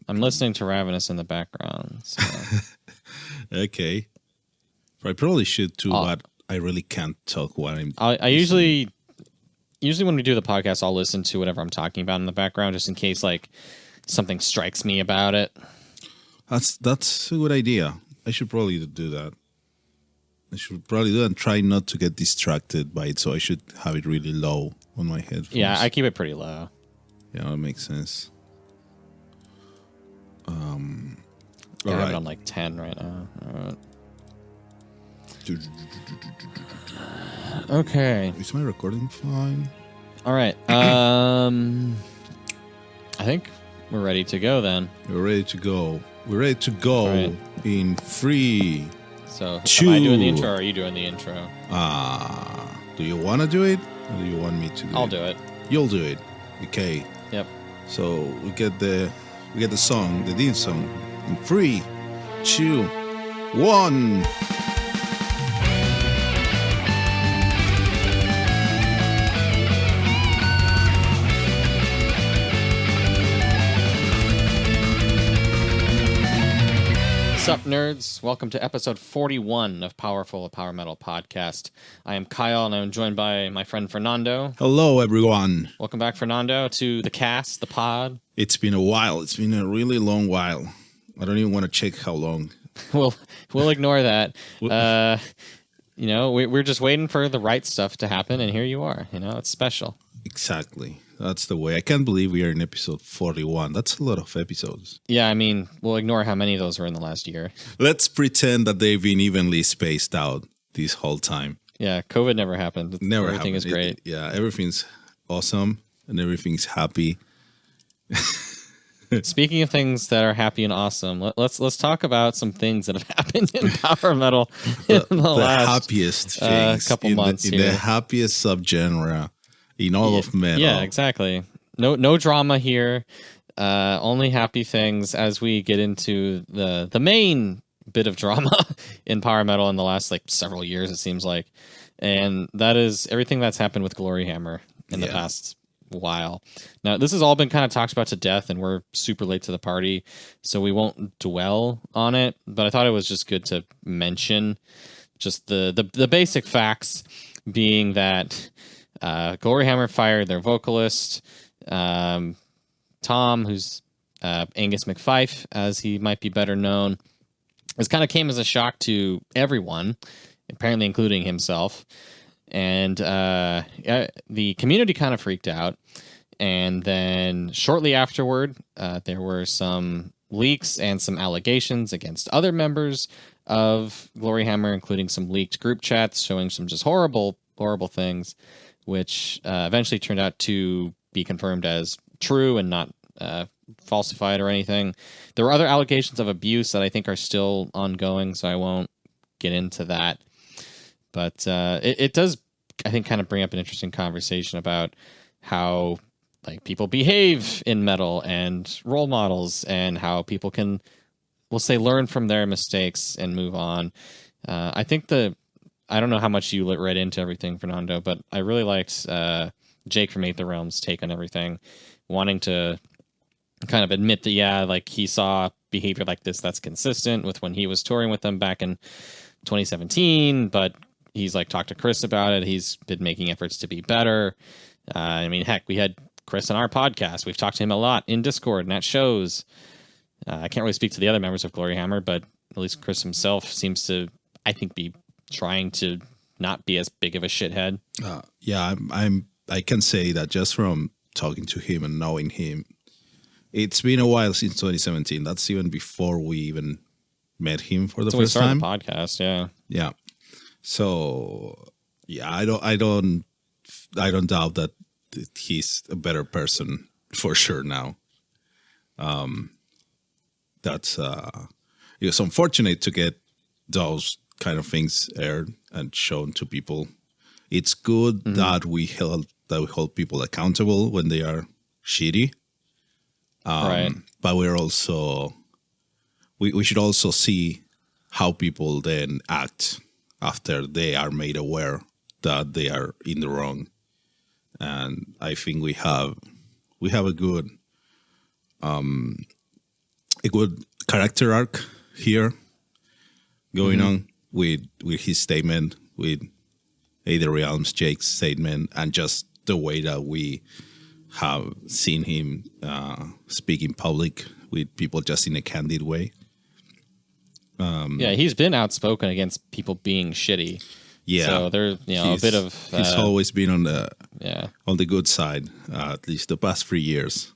I'm listening to Ravenous in the background. So. Okay. I probably should too, but I really can't talk while I'm. I usually when we do the podcast, I'll listen to whatever I'm talking about in the background, just in case like something strikes me about it. That's a good idea. I should probably do that. I should probably do that and try not to get distracted by it. So I should have it really low on my headphones. Yeah, I keep it pretty low. Yeah, that makes sense. I have it on like 10 right now. All right. Okay. Is my recording fine? All right. I think we're ready to go then. We're ready to go. We're ready to go in 3. So, 2. am I doing the intro or are you doing the intro? Do you want to do it or do you want me to do it? I'll do it. You'll do it. Okay. Yep. So we get the song, the theme song in 3, 2, 1. Sup Nerds, welcome to episode 41 of Powerful, a Power Metal podcast. I am Kyle and I'm joined by my friend Fernando. Hello everyone. Welcome back, Fernando, to the cast, the pod. It's been a while. It's been a really long while. I don't even want to check how long. We'll ignore that. We're just waiting for the right stuff to happen, and here you are. It's special. Exactly. That's the way. I can't believe we are in episode 41. That's a lot of episodes. Yeah, I mean, we'll ignore how many of those were in the last year. Let's pretend that they've been evenly spaced out this whole time. Yeah, COVID never happened. Everything is great. Everything's awesome and everything's happy. Speaking of things that are happy and awesome, let's talk about some things that have happened in Power Metal in the last happiest things couple months in here. the happiest subgenre in all of metal. Yeah, exactly. No drama here. Only happy things as we get into the main bit of drama in Power Metal in the last several years, it seems like. And that is everything that's happened with Gloryhammer in the past while. Now, this has all been kind of talked about to death, and we're super late to the party, so we won't dwell on it. But I thought it was just good to mention just the basic facts, being that Gloryhammer fired their vocalist, Tom, who's Angus McFife, as he might be better known. This kind of came as a shock to everyone, apparently including himself. And the community kind of freaked out. And then shortly afterward, there were some leaks and some allegations against other members of Gloryhammer, including some leaked group chats showing some just horrible, horrible things, which eventually turned out to be confirmed as true and not falsified or anything. There were other allegations of abuse that I think are still ongoing, so I won't get into that. But it does, I think, kind of bring up an interesting conversation about how people behave in metal and role models, and how people can, we'll say, learn from their mistakes and move on. I think I don't know how much you read into everything, Fernando, but I really liked Jake from Aether Realms' take on everything, wanting to kind of admit that, he saw behavior like this that's consistent with when he was touring with them back in 2017, but he's talked to Chris about it. He's been making efforts to be better. I mean, heck, we had Chris on our podcast. We've talked to him a lot in Discord and at shows. I can't really speak to the other members of Gloryhammer, but at least Chris himself seems to, I think, be trying to not be as big of a shithead. I can say that just from talking to him and knowing him. It's been a while since 2017. That's even before we even met him for the first time. We started the podcast, yeah. Yeah. So yeah, I don't doubt that he's a better person for sure now. That's it was unfortunate to get those kind of things aired and shown to people. It's good that we hold people accountable when they are shitty. Right. But we're also we should also see how people then act after they are made aware that they are in the wrong. And I think we have a good a good character arc here going on with his statement, with Aether Realms, Jake's statement, and just the way that we have seen him speak in public with people just in a candid way. Yeah, he's been outspoken against people being shitty. Yeah, so there's a bit of he's always been on the good side, at least the past 3 years.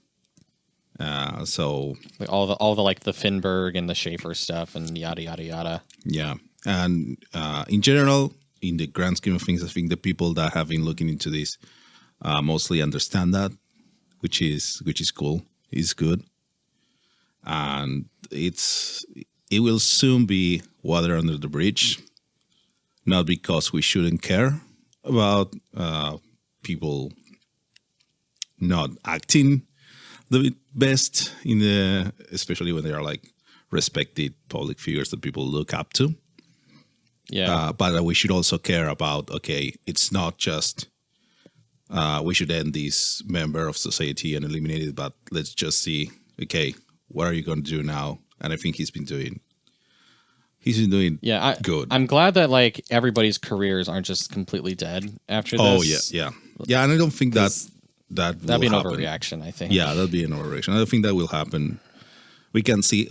So like all the like the Finberg and the Schaefer stuff and yada yada yada. Yeah, and in general, in the grand scheme of things, I think the people that have been looking into this mostly understand that, which is cool. It's good, and it will soon be water under the bridge. Not because we shouldn't care about people not acting the best especially when they are like respected public figures that people look up to. Yeah, but we should also care about, okay, it's not just we should end this member of society and eliminate it, but let's just see, okay, what are you going to do now? And I think he's been doing good. I'm glad that like everybody's careers aren't just completely dead after this. Oh yeah. And I don't think that'd be an happen. Overreaction, I think. Yeah, that'd be an overreaction. I don't think that will happen. We can see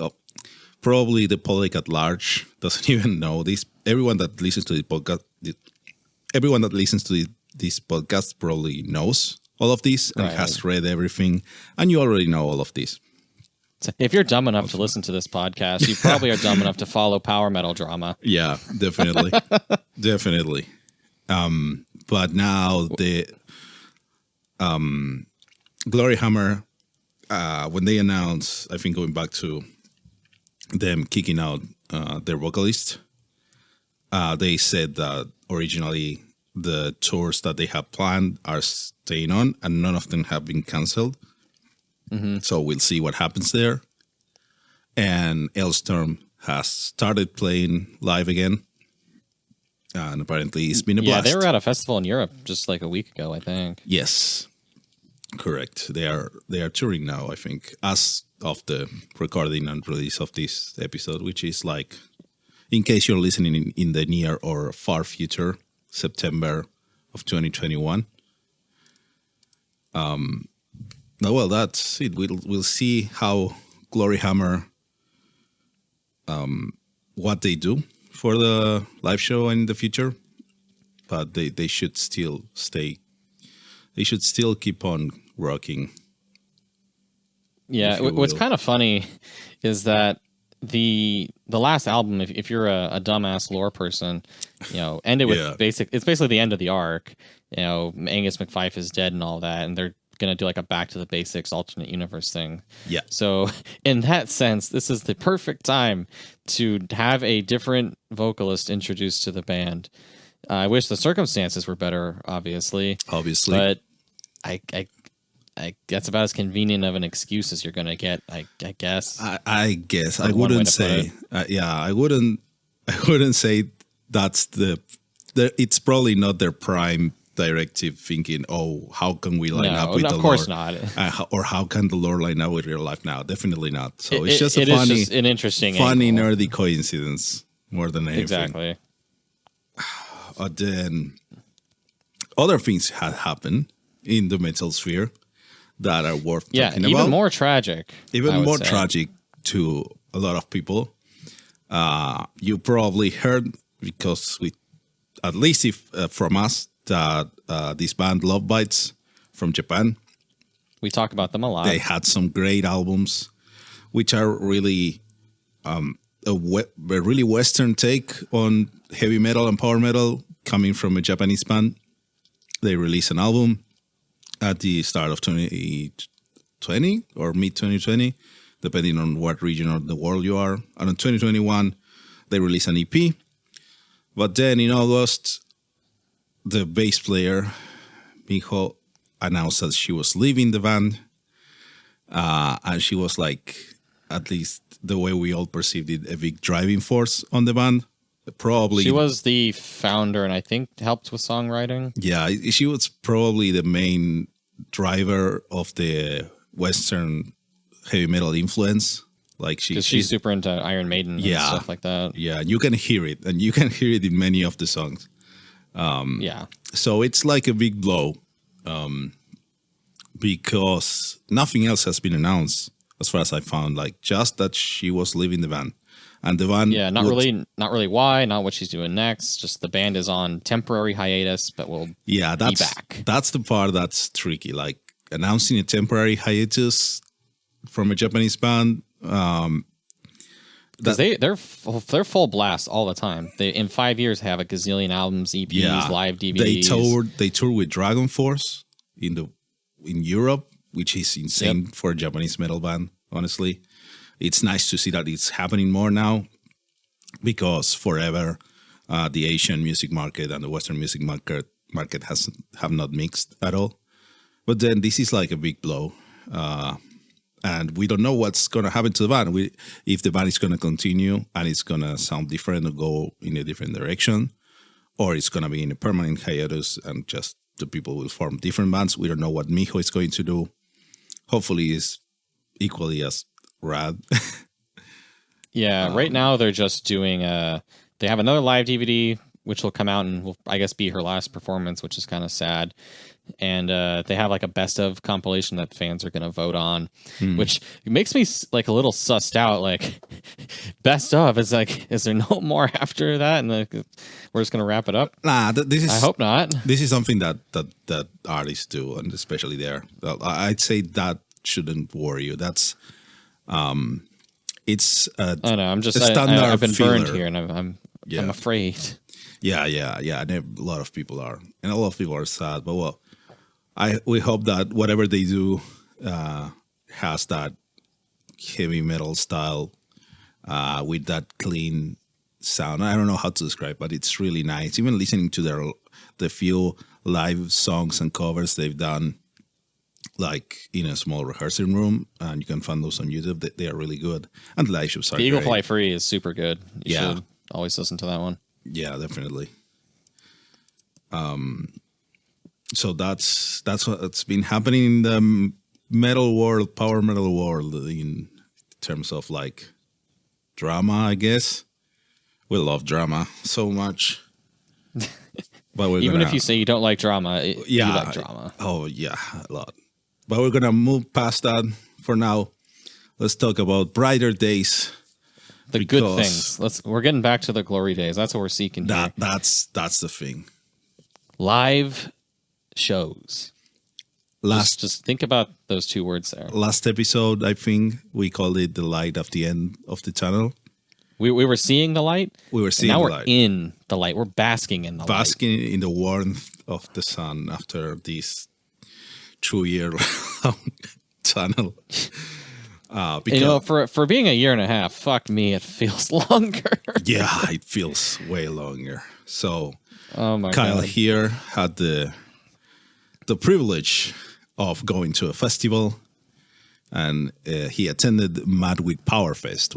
probably the public at large doesn't even know this. Everyone that listens to the podcast, this podcast probably knows all of this and has read everything, and you already know all of this. If you're dumb enough to listen to this podcast, you probably are dumb enough to follow power metal drama. Yeah, definitely. Definitely. But now the Gloryhammer, when they announced, I think going back to them kicking out their vocalist, they said that originally the tours that they have planned are staying on and none of them have been canceled. So we'll see what happens there. And Elstorm has started playing live again. And apparently it's been a blast. Yeah, they were at a festival in Europe just like a week ago, I think. Yes, correct. They are touring now, I think, as of the recording and release of this episode, which is like, in case you're listening in the near or far future, September of 2021. Well, that's it. We'll see how Gloryhammer, what they do for the live show in the future, but they should still stay. They should still keep on rocking. Yeah, what's kind of funny is that the last album, if you're a dumbass lore person, ended with it's basically the end of the arc. Angus McFife is dead and all that, and they're gonna do like a back to the basics alternate universe thing. Yeah. So in that sense, this is the perfect time to have a different vocalist introduced to the band. I wish the circumstances were better, obviously, but I that's about as convenient of an excuse as you're gonna get. I guess. I guess I wouldn't say. I wouldn't say that's it's probably not their prime directive thinking, oh, how can we line up with the lore? Of course not. Or how can the lore line up with real life now? Definitely not. So it's just an interesting funny, angle. nerdy coincidence more than anything. Exactly. But then other things had happened in the metal sphere that are worth talking about. Even more tragic. Even more tragic to a lot of people. You probably heard, because at least from us, that this band Lovebites from Japan, we talk about them a lot. They had some great albums, which are really a really Western take on heavy metal and power metal coming from a Japanese band. They released an album at the start of 2020 or mid 2020, depending on what region of the world you are. And in 2021, they released an EP. But then in August, the bass player, Miho, announced that she was leaving the band. And she was like, at least the way we all perceived it, a big driving force on the band. Probably she was the founder and I think helped with songwriting. Yeah, she was probably the main driver of the Western heavy metal influence Like because she's super into Iron Maiden and stuff like that. Yeah, you can hear it, and you can hear it in many of the songs. Yeah. So it's like a big blow, because nothing else has been announced as far as I found. Like just that she was leaving the band, and the band. Yeah, not really why, not what she's doing next. Just the band is on temporary hiatus, but will be back. That's the part that's tricky. Like announcing a temporary hiatus from a Japanese band. Because they're full blast all the time. They in 5 years have a gazillion albums, EPs, live DVDs. They toured with Dragon Force in Europe, which is insane for a Japanese metal band. Honestly, it's nice to see that it's happening more now, because forever the Asian music market and the Western music market have not mixed at all. But then this is like a big blow. And we don't know what's going to happen to the band. If the band is going to continue and it's going to sound different or go in a different direction, or it's going to be in a permanent hiatus and just the people will form different bands. We don't know what Miho is going to do. Hopefully it's equally as rad. Yeah, right now they're just doing they have another live DVD, which will come out and will, I guess, be her last performance, which is kind of sad. And they have like a best of compilation that fans are going to vote on, which makes me like a little sussed out. Like best of is like, is there no more after that? And we're just going to wrap it up. Nah, I hope not. This is something that artists do, and especially there. I'd say that shouldn't worry you. That's it's. I know. I'm just. I've been burned here, and I'm afraid. Yeah. And a lot of people are, and a lot of people are sad. But well, we hope that whatever they do has that heavy metal style with that clean sound. I don't know how to describe, but it's really nice. Even listening to the few live songs and covers they've done, like in a small rehearsing room, and you can find those on YouTube. They are really good, and the live shows are. The Eagle Fly Free is super good. You should always listen to that one. Yeah, definitely. So that's what's been happening in the metal world, power metal world, in terms of like drama, I guess. We love drama so much. But even if you say you don't like drama, you like drama. Oh yeah, a lot. But we're gonna move past that for now. Let's talk about brighter days. The good things. We're getting back to the glory days. That's what we're seeking here. That's the thing. Live shows. Just think about those two words there. Last episode, I think we called it the light of the end of the tunnel. We were seeing the light. We were seeing the light. Now we're in the light. We're basking in the light. Basking in the warmth of the sun after this 2-year long tunnel. Because, for being a year and a half, fuck me, it feels longer. Yeah, it feels way longer. So, Kyle God. Here had the privilege of going to a festival, and he attended Madwid Powerfest,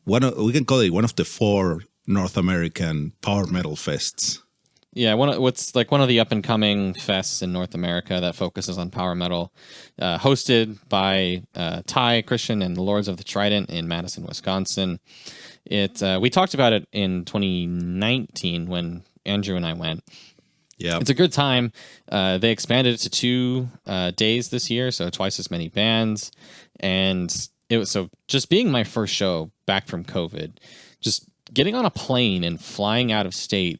we can call it one of the 4 North American power metal fests. Yeah, what's like one of the up-and-coming fests in North America that focuses on power metal, hosted by Ty, Christian, and the Lords of the Trident in Madison, Wisconsin. We talked about it in 2019 when Andrew and I went. Yeah, it's a good time. They expanded it to 2 days this year, so twice as many bands. And it was just being my first show back from COVID, just getting on a plane and flying out of state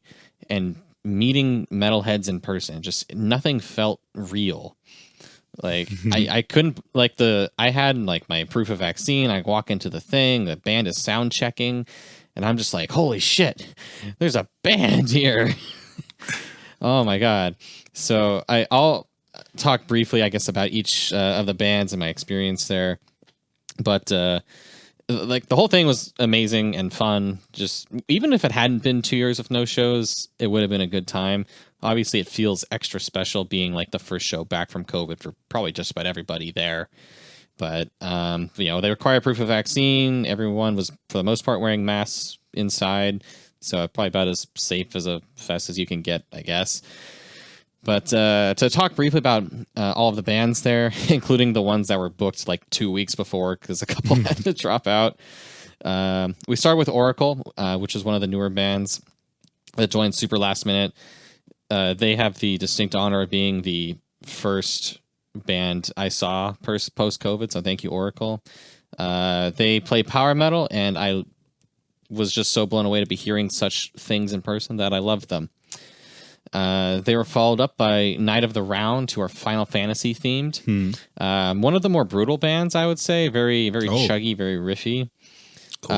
and meeting metalheads in person, just nothing felt real. Like I couldn't I had like my proof of vaccine. I walk into the thing, the band is sound checking, and I'm just like, holy shit, there's a band here. Oh my God. So I'll talk briefly, I guess, about each of the bands and my experience there. But like the whole thing was amazing and fun. Just even if it hadn't been 2 years of no shows, it would have been a good time. Obviously, it feels extra special being like the first show back from COVID for probably just about everybody there. But they require proof of vaccine. Everyone was for the most part wearing masks inside, so probably about as safe as a fest as you can get, I guess. But to talk briefly about all of the bands there, including the ones that were booked like 2 weeks before, because a couple had to drop out. We start with Oracle, which is one of the newer bands that joined super last minute. They have the distinct honor of being the first band I saw post-COVID, so thank you, Oracle. They play power metal, and I was just so blown away to be hearing such things in person that I loved them. They were followed up by Night of the Round, who are Final Fantasy themed. One of the more brutal bands, I would say. Very, very chuggy, very riffy. Cool.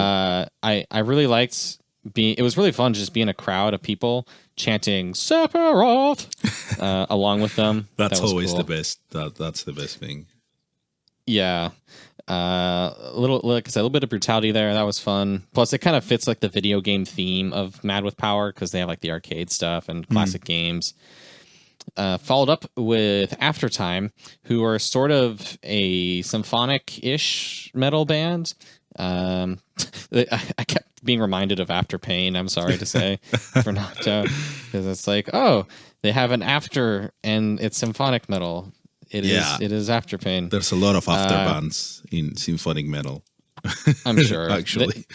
I really liked being. It was really fun just being a crowd of people chanting Sephiroth along with them. That's always cool. The best. That's the best thing. Yeah. Like I said, a little bit of brutality there. That was fun. Plus, it kind of fits like the video game theme of Mad with Power because they have like the arcade stuff and classic games. Followed up with Aftertime, who are sort of a symphonic-ish metal band. I kept being reminded of After Pain. I'm sorry to say for not because it's like, oh, they have an after and it's symphonic metal. It is After Pain. There's a lot of after bands in symphonic metal. I'm sure. Actually.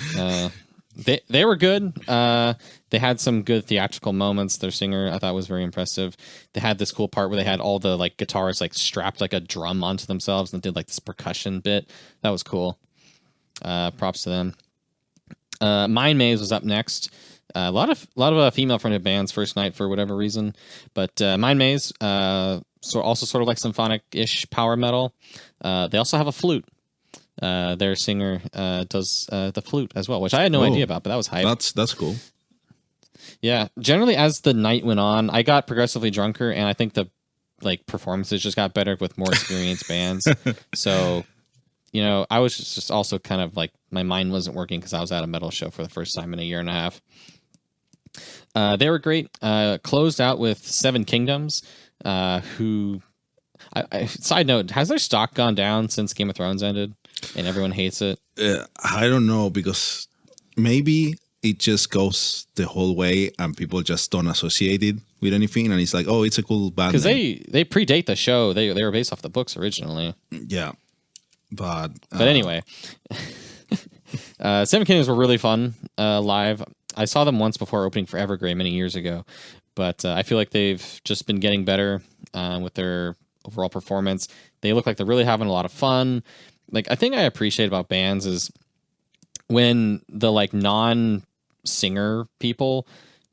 They were good. They had some good theatrical moments. Their singer, I thought, was very impressive. They had this cool part where they had all the like guitars like strapped like a drum onto themselves and did like this percussion bit. That was cool. Props to them. Mind Maze was up next. A lot of female fronted bands first night for whatever reason, but Mind Maze also sort of like symphonic-ish power metal. They also have a flute. Their singer does the flute as well, which I had no idea about, but that was hype. That's cool. Yeah, generally as the night went on, I got progressively drunker, and I think the like performances just got better with more experienced bands. So, I was just also kind of like my mind wasn't working because I was at a metal show for the first time in a year and a half. They were great. Closed out with Seven Kingdoms, who... side note, has their stock gone down since Game of Thrones ended and everyone hates it? I don't know, because maybe it just goes the whole way and people just don't associate it with anything, and it's like, oh, it's a cool band. Because they predate the show. They were based off the books originally. Yeah. But anyway, Seven Kingdoms were really fun live. I saw them once before opening for Evergrey many years ago, but I feel like they've just been getting better with their overall performance. They look like they're really having a lot of fun. Like, I think I appreciate about bands is when the like non-singer people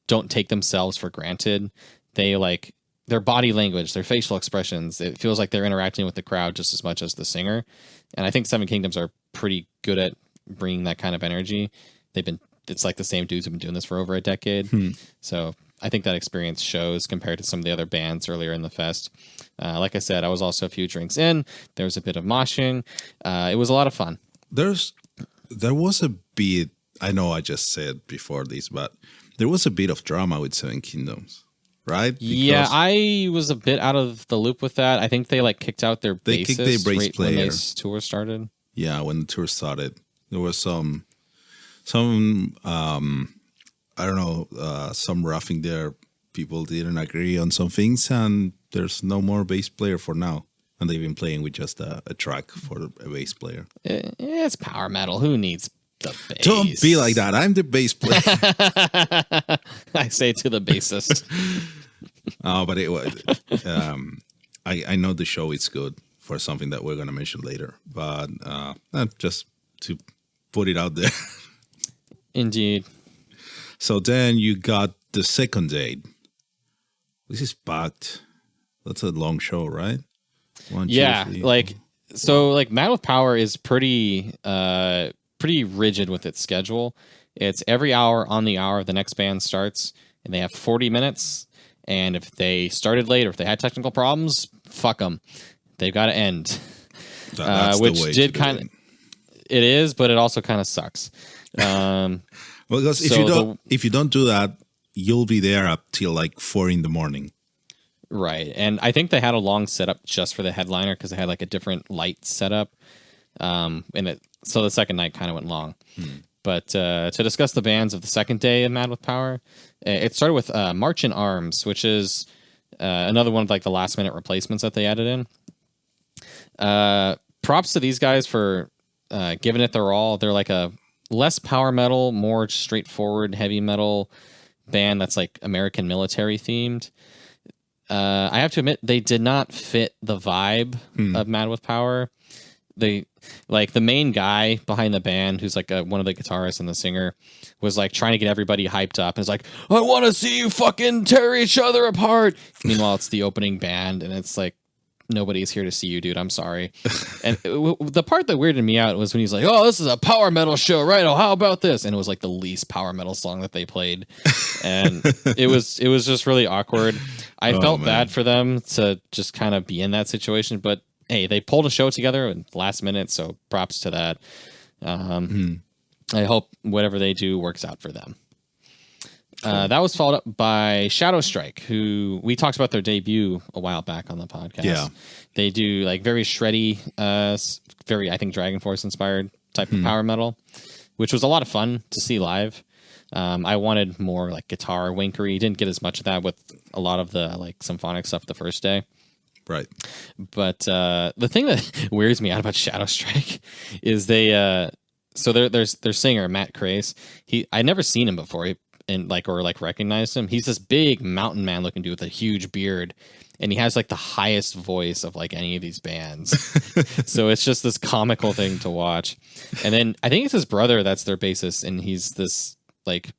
don't take themselves for granted. They like their body language, their facial expressions. It feels like they're interacting with the crowd just as much as the singer. And I think Seven Kingdoms are pretty good at bringing that kind of energy. It's like the same dudes who've been doing this for over a decade. So I think that experience shows compared to some of the other bands earlier in the fest. Like I said, I was also a few drinks in. There was a bit of moshing. It was a lot of fun. There was a bit, I know I just said before this, but there was a bit of drama with Seven Kingdoms, right? Yeah, I was a bit out of the loop with that. I think they like kicked out their bassist kicked their bass player when the tour started. Yeah, when the tour started, there was some I don't know, some roughing there. People didn't agree on some things, and there's no more bass player for now. And they've been playing with just a track for a bass player. It's power metal. Who needs the bass? Don't be like that. I'm the bass player. I say to the bassist. But it was. I know the show is good for something that we're going to mention later. But just to put it out there. Indeed. So then you got the second date. This is packed. That's a long show, right? 1, 2, 3. Like Mad with Power is pretty rigid with its schedule. It's every hour on the hour the next band starts, and they have 40 minutes. And if they started late or if they had technical problems, fuck them. They've got to end. Which did kind of. It is, but it also kind of sucks. Because if you don't do that, you'll be there up till like 4 a.m. Right, and I think they had a long setup just for the headliner because they had like a different light setup, so the second night kind of went long. But to discuss the bands of the second day of Mad with Power, it started with March in Arms, which is another one of like the last minute replacements that they added in. Props to these guys for giving it their all. They're like a less power metal, more straightforward heavy metal band that's like American military themed. I have to admit, they did not fit the vibe of Mad with Power. They like the main guy behind the band, who's like one of the guitarists and the singer, was like trying to get everybody hyped up. And it's like, I want to see you fucking tear each other apart. Meanwhile, it's the opening band, and it's like, nobody's here to see you, dude. I'm sorry. And the part that weirded me out was when he's like, oh, this is a power metal show, right? Oh, how about this? And it was like the least power metal song that they played. And it was just really awkward. I felt bad for them to just kind of be in that situation, but hey, they pulled a show together in last minute, so props to that. I hope whatever they do works out for them. That was followed up by Shadow Strike, who we talked about their debut a while back on the podcast. Yeah. They do like very shreddy, very, I think, Dragon Force inspired type of power metal, which was a lot of fun to see live. I wanted more like guitar winkery. Didn't get as much of that with a lot of the like symphonic stuff the first day. Right. But the thing that weirds me out about Shadow Strike is they so their singer Matt Crace, I never seen him before. Or recognized him. He's this big mountain man looking dude with a huge beard, and he has like the highest voice of like any of these bands. So it's just this comical thing to watch. And then I think it's his brother that's their bassist, and he's this like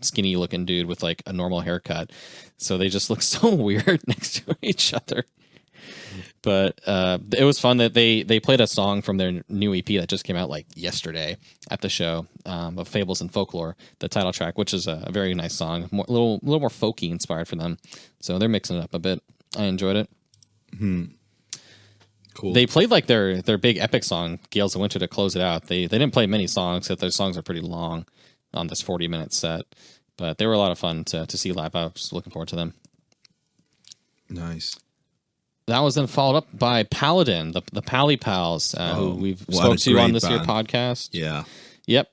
skinny looking dude with like a normal haircut. So they just look so weird next to each other. But it was fun that they played a song from their new EP that just came out like yesterday at the show, of Fables and Folklore, the title track, which is a very nice song, a little more folky inspired for them. So they're mixing it up a bit. I enjoyed it. Cool. They played like their big epic song, Gales of Winter, to close it out. They didn't play many songs, because their songs are pretty long on this 40-minute set. But they were a lot of fun to see live. I was looking forward to them. Nice. That was then followed up by Paladin, the Pally Pals, who we've spoke to on this here podcast. Yeah. Yep.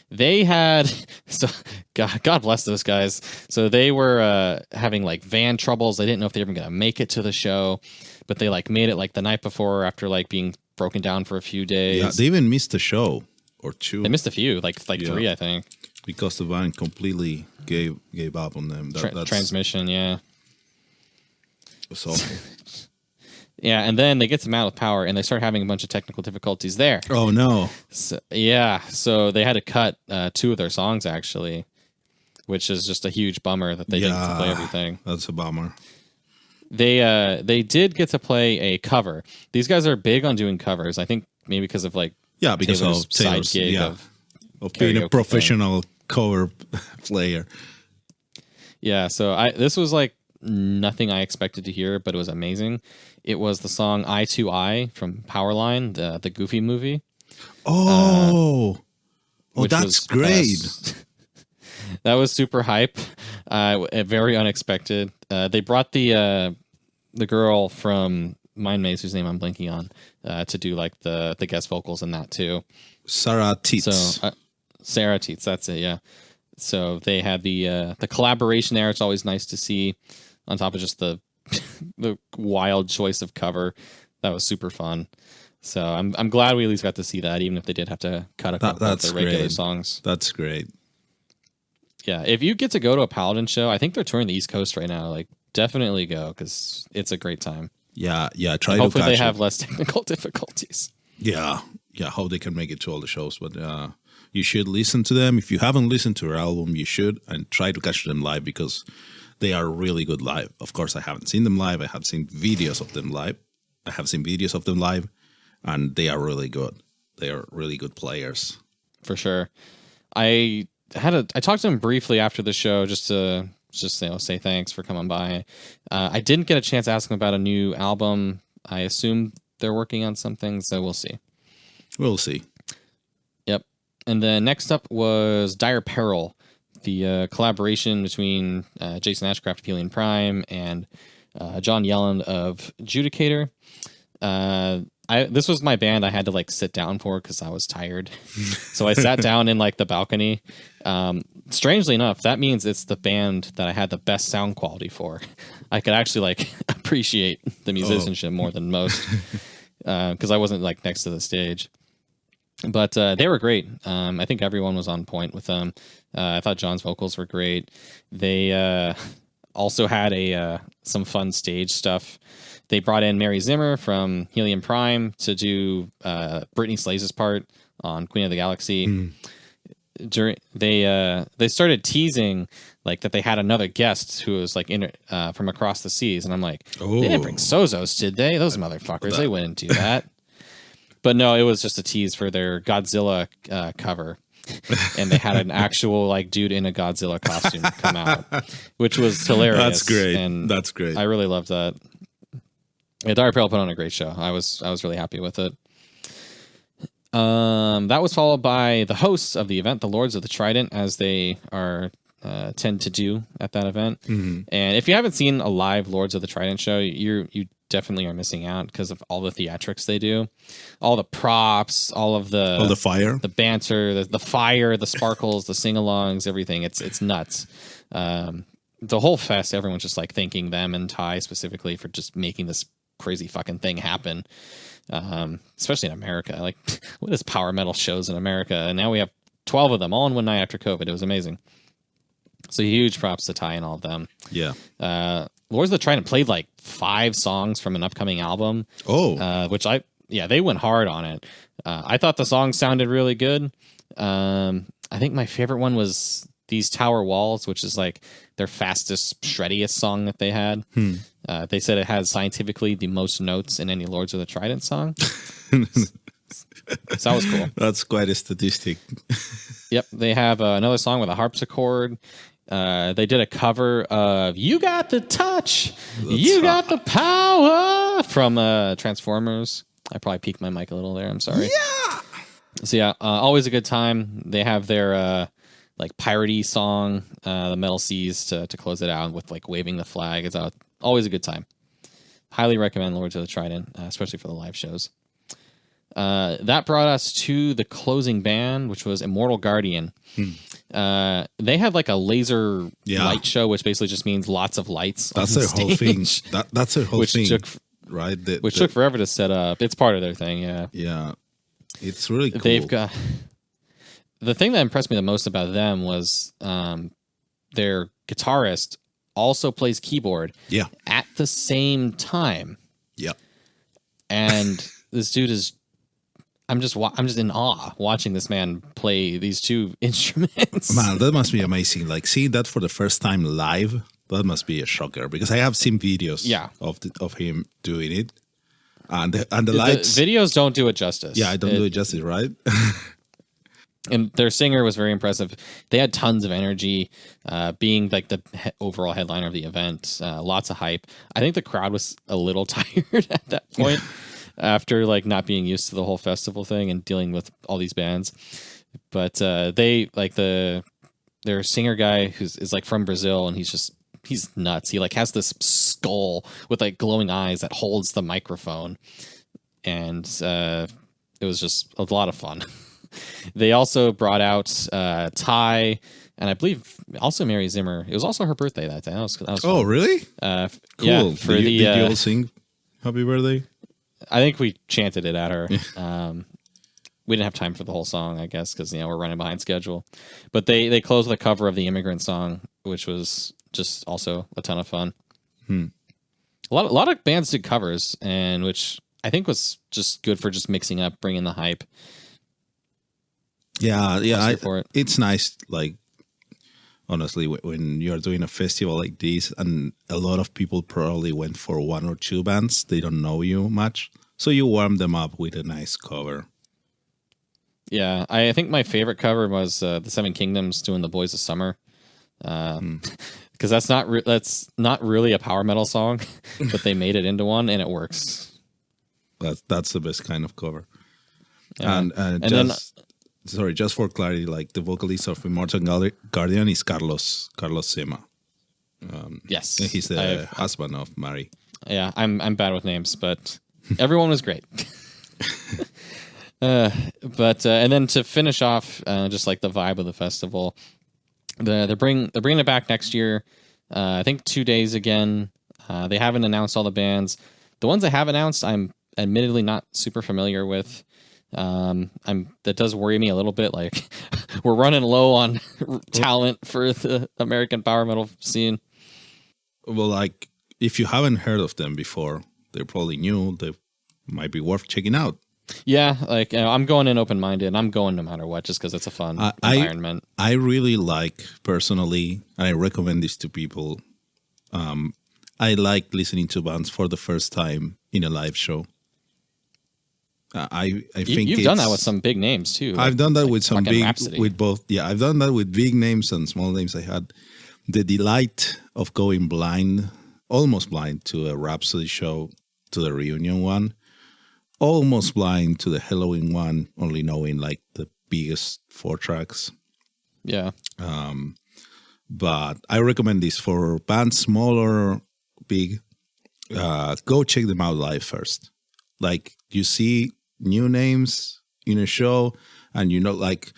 They had, so God bless those guys. So they were having like van troubles. They didn't know if they were even going to make it to the show, but they like made it like the night before after like being broken down for a few days. Yeah, they even missed a show or two. They missed a few, like 3, I think. Because the van completely gave up on them. That's Transmission, yeah. So yeah, and then they get to Mad with Power, and they start having a bunch of technical difficulties there. Oh no! So they had to cut 2 of their songs actually, which is just a huge bummer that they didn't get to play everything. That's a bummer. They did get to play a cover. These guys are big on doing covers. I think maybe because of like because Taylor's of Taylor's side gig of being a professional cover player. Yeah, so this was like nothing I expected to hear, but it was amazing. It was the song Eye to Eye from Powerline, the Goofy movie. That's great. That was super hype. Very unexpected. They brought the girl from Mind Maze, whose name I'm blanking on, to do like the guest vocals in that too. Sarah Teets. So Sarah Teets, that's it. Yeah. So they had the collaboration there. It's always nice to see, on top of just the the wild choice of cover. That was super fun. So I'm glad we at least got to see that, even if they did have to cut a couple of their regular songs. That's great. Yeah, if you get to go to a Paladin show, I think they're touring the East Coast right now. Like, definitely go, because it's a great time. Yeah. Hopefully they have less technical difficulties. Yeah. Hope they can make it to all the shows, but you should listen to them. If you haven't listened to their album, you should, and try to catch them live, because they are really good live. Of course, I haven't seen them live. I have seen videos of them live. And they are really good. They are really good players. For sure. I talked to them briefly after the show just to say thanks for coming by. I didn't get a chance to ask them about a new album. I assume they're working on something, so we'll see. We'll see. Yep. And then next up was Dire Peril, the collaboration between Jason Ashcraft of Helion Prime and John Yelland of Judicator. this was my band I had to like sit down for because I was tired. So I sat down in like the balcony. Strangely enough, that means it's the band that I had the best sound quality for. I could actually like appreciate the musicianship more than most because I wasn't like next to the stage. But they were great. I think everyone was on point with them. I thought John's vocals were great. They also had some fun stage stuff. They brought in Mary Zimmer from Helion Prime to do Brittany Slays' part on Queen of the Galaxy. They started teasing like that they had another guest who was like from across the seas, and I'm like, they didn't bring Sozos, did they? Those motherfuckers, they wouldn't do that. But no, it was just a tease for their Godzilla cover. And they had an actual like dude in a Godzilla costume come out, which was hilarious. That's great. And that's great. I really loved that. Yeah, Dire Peril put on a great show. I was really happy with it. That was followed by the hosts of the event, the Lords of the Trident, as they are tend to do at that event. Mm-hmm. And if you haven't seen a live Lords of the Trident show, you definitely are missing out because of all the theatrics they do, all the props, all the fire, the banter, the fire, the sparkles, the sing-alongs, everything. It's nuts. The whole fest, everyone's just like thanking them and Ty specifically for just making this crazy fucking thing happen. Especially in America. Like, what is power metal shows in America? And now we have 12 of them all in one night after COVID. It was amazing. So huge props to Ty and all of them. Yeah. Lords of the Trident played like 5 songs from an upcoming album. Which they went hard on it. I thought the song sounded really good. I think my favorite one was These Tower Walls, which is like their fastest, shreddiest song that they had. They said it has scientifically the most notes in any Lords of the Trident song. So that was cool. That's quite a statistic. Yep. They have another song with a harpsichord. They did a cover of You Got the Touch, You Got the Power from Transformers. I probably peaked my mic a little there. I'm sorry. Yeah. So yeah, always a good time. They have their like piratey song, the Metal Seas, to close it out with like waving the flag. It's always a good time. Highly recommend Lords of the Trident, especially for the live shows. That brought us to the closing band, which was Immortal Guardian. They had like a laser light show, which basically just means lots of lights. That's their whole thing. That's their whole thing, right? Which took forever to set up. It's part of their thing, yeah. Yeah, it's really cool. They've got the thing that impressed me the most about them was their guitarist also plays keyboard. Yeah. At the same time. Yeah. And this dude is. I'm just in awe watching this man play these 2 instruments. Man, that must be amazing. Like seeing that for the first time live, that must be a shocker because I have seen videos of him doing it. And the lights. The videos don't do it justice. Yeah, I don't do it justice, right? And their singer was very impressive. They had tons of energy, being like the overall headliner of the event. Lots of hype. I think the crowd was a little tired at that point. After like not being used to the whole festival thing and dealing with all these bands. But they like their singer guy is like from Brazil, and he's nuts. He like has this skull with like glowing eyes that holds the microphone. And it was just a lot of fun. They also brought out Ty and I believe also Mary Zimmer. It was also her birthday that day. That was fun. Oh, really? Cool. Yeah, did you all sing happy birthday? I think we chanted it at her. We didn't have time for the whole song, I guess, because we're running behind schedule. But they closed with a cover of the Immigrant Song, which was just also a ton of fun. A lot of bands did covers, and which I think was just good for just mixing up, bringing the hype. Yeah, it's nice. Like honestly, when you're doing a festival like this, and a lot of people probably went for 1 or 2 bands, they don't know you much, so you warm them up with a nice cover. Yeah, I think my favorite cover was the Seven Kingdoms doing "The Boys of Summer," because that's not really a power metal song, but they made it into one, and it works. That's the best kind of cover. Yeah. And just for clarity, like the vocalist of Immortal Guardian is Carlos Sema. Yes, he's the husband of Mari. Yeah, I'm bad with names, but everyone was great. But and then to finish off, just like the vibe of the festival, they're bringing it back next year. I think 2 days again. They haven't announced all the bands. The ones they have announced, I'm admittedly not super familiar with. That does worry me a little bit. Like we're running low on talent for the American power metal scene. Well, like if you haven't heard of them before, they're probably new. They might be worth checking out. Yeah, like I'm going in open-minded. I'm going no matter what, just because it's a fun environment. I really like, personally, and I recommend this to people. I like listening to bands for the first time in a live show. I think you've done that with some big names too. I've done that like with some big, Rhapsody. with both. Yeah, I've done that with big names and small names. I had the delight of going blind, almost blind, to a Rhapsody show, to the reunion one. Almost blind to the Halloween one, only knowing like the biggest 4 tracks. Yeah. But I recommend this for bands, small or big. Go check them out live first. Like you see new names in a show, and you know, like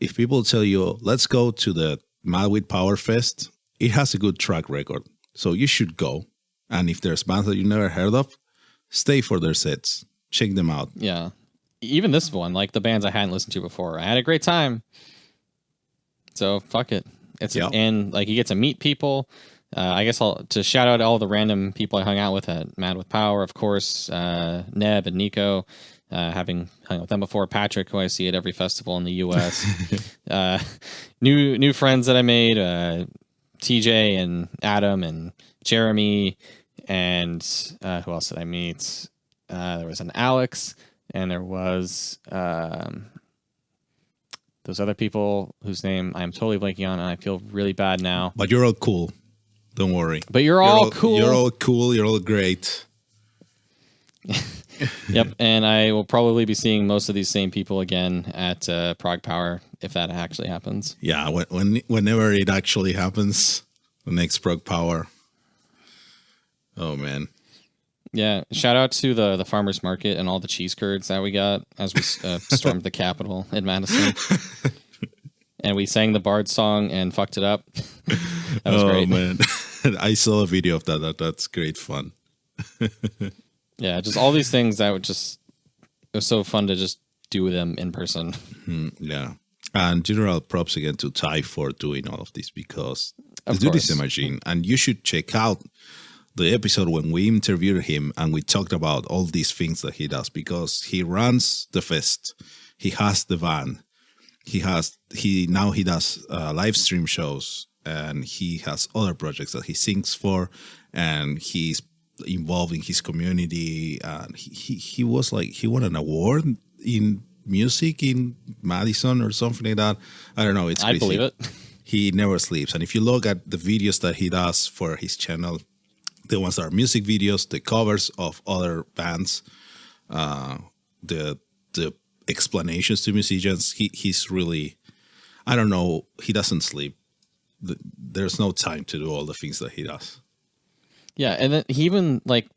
if people tell you, let's go to the Mad with Power Fest, it has a good track record. So you should go. And if there's bands that you never heard of, stay for their sets. Check them out. Yeah. Even this one, like the bands I hadn't listened to before, I had a great time. So fuck it. And like you get to meet people. I guess to shout out all the random people I hung out with at Mad with Power, of course, Neb and Nico, having hung out with them before, Patrick, who I see at every festival in the US. New friends that I made, TJ and Adam and Jeremy, and who else did I meet? There was an Alex, and there was those other people whose name I'm totally blanking on, and I feel really bad now. But you're all cool. Don't worry. But you're all cool. You're all cool. You're all great. Yep, and I will probably be seeing most of these same people again at Prague Power if that actually happens. Yeah, whenever it actually happens, the next Prague Power. Oh, man. Yeah, shout out to the farmers market and all the cheese curds that we got as we stormed the Capitol in Madison. And we sang the Bard song and fucked it up. That was great. Oh, man. I saw a video of that. That's great fun. Yeah, just all these things that it was so fun to just do them in person. Yeah. And general props again to Ty for doing all of this, because Of the dude is course. a machine. And you should check out the episode when we interviewed him and we talked about all these things that he does, because he runs the fest. He has the van. He does live stream shows, and he has other projects that he sings for, and he's involved in his community. And he was like, he won an award in music in Madison or something like that. I don't know. It's crazy. I believe it. He never sleeps. And if you look at the videos that he does for his channel, the ones that are music videos, the covers of other bands, the explanations to musicians, he's really, I don't know, he doesn't sleep. There's no time to do all the things that he does. Yeah, and then he even like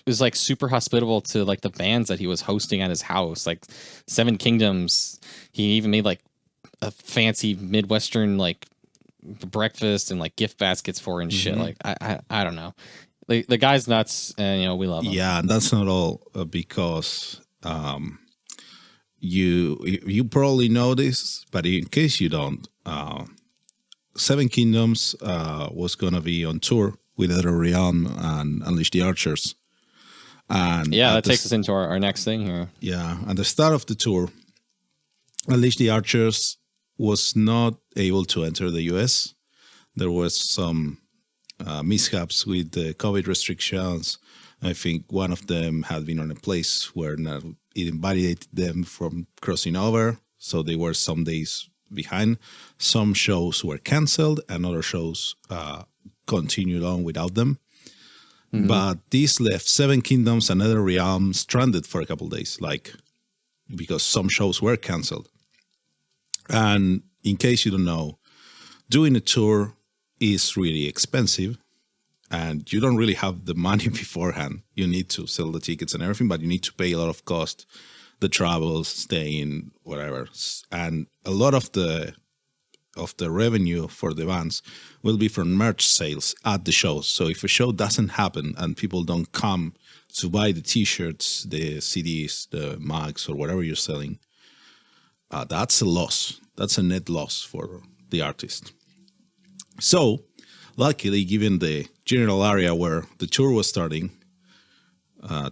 was like super hospitable to like the bands that he was hosting at his house, like Seven Kingdoms. He even made like a fancy Midwestern like breakfast and like gift baskets for and shit. Like I don't know. The guy's nuts, and we love him. Yeah, and that's not all because you probably know this, but in case you don't, Seven Kingdoms was gonna be on tour with Aether and Unleash the Archers. And yeah, that takes us into our next thing here. Yeah, at the start of the tour, Unleash the Archers was not able to enter the US. There was some mishaps with the COVID restrictions. I think one of them had been on a place where it invalidated them from crossing over, so they were some days behind. Some shows were canceled, and other shows continued on without them. Mm-hmm. But this left Seven Kingdoms and Other Realms stranded for a couple of days, because some shows were canceled. And in case you don't know, doing a tour is really expensive. and you don't really have the money beforehand. You need to sell the tickets and everything, but you need to pay a lot of cost, the travels, staying, whatever. And a lot of the revenue for the bands will be from merch sales at the shows. So if a show doesn't happen and people don't come to buy the t-shirts, the CDs, the mugs, or whatever you're selling, that's a loss. That's a net loss for the artist. So, luckily, given the general area where the tour was starting,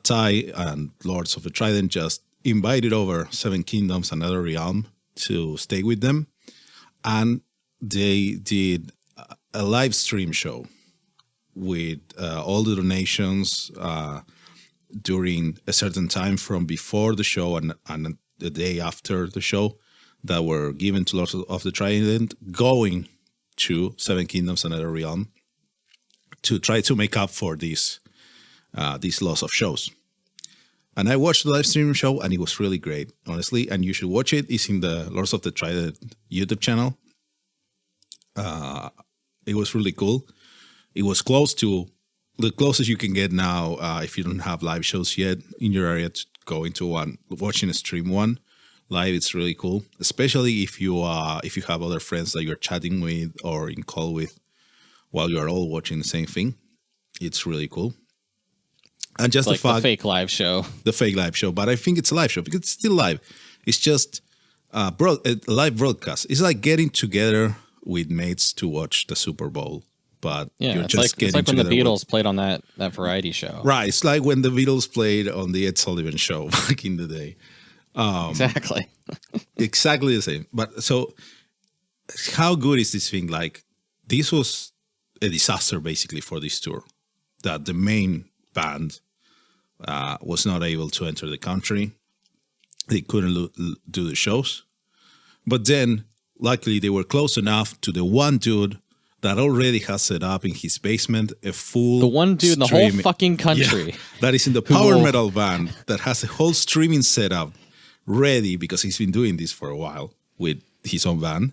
Ty and Lords of the Trident just invited over Seven Kingdoms and Another Realm to stay with them. And they did a live stream show with all the donations during a certain time from before the show and the day after the show that were given to Lords of the Trident, going to Seven Kingdoms and Another Realm to try to make up for this loss of shows. And I watched the live stream show, and it was really great, honestly. And you should watch it. It's in the Lords of the Trident YouTube channel. It was really cool. It was close to the closest you can get now if you don't have live shows yet in your area to go into one, watching a stream one live. It's really cool, especially if you have other friends that you're chatting with or in call with while you are all watching the same thing. It's really cool. And just like the fact, the fake live show, but I think it's a live show because it's still live. It's just a live broadcast. It's like getting together with mates to watch the Super Bowl, but you're just getting together. It's like when the Beatles played on that variety show. Right. It's like when the Beatles played on the Ed Sullivan Show back in the day. Exactly. Exactly the same. But so how good is this thing? Like, this was a disaster basically for this tour, that the main band was not able to enter the country. They couldn't do the shows. But then, luckily, they were close enough to the one dude that already has set up in his basement a full... The one dude in the whole fucking country. Yeah, that is in the power metal band that has a whole streaming setup ready because he's been doing this for a while with his own band.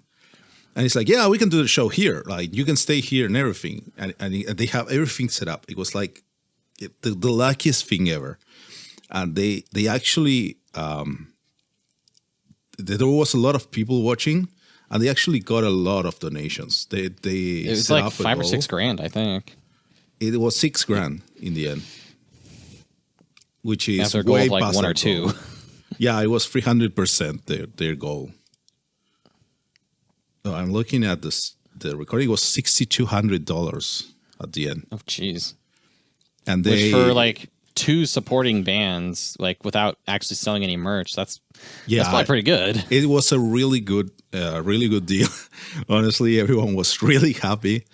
And it's like, yeah, we can do the show here. Like, you can stay here and everything. And they have everything set up. It was like the luckiest thing ever. And they actually... there was a lot of people watching, and they actually got a lot of donations. It was like $5 or $6 grand, I think. It was $6,000 in the end, which is after way goal of like past 1 their or 2. goal. Yeah, it was 300% their goal. Oh, I'm looking at this. The recording was $6,200 at the end. Oh, jeez. And which for like 2 supporting bands, like without actually selling any merch, that's probably pretty good. It was a really good deal. Honestly, everyone was really happy.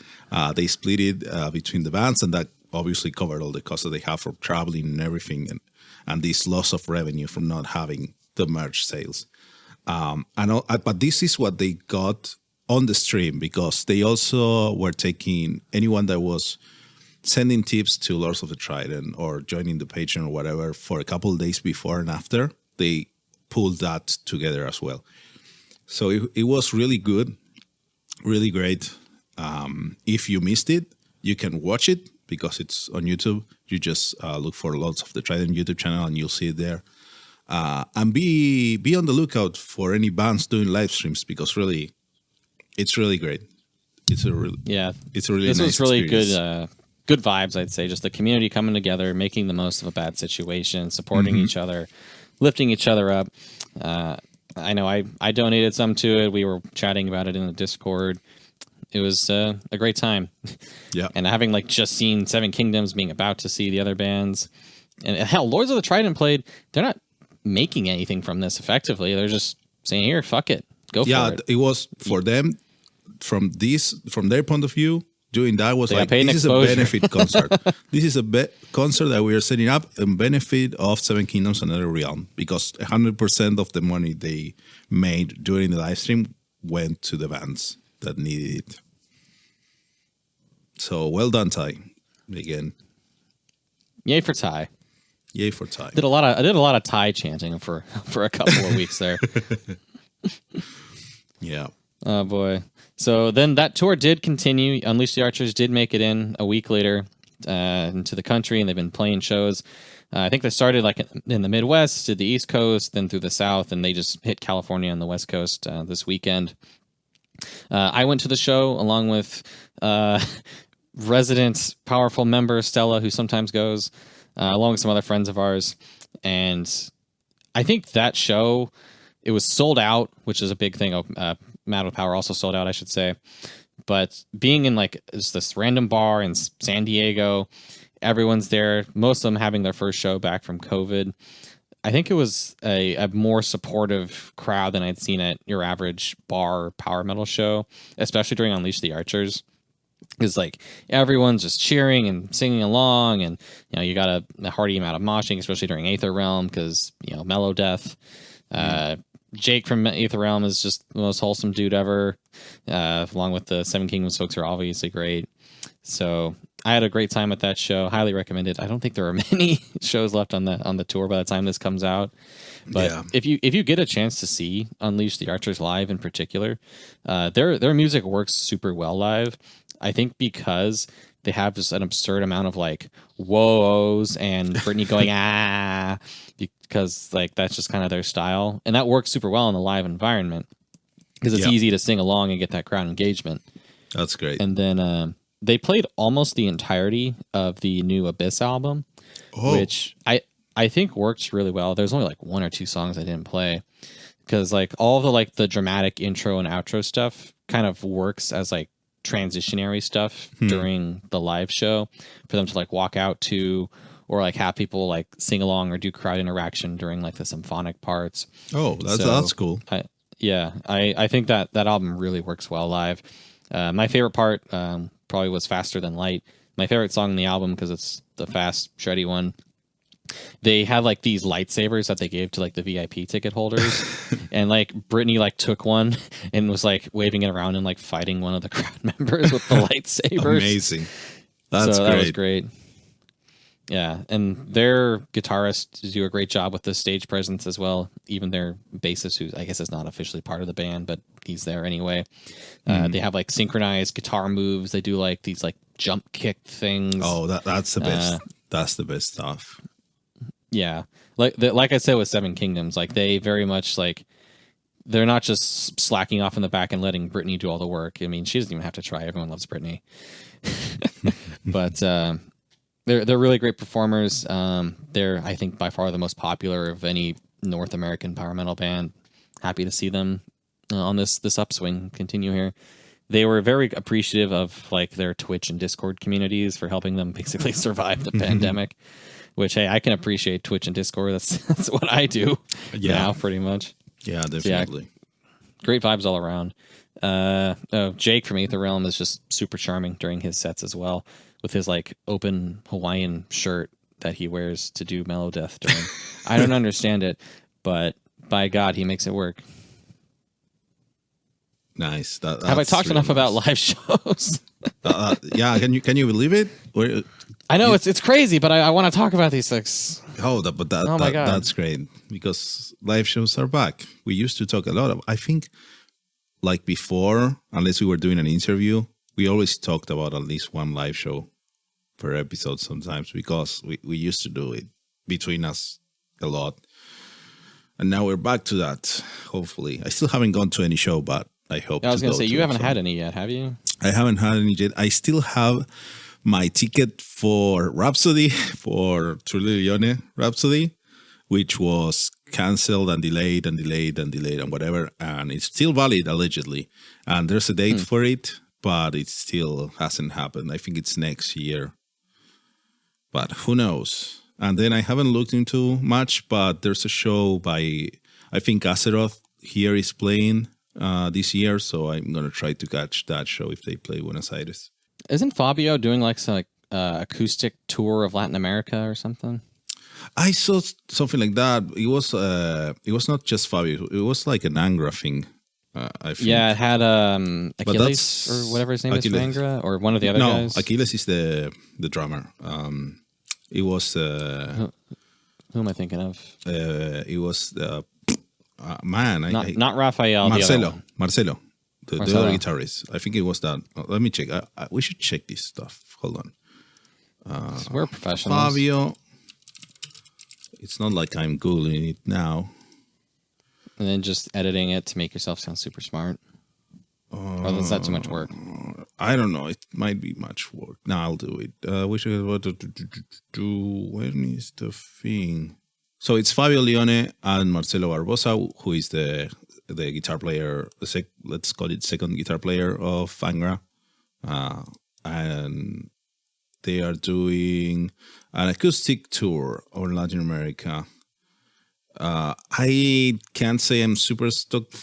They split it between the bands, and that obviously covered all the costs that they have for traveling and everything, and this loss of revenue from not having the merch sales. But this is what they got on the stream, because they also were taking anyone that was sending tips to Lords of the Trident or joining the Patreon or whatever for a couple of days before and after. They pulled that together as well. So it was really good, really great. If you missed it, you can watch it because it's on YouTube. You just look for Lords of the Trident YouTube channel and you'll see it there. And be on the lookout for any bands doing live streams, because really, it's really great. It's a really This nice was really experience. Good vibes, I'd say. Just the community coming together, making the most of a bad situation, supporting each other, lifting each other up. I know I donated some to it. We were chatting about it in the Discord. It was a great time. Yeah. And having like just seen Seven Kingdoms, being about to see the other bands. And hell, Lords of the Trident played, they're not making anything from this effectively. They're just saying, here, fuck it. Go for it. Yeah, it was for them, from their point of view, doing that was like, this is a benefit concert. This is a concert that we are setting up in benefit of Seven Kingdoms and Another Realm, because 100% of the money they made during the live stream went to the bands that needed it. So well done, Ty. Again. Yay for Ty. Yay for Ty. I did a lot of Ty chanting for a couple of weeks there. Yeah. Oh boy. So then that tour did continue. Unleash the Archers did make it in a week later. into the country, and they've been playing shows. I think they started like in the Midwest, to the East Coast, then through the South, and they just hit California and the West Coast this weekend. I went to the show along with resident powerful member Stella, who sometimes goes, along with some other friends of ours. And I think that show, it was sold out, which is a big thing. Mad with Power also sold out, I should say. But being in like this random bar in San Diego, everyone's there, most of them having their first show back from COVID. I think it was a more supportive crowd than I'd seen at your average bar power metal show, especially during Unleash the Archers. It's like everyone's just cheering and singing along, and you got a hearty amount of moshing, especially during Aether Realm, because Mellow Death. Jake from Aether Realm is just the most wholesome dude ever, along with the Seven Kingdoms folks are obviously great. So I had a great time at that show. Highly recommended. I don't think there are many shows left on the tour by the time this comes out. But if you get a chance to see Unleash the Archers live in particular, their music works super well live. I think because they have just an absurd amount of like whoas and Brittany going because like that's just kind of their style, and that works super well in the live environment because it's easy to sing along and get that crowd engagement. That's great. And then they played almost the entirety of the new Abyss album, which I think works really well. There's only like one or two songs I didn't play because like all the dramatic intro and outro stuff kind of works as like transitionary stuff during the live show for them to like walk out to, or like have people like sing along or do crowd interaction during like the symphonic parts. That's cool. I think that album really works well live. My favorite part probably was Faster Than Light. My favorite song in the album, because it's the fast, shreddy one. They had like these lightsabers that they gave to like the VIP ticket holders, and like Brittany like took one and was like waving it around and like fighting one of the crowd members with the lightsabers. Amazing. That was great. Yeah, and their guitarists do a great job with the stage presence as well. Even their bassist, who I guess is not officially part of the band, but he's there anyway. They have like synchronized guitar moves. They do like these like jump kick things. Oh, that's the best. That's the best stuff. Yeah, like I said with Seven Kingdoms, like they very much like they're not just slacking off in the back and letting Brittany do all the work. I mean, she doesn't even have to try. Everyone loves Brittany, but they're really great performers. They're, I think, by far the most popular of any North American power metal band. Happy to see them on this upswing continue here. They were very appreciative of like their Twitch and Discord communities for helping them basically survive the pandemic. Which, hey, I can appreciate Twitch and Discord. That's what I do now, pretty much. Yeah, definitely. Great vibes all around. Jake from Aether Realm is just super charming during his sets as well, with his like open Hawaiian shirt that he wears to do Mellow Death during. I don't understand it, but by God, he makes it work. Nice. Have I talked enough about live shows? Yeah, can you believe it? I know it's crazy, but I want to talk about these things. Oh, my God. That's great, because live shows are back. We used to talk a lot of, I think, like before, unless we were doing an interview, we always talked about at least one live show per episode sometimes, because we used to do it between us a lot. And now we're back to that, hopefully. I still haven't gone to any show, but I hope I was going to say, you haven't had any yet, have you? I haven't had any yet. I still have my ticket for Rhapsody, for Trillione Rhapsody, which was canceled and delayed and delayed and delayed and whatever. And it's still valid, allegedly. And there's a date for it, but it still hasn't happened. I think it's next year. But who knows? And then I haven't looked into much, but there's a show by, I think Azeroth here is playing this year. So I'm going to try to catch that show if they play Buenos Aires. Isn't Fabio doing like some acoustic tour of Latin America or something? I saw something like that. It was not just Fabio. It was like an Angra thing. I think. Yeah, it had Achilles or whatever his name is, Angra, or one of the other guys. No, Achilles is the drummer. It was who am I thinking of? It was man. Not Raphael. Marcelo. The other guitarist. I think it was that. Let me check. We should check this stuff. Hold on. We're professionals. Fabio. It's not like I'm Googling it now. And then just editing it to make yourself sound super smart. Or is that too much work? I don't know. It might be much work. No, I'll do it. When is the thing? So it's Fabio Leone and Marcelo Barbosa, who is the guitar player, let's call it second guitar player of Fangra. And they are doing an acoustic tour on Latin America. I can't say I'm super stoked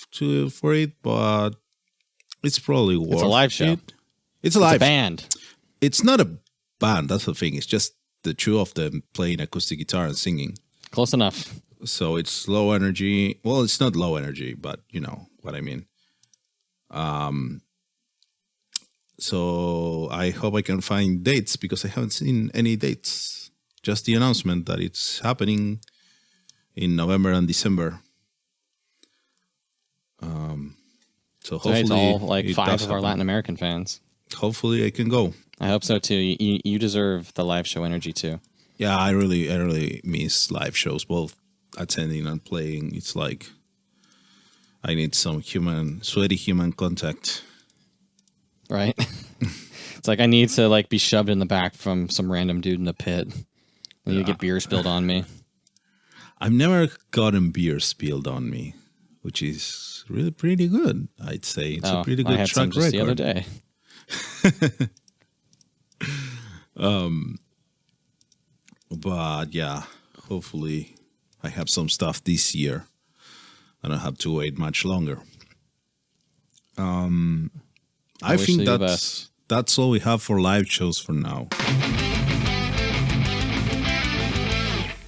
for it, but it's probably worth it. It's a live show. It's a live band. It's not a band, that's the thing. It's just the two of them playing acoustic guitar and singing. Close enough. So it's low energy. Well, it's not low energy, but you know what I mean. So I hope I can find dates because I haven't seen any dates. Just the announcement that it's happening in November and December. So hopefully it's all like 5 of our Latin American fans. Hopefully I can go. I hope so too. You deserve the live show energy too. Yeah, I really miss live shows, both attending and playing. It's like I need some sweaty human contact. Right? It's like I need to like be shoved in the back from some random dude in the pit. I need to get beer spilled on me. I've never gotten beer spilled on me, which is really pretty good. I'd say it's a pretty good I had track some just record. the other day. But yeah, hopefully I have some stuff this year. I don't have to wait much longer. I think that's all we have for live shows for now.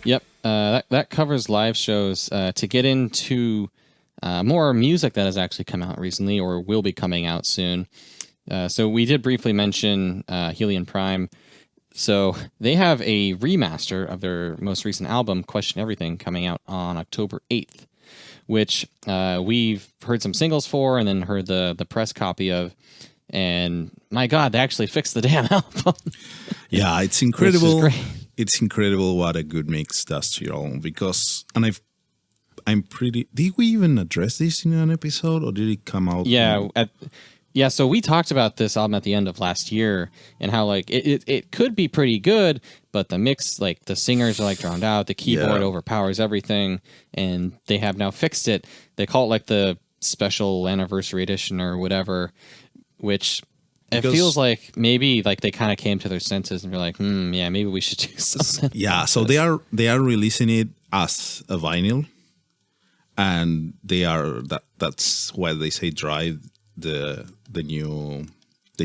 Yep, that covers live shows. To get into more music that has actually come out recently or will be coming out soon. So we did briefly mention Helion Prime. So they have a remaster of their most recent album, Question Everything, coming out on October 8th, which we've heard some singles for and then heard the press copy of. And my God, they actually fixed the damn album. Yeah, it's incredible. It's incredible what a good mix does to your album. Because, and I'm pretty. Did we even address this in an episode, or did it come out? Yeah. So we talked about this album at the end of last year, and how like it could be pretty good, but the mix, like the singers are like drowned out, the keyboard overpowers everything, and they have now fixed it. They call it like the special anniversary edition or whatever, which. It feels like maybe like they kind of came to their senses and were like, yeah, maybe we should do something. Yeah, so they are releasing it as a vinyl, and that's why they say drive the new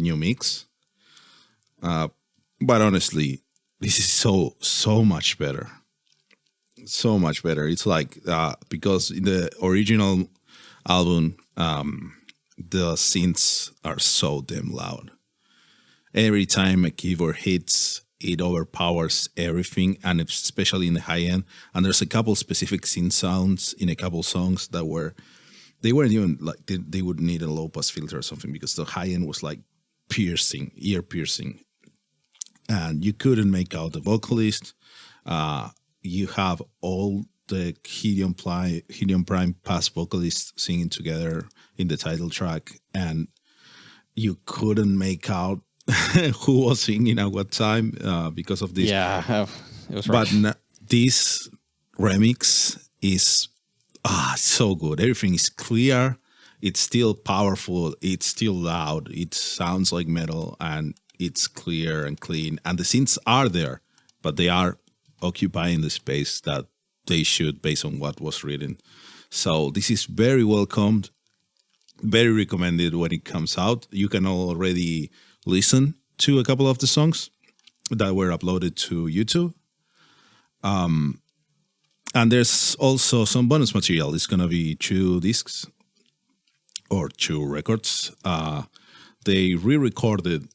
mix. But honestly, this is so much better, so much better. It's like because in the original album. The synths are so damn loud. Every time a keyboard hits, it overpowers everything, and especially in the high end. And there's a couple specific synth sounds in a couple songs that they weren't even like they would need a low pass filter or something because the high end was like ear piercing, and you couldn't make out the vocalist. You have all the Helion Prime past vocalists singing together in the title track, and you couldn't make out who was singing at what time because of this. Yeah, it was right. But this remix is so good. Everything is clear. It's still powerful. It's still loud. It sounds like metal, and it's clear and clean. And the synths are there, but they are occupying the space that they should based on what was written. So this is very welcomed, very recommended when it comes out. You can already listen to a couple of the songs that were uploaded to YouTube. And there's also some bonus material. It's going to be 2 discs or 2 records. They re-recorded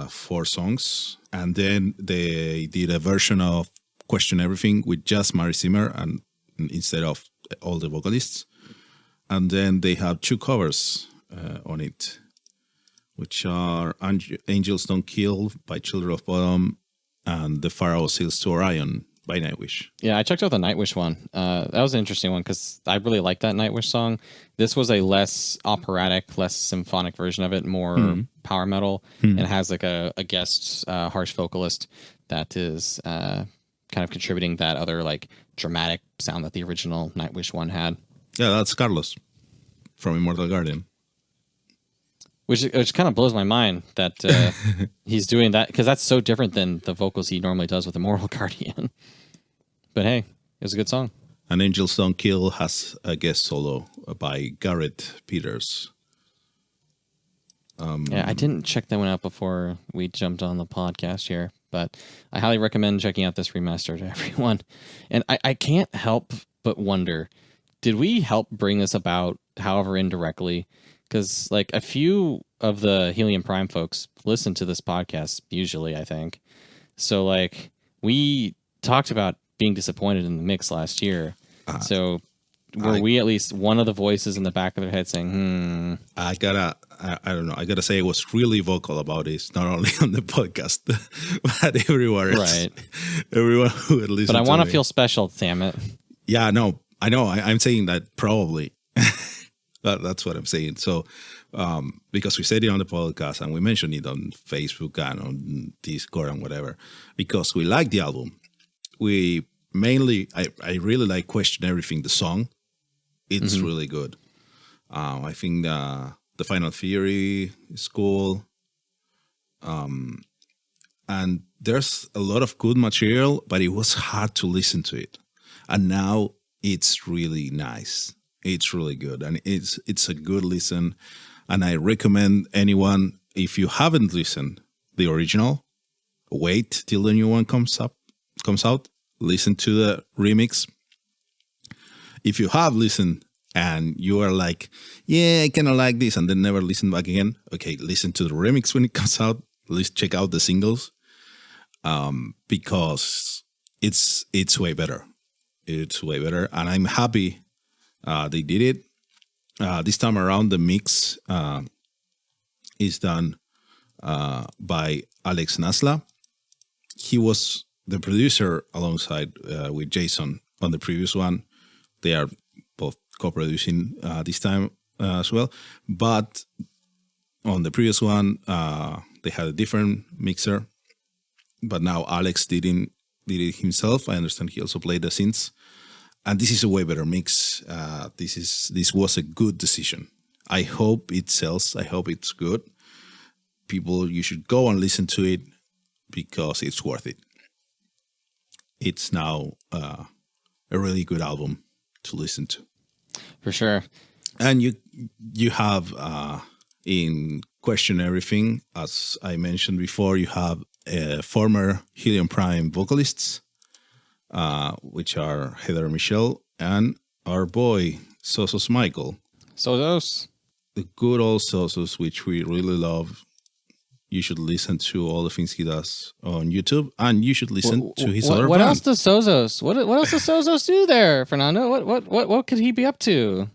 4 songs, and then they did a version of Question Everything with just Mari Zimmer and instead of all the vocalists. And then they have 2 covers on it, which are Angels Don't Kill by Children of Bodom and the Pharaoh Seals to Orion by Nightwish. Yeah, I checked out the Nightwish one. That was an interesting one because I really like that Nightwish song. This was a less operatic, less symphonic version of it, more power metal, and has like a guest harsh vocalist that is kind of contributing that other like dramatic sound that the original Nightwish one had. Yeah, that's Carlos from Immortal Guardian. Which kind of blows my mind that he's doing that, because that's so different than the vocals he normally does with Immortal Guardian. But hey, it was a good song. And Angels Don't Kill has a guest solo by Garrett Peters. Yeah, I didn't check that one out before we jumped on the podcast here, but I highly recommend checking out this remaster to everyone. And I can't help but wonder, did we help bring this about, however indirectly? Because like a few of the Helion Prime folks listen to this podcast usually, I think. So like we talked about being disappointed in the mix last year. So were we at least one of the voices in the back of their head saying, I don't know. I gotta say I was really vocal about this, not only on the podcast, but everywhere else. Right. Everyone who had listened. But I want to to feel special, damn it. Yeah, no, I know. I'm saying that probably. That's what I'm saying. So, because we said it on the podcast and we mentioned it on Facebook and on Discord and whatever, because we like the album. We mainly, I really like Question Everything, the song. It's really good. I think the Final Theory is cool. And there's a lot of good material, but it was hard to listen to it. And now it's really nice. It's really good, and it's a good listen, and I recommend anyone, if you haven't listened the original, wait till the new one comes out, listen to the remix. If you have listened and you are like, yeah, I kind of like this, and then never listen back again, okay, listen to the remix when it comes out. At least check out the singles, because it's way better. It's way better, and I'm happy. They did it. This time around, the mix is done by Alex Nasla. He was the producer alongside with Jason on the previous one. They are both co-producing this time as well. But on the previous one, they had a different mixer. But now Alex did it himself. I understand he also played the synths. And this is a way better mix. This was a good decision. I hope it sells. I hope it's good. People, you should go and listen to it because it's worth it. It's now a really good album to listen to. For sure. And you have in Question Everything, as I mentioned before, you have former Helion Prime vocalists, which are Heather Michelle and our boy Sosos Michael. Sosos, the good old Sosos, which we really love. You should listen to all the things he does on YouTube, and you should listen to his other What band. else does Sosos? What else does Sosos do there, Fernando? What could he be up to?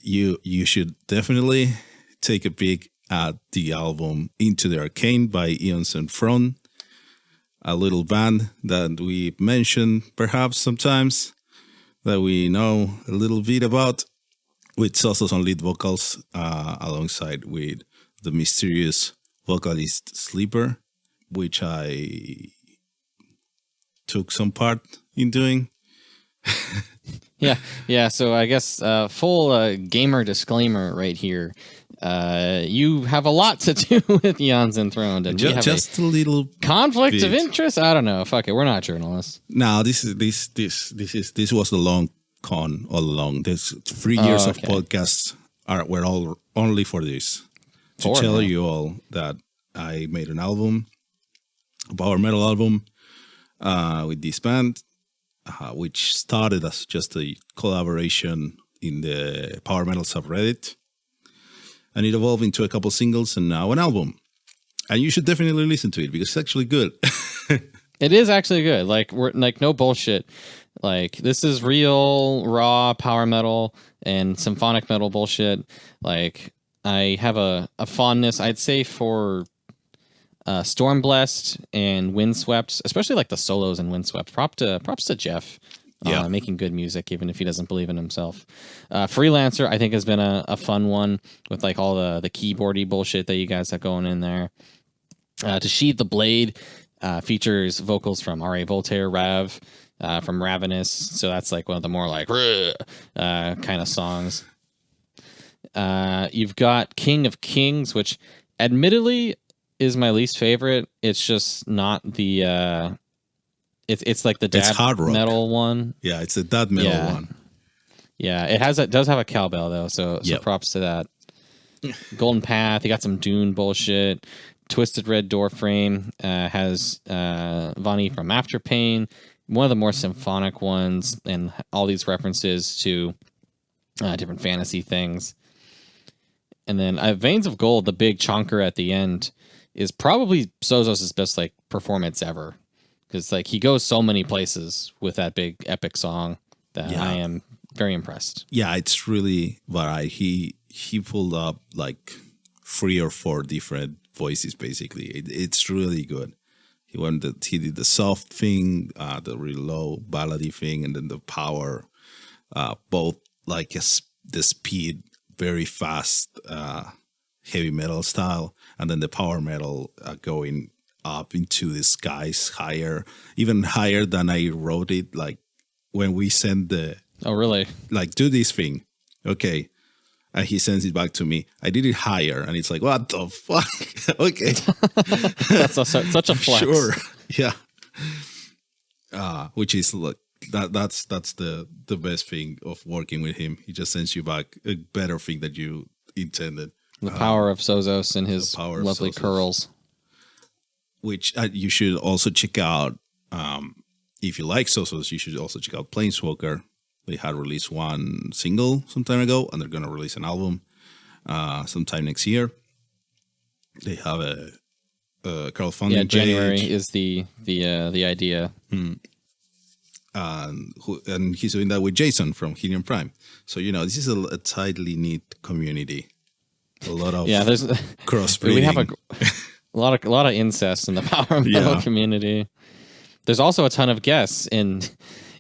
You should definitely take a peek at the album Into the Arcane by Eons and Enthroned, a little band that we mention perhaps sometimes, that we know a little bit about, with Sosos on lead vocals, alongside with the mysterious vocalist Sleeper, which I took some part in doing. Yeah. So I guess full gamer disclaimer right here. You have a lot to do with Eons Enthroned, and we have just a little conflict bit of interest. I don't know. Fuck it, we're not journalists. No, this was the long con all along. There's 3 years of podcasts were all only for this. To tell you all that I made an album, a power metal album, with this band, which started as just a collaboration in the power metal subreddit, and it evolved into a couple singles and now an album. And you should definitely listen to it because it's actually good. It is actually good. Like, we're like, no bullshit. Like, this is real raw power metal and symphonic metal bullshit. Like, I have a fondness, I'd say, for Stormblessed and Windswept, especially like the solos in Windswept. Props to Jeff. Making good music, even if he doesn't believe in himself. Freelancer, I think, has been a fun one with like all the keyboardy bullshit that you guys have going in there. To Sheathe the Blade features vocals from R.A. Voltaire, Rav, from Ravenous. So that's like one of the more like kind of songs. You've got King of Kings, which admittedly is my least favorite. It's just not the... It's like the death metal one. Yeah, it's the death metal one. Yeah, it does have a cowbell though, so props to that. Golden Path, you got some Dune bullshit. Twisted Red Door Frame has Vani from Afterpain, one of the more symphonic ones, and all these references to different fantasy things. And then Veins of Gold, the big chonker at the end, is probably Sozos' best like performance ever. Because like he goes so many places with that big epic song that I am very impressed. Yeah, it's really variety. He pulled up like 3 or 4 different voices basically. It's really good. He did the soft thing, the really low ballady thing, and then the power. Both like the speed, very fast, heavy metal style, and then the power metal going up into the skies higher, even higher than I wrote it. Like when we send the really like do this thing, okay, and he sends it back to me. I did it higher, and it's like what the fuck? Okay, that's such a flex. Sure, yeah. Which is like that's the best thing of working with him. He just sends you back a better thing that you intended. The power of Sozos and his lovely curls. Which you should also check out. If you like Sozos, you should also check out Planeswalker. They had released one single some time ago, and they're going to release an album sometime next year. They have a crowdfunding. Yeah, January page. Is the idea. And he's doing that with Jason from Helion Prime. So this is a tightly knit community. A lot of there's crossbreeding. We have a lot of incest in the power metal community. There's also a ton of guests in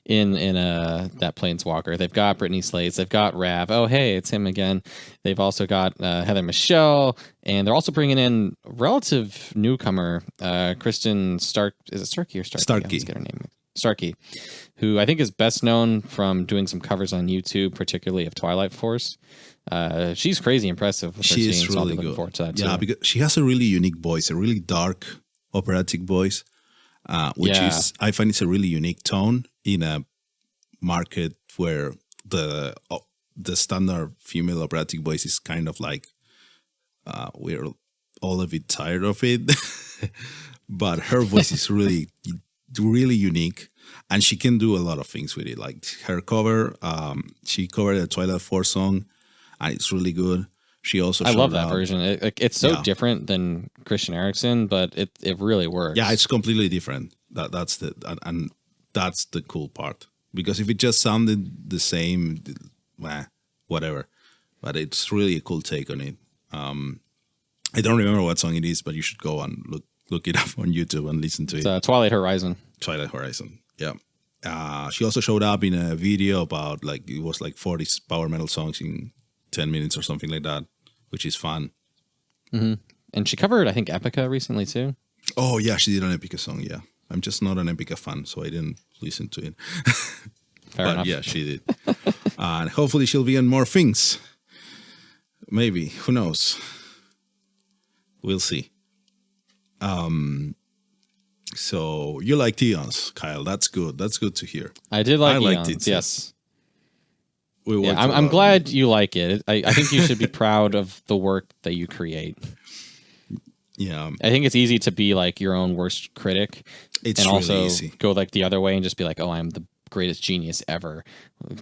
that Planeswalker. They've got Brittany Slates. They've got Rav. Oh, hey, it's him again. They've also got Heather Michelle, and they're also bringing in relative newcomer Kristen Stark. Is it Starkey or Starkey? Starkey. Let's get her name. Starkey, who I think is best known from doing some covers on YouTube, particularly of Twilight Force. She's crazy impressive. She is really good. Forward to that too. Because she has a really unique voice, a really dark operatic voice, which is I find it's a really unique tone in a market where the standard female operatic voice is kind of like we're all a bit tired of it, but her voice is really unique. And she can do a lot of things with it. Like her cover, she covered a Twilight Force song, and it's really good. She also I love that version. It's so different than Christian Eriksen, but it really works. Yeah, it's completely different. That's the cool part. Because if it just sounded the same, whatever. But it's really a cool take on it. I don't remember what song it is, but you should go and look it up on YouTube and listen to it. It's Twilight Horizon. Twilight Horizon, yeah. She also showed up in a video about it was 40 power metal songs in 10 minutes or something like that, which is fun. Mm-hmm. And she covered, I think, Epica recently too. Oh yeah, she did an Epica song. Yeah, I'm just not an Epica fan, so I didn't listen to it. Fair enough. Yeah, she did. And hopefully she'll be in more things. Maybe, who knows? We'll see. So you liked Eons, Kyle. That's good. That's good to hear. I did like Eons, liked it. Yes. I'm glad you like it. I think you should be proud of the work that you create. Yeah. I think it's easy to be like your own worst critic. It's and really also easy. Go the other way and just be like, oh, I'm the greatest genius ever.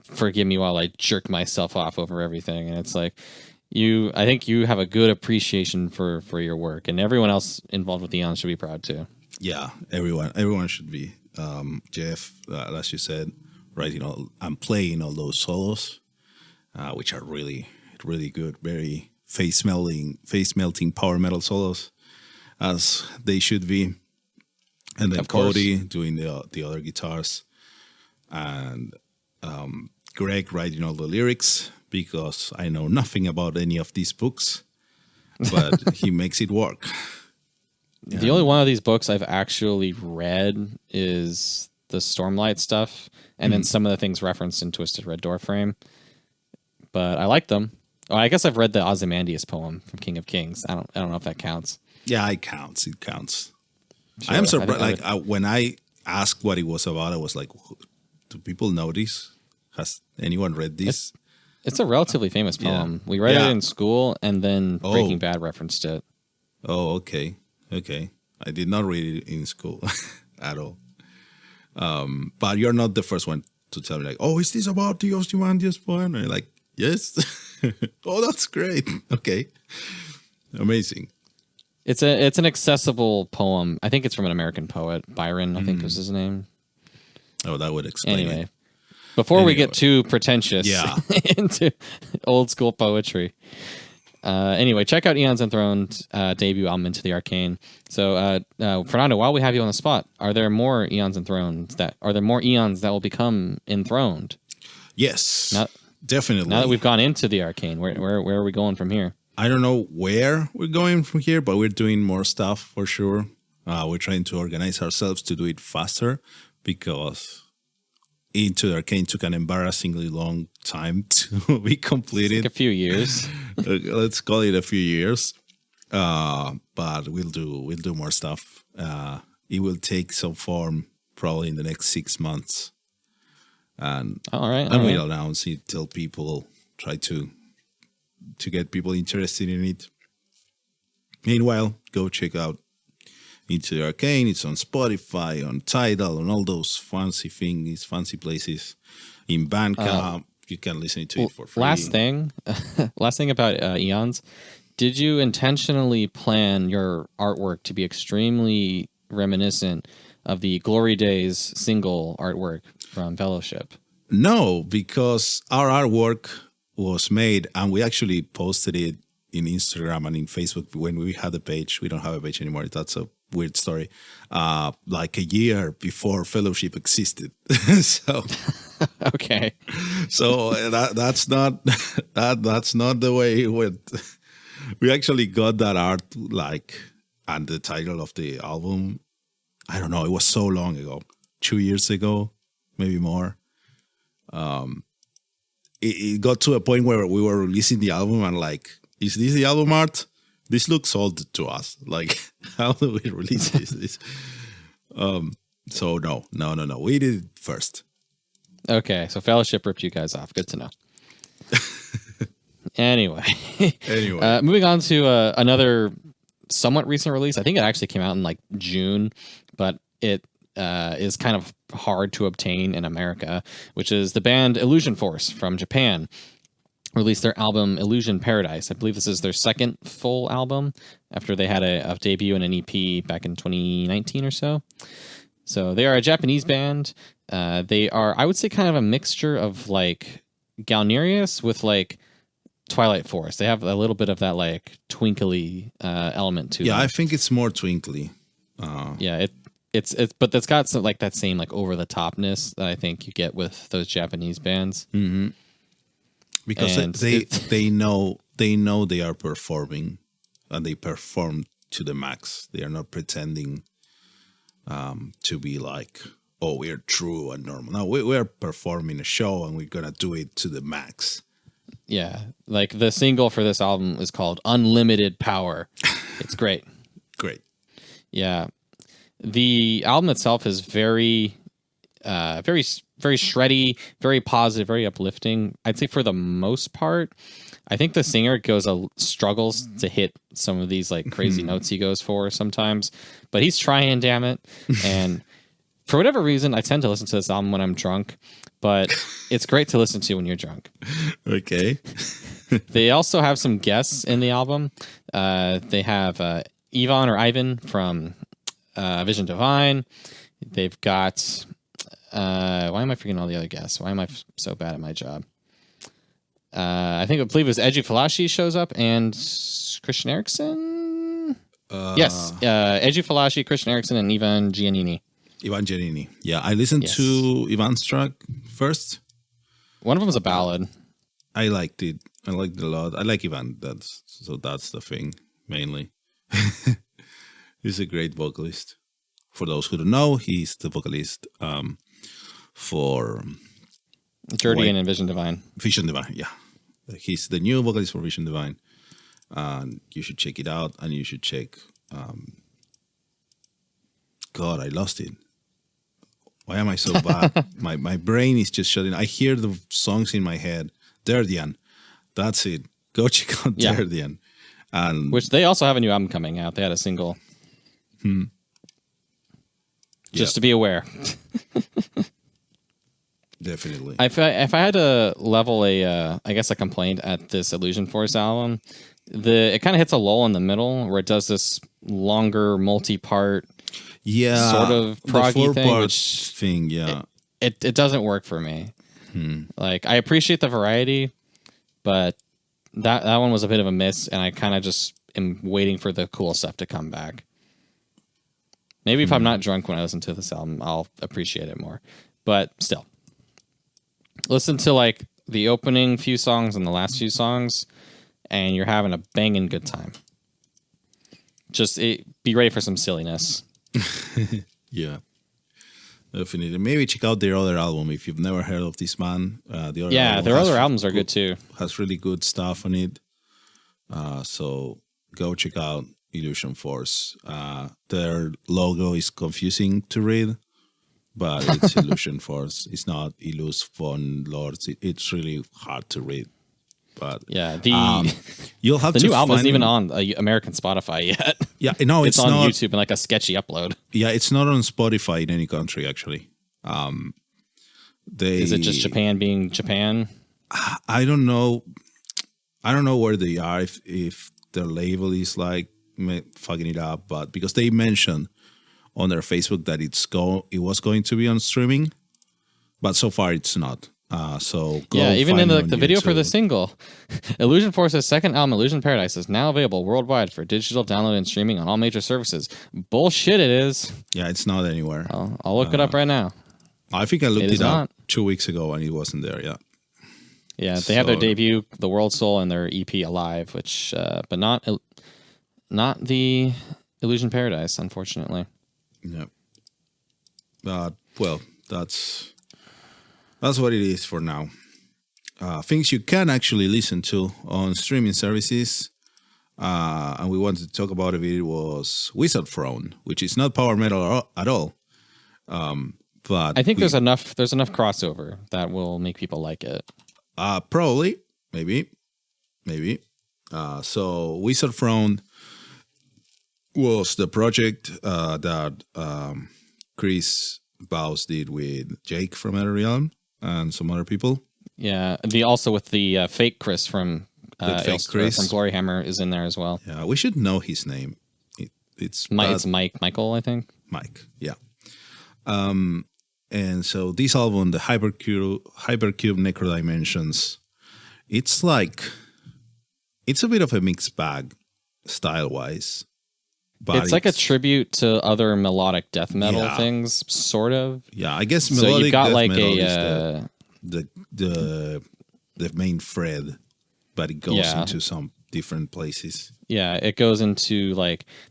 Forgive me while I jerk myself off over everything. And it's like, I think you have a good appreciation for your work, and everyone else involved with Eons should be proud too. Yeah, everyone should be. Jeff, as you said, writing I'm playing all those solos, which are really, really good, very face melting power metal solos. as they should be. And then Of course. Cody doing the other guitars, and Greg writing all the lyrics, because I know nothing about any of these books, but he makes it work. The only one of these books I've actually read is the Stormlight stuff, and then some of the things referenced in Twisted Red Door Frame. But I like them. Oh, I guess I've read the Ozymandias poem from King of Kings. I don't know if that counts. Yeah, it counts. It counts. Sure, I am surprised. When I asked what it was about, I was like, "Do people know this? Has anyone read this?" It's a relatively famous poem. We read it in school, and then Breaking Bad referenced it. Oh, okay. I did not read it in school at all. But you're not the first one to tell me, like, "Oh, is this about the Ozymandias poem?" And I'm like, "Yes." Oh, that's great. Okay, amazing. It's an accessible poem. I think it's from an American poet, Byron, I think was his name. Oh, that would explain it. Anyway, before we get too pretentious into old school poetry. Anyway, check out Eons Enthroned debut album, Into the Arcane. So, Fernando, while we have you on the spot, are there more Eons Enthroned are there more Eons that will become enthroned? Yes, definitely. Now that we've gone into the Arcane, where are we going from here? I don't know where we're going from here, but we're doing more stuff for sure. We're trying to organize ourselves to do it faster, because Into the Arcane took an embarrassingly long time to be completed. Like a few years. Let's call it a few years. But we'll do more stuff. It will take some form probably in the next 6 months. And we'll announce it, tell people, try to get people interested in it. Meanwhile, go check out Into the Arcane. It's on Spotify, on Tidal, on all those fancy things, fancy places. In Bandcamp, you can listen to it for free. Last thing about Eons. Did you intentionally plan your artwork to be extremely reminiscent of the Glory Days single artwork from Fellowship? No, because our artwork was made, and we actually posted it in Instagram and in Facebook when we had a page. We don't have a page anymore. That's a weird story. Like a year before Fellowship existed. So okay. So that's not the way it went. We actually got that art, and the title of the album, I don't know, it was so long ago, 2 years ago, maybe more. It got to a point where we were releasing the album and is this the album art? This looks old to us. How do we release this? So no. We did it first. Okay, so Fellowship ripped you guys off. Good to know. Anyway, moving on to another somewhat recent release. I think it actually came out in June, but it is kind of hard to obtain in America, which is the band Illusion Force from Japan. Released their album Illusion Paradise. I believe this is their second full album after they had a debut in an EP back in 2019 or so. So they are a Japanese band. They are, I would say, kind of a mixture of Galnerius with Twilight Forest. They have a little bit of that twinkly element to them. I think it's more twinkly. It's but that's got some that same over the topness that I think you get with those Japanese bands. Mm-hmm. Because they know they are performing, and they perform to the max. They are not pretending to be we're true and normal. No, we're performing a show, and we're gonna do it to the max. Yeah, the single for this album is called Unlimited Power. It's great. Great. Yeah. The album itself is very shreddy, very positive, very uplifting. I'd say for the most part. I think the singer struggles to hit some of these crazy notes he goes for sometimes, but he's trying, damn it. And for whatever reason, I tend to listen to this album when I'm drunk, but it's great to listen to when you're drunk. Okay. They also have some guests in the album. They have Ivan from Vision Divine. They've got why am I forgetting all the other guests? Why am I so bad at my job? I believe it was Edgy Falashi shows up, and Christian Eriksen. Yes, Eiji Falashi, Christian Eriksen, and Ivan Giannini. Ivan Giannini. Yeah, I listened to Ivan's track first. One of them is a ballad. I liked it. I liked it a lot. I like Ivan. That's the thing mainly. He's a great vocalist. For those who don't know, he's the vocalist for Guardian and Vision Divine. Vision Divine, yeah. He's the new vocalist for Vision Divine. You should check it out, and you should check. God, I lost it. Why am I so bad? my brain is just shutting. I hear the songs in my head. Derdian, that's it. Go check out Derdian, and which they also have a new album coming out. They had a single. Just to be aware. Definitely. If I had to level a complaint at this Illusion Force album, it kind of hits a lull in the middle where it does this longer multi-part sort of proggy thing. It doesn't work for me. Like, I appreciate the variety, but that one was a bit of a miss, and I kind of just am waiting for the cool stuff to come back. Maybe if I'm not drunk when I listen to this album, I'll appreciate it more. But still, listen to like the opening few songs and the last few songs, and you're having a banging good time. Just be ready for some silliness. Yeah, definitely. Maybe check out their other album if you've never heard of this man. Their other albums are good too. Has really good stuff on it. So go check out Illusion Force. Their logo is confusing to read, but it's Illusion Force. It's not Illus von Lords. It's really hard to read. But you'll have the to new album isn't even find- on American Spotify yet. Yeah, no, it's on not, YouTube and like a sketchy upload. Yeah, it's not on Spotify in any country actually. Is it just Japan being Japan? I don't know. I don't know where they are if their label is like fucking it up, but because they mentioned on their Facebook that it was going to be on streaming, but so far it's not. So even in the video for the single, Illusion Force's second album, Illusion Paradise, is now available worldwide for digital download and streaming on all major services. Bullshit, it is. Yeah, it's not anywhere. I'll look it up right now. I think I looked it up 2 weeks ago and it wasn't there. Yeah, they have their debut, The World Soul, and their EP Alive, which, but not the Illusion Paradise, unfortunately. Yeah. Well, that's what it is for now. Things you can actually listen to on streaming services, and we wanted to talk about it was Wizardthrone, which is not power metal at all. But I think there's enough crossover that will make people like it. Probably, maybe. So Wizardthrone was the project that Chris Baus did with Jake from Ethereum and some other people. Yeah, also with the fake Chris from from Gloryhammer is in there as well. Yeah, we should know his name. It's Michael, I think. Mike, yeah. And so this album, the Hypercube Necrodimensions, it's a bit of a mixed bag style-wise. But it's like a tribute to other melodic death metal things, sort of. Yeah, I guess melodic so you've got death like metal is the main thread, but it goes into some different places. Yeah, it goes into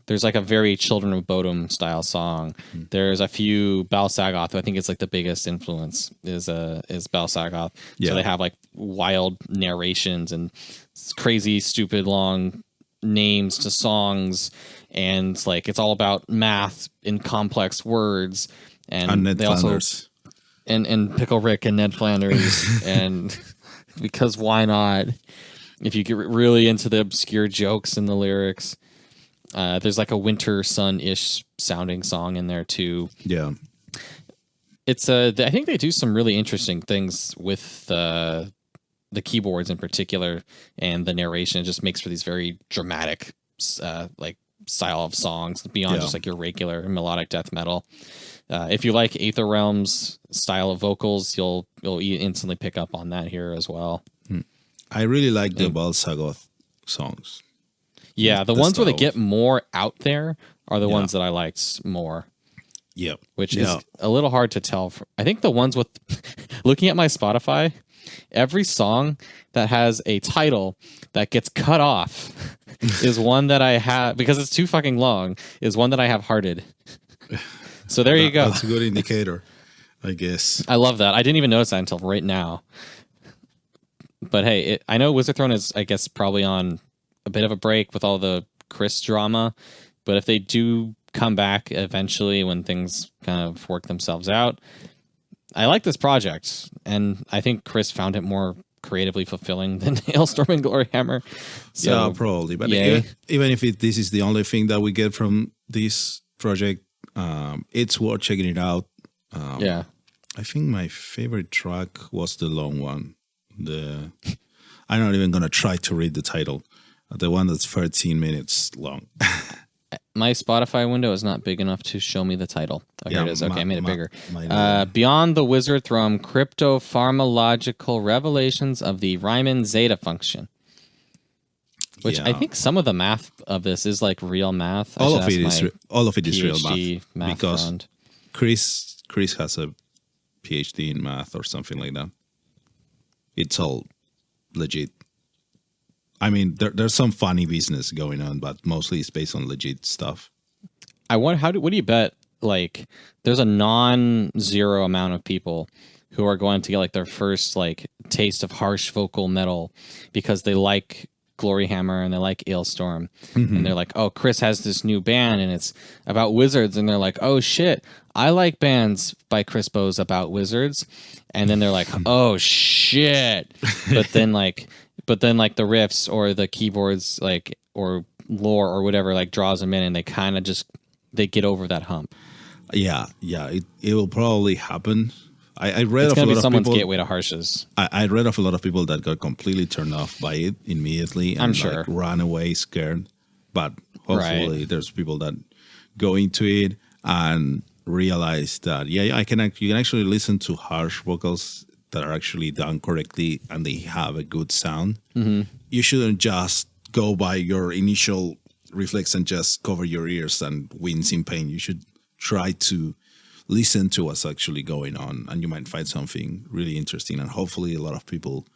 there's like a very Children of Bodom style song. There's a few Bal Sagoth, who I think it's like the biggest influence is Bal Sagoth. Yeah. So they have like wild narrations and crazy, stupid, long names to songs, and like it's all about math in complex words. And Ned they Flanders. also and Pickle Rick and Ned Flanders and because why not? If you get really into the obscure jokes in the lyrics, there's like a Winter Sun-ish sounding song in there too. Yeah, it's I think they do some really interesting things with the keyboards in particular, and the narration. It just makes for these very dramatic style of songs beyond just like your regular melodic death metal. If you like Aether Realm's style of vocals, you'll instantly pick up on that here as well. I really like the Bal Sagoth songs. Yeah, the ones where they style. get more out there are the Yeah. ones that I liked more. Yeah. Which Yeah. is a little hard to tell. I think the ones with, looking at my Spotify, every song that has a title that gets cut off is one that I have, because it's too fucking long, is one that I have hearted. So there you go. That's a good indicator, I guess. I love that. I didn't even notice that until right now. But hey, I know Wizardthrone is, I guess, probably on a bit of a break with all the Chris drama. But if they do come back eventually when things kind of work themselves out, I like this project. And I think Chris found it more creatively fulfilling than Hailstorm and Gloryhammer. So, yeah, probably. But yay. even if this is the only thing that we get from this project, it's worth checking it out. Yeah. I think my favorite track was the long one. I'm not even going to try to read the title. The one that's 13 minutes long. My Spotify window is not big enough to show me the title. Oh, here Yeah, it is. Okay, I made it bigger. mine Beyond the Wizardthrone, Cryptopharmacological Revelations of the Riemann Zeta Function. Which I think some of the math of this is like real math. All of it is real PhD math because friend. Chris has a PhD in math or something like that. It's all legit. I mean, there's some funny business going on, but mostly it's based on legit stuff. I wonder what do you bet? Like, there's a non-zero amount of people who are going to get like their first like taste of harsh vocal metal because they like Gloryhammer and they like Ailstorm, and they're like, oh, Chris has this new band and it's about wizards, and they're like, oh shit, I like bands by Chris Bowes about wizards, and then they're like, oh shit, but then like the riffs or the keyboards like or lore or whatever like draws them in, and they kind of just they get over that hump. Yeah, it will probably happen. I read It's of a gonna be lot of someone's people. gateway to harshes. I read of a lot of people that got completely turned off by it immediately and I'm sure. ran away scared. But hopefully there's people that go into it and realize that you can actually listen to harsh vocals that are actually done correctly and they have a good sound. Mm-hmm. You shouldn't just go by your initial reflex and just cover your ears and wince in pain. You should try to listen to what's actually going on, and you might find something really interesting. And hopefully a lot of people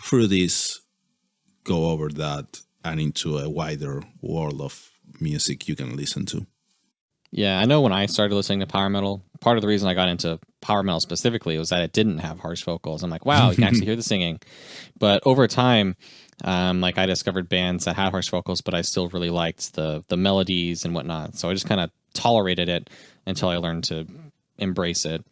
through this go over that and into a wider world of music you can listen to. Yeah, I know when I started listening to power metal, part of the reason I got into power metal specifically was that it didn't have harsh vocals. I'm like, wow, you can actually hear the singing. But over time, like I discovered bands that had harsh vocals, but I still really liked the melodies and whatnot. So I just kind of tolerated it until I learned to embrace it.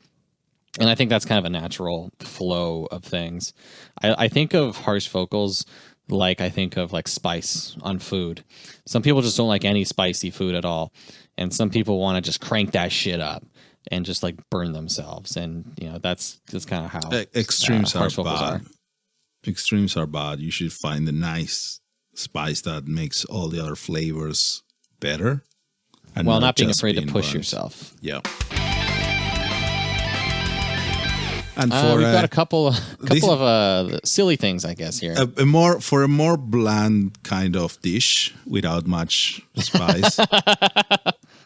And I think that's kind of a natural flow of things. I think of harsh vocals like I think of like spice on food. Some people just don't like any spicy food at all. And some people want to just crank that shit up and just like burn themselves. And, you know, that's kind of how extremes are harsh vocals bad. Extremes are bad. You should find the nice spice that makes all the other flavors better. And well, not being just afraid to push burned. yourself. Yeah. And We've got a couple of silly things, I guess, here. a more bland kind of dish without much spice.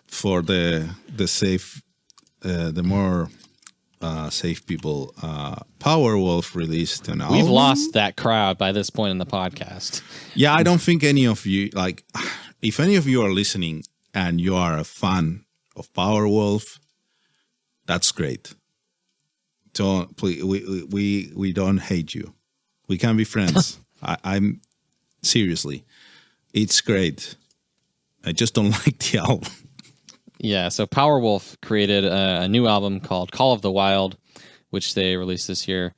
For the safe, the more safe people, Powerwolf released an album. We've lost that crowd by this point in the podcast. Yeah, I don't think any of you if any of you are listening and you are a fan of Powerwolf, that's great. Don't please, we don't hate you. We can be friends. I'm seriously, it's great. I just don't like the album. Yeah, so Powerwolf created a new album called Call of the Wild, which they released this year.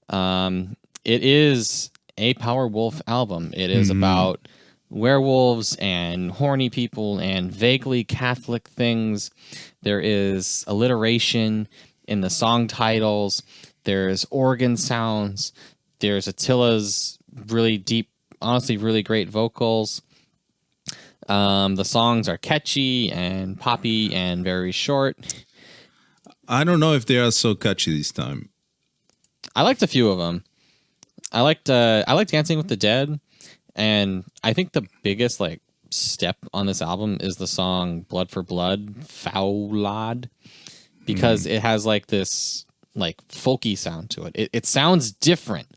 It is a Powerwolf album. It is about werewolves and horny people and vaguely Catholic things. There is alliteration in the song titles. There's organ sounds. There's Attila's really deep, honestly, really great vocals. The songs are catchy and poppy and very short. I don't know if they are so catchy this time. I liked a few of them. I liked Dancing with the Dead, and I think the biggest like step on this album is the song Blood for Blood, Foulad, because it has like this like folky sound to it. It sounds different.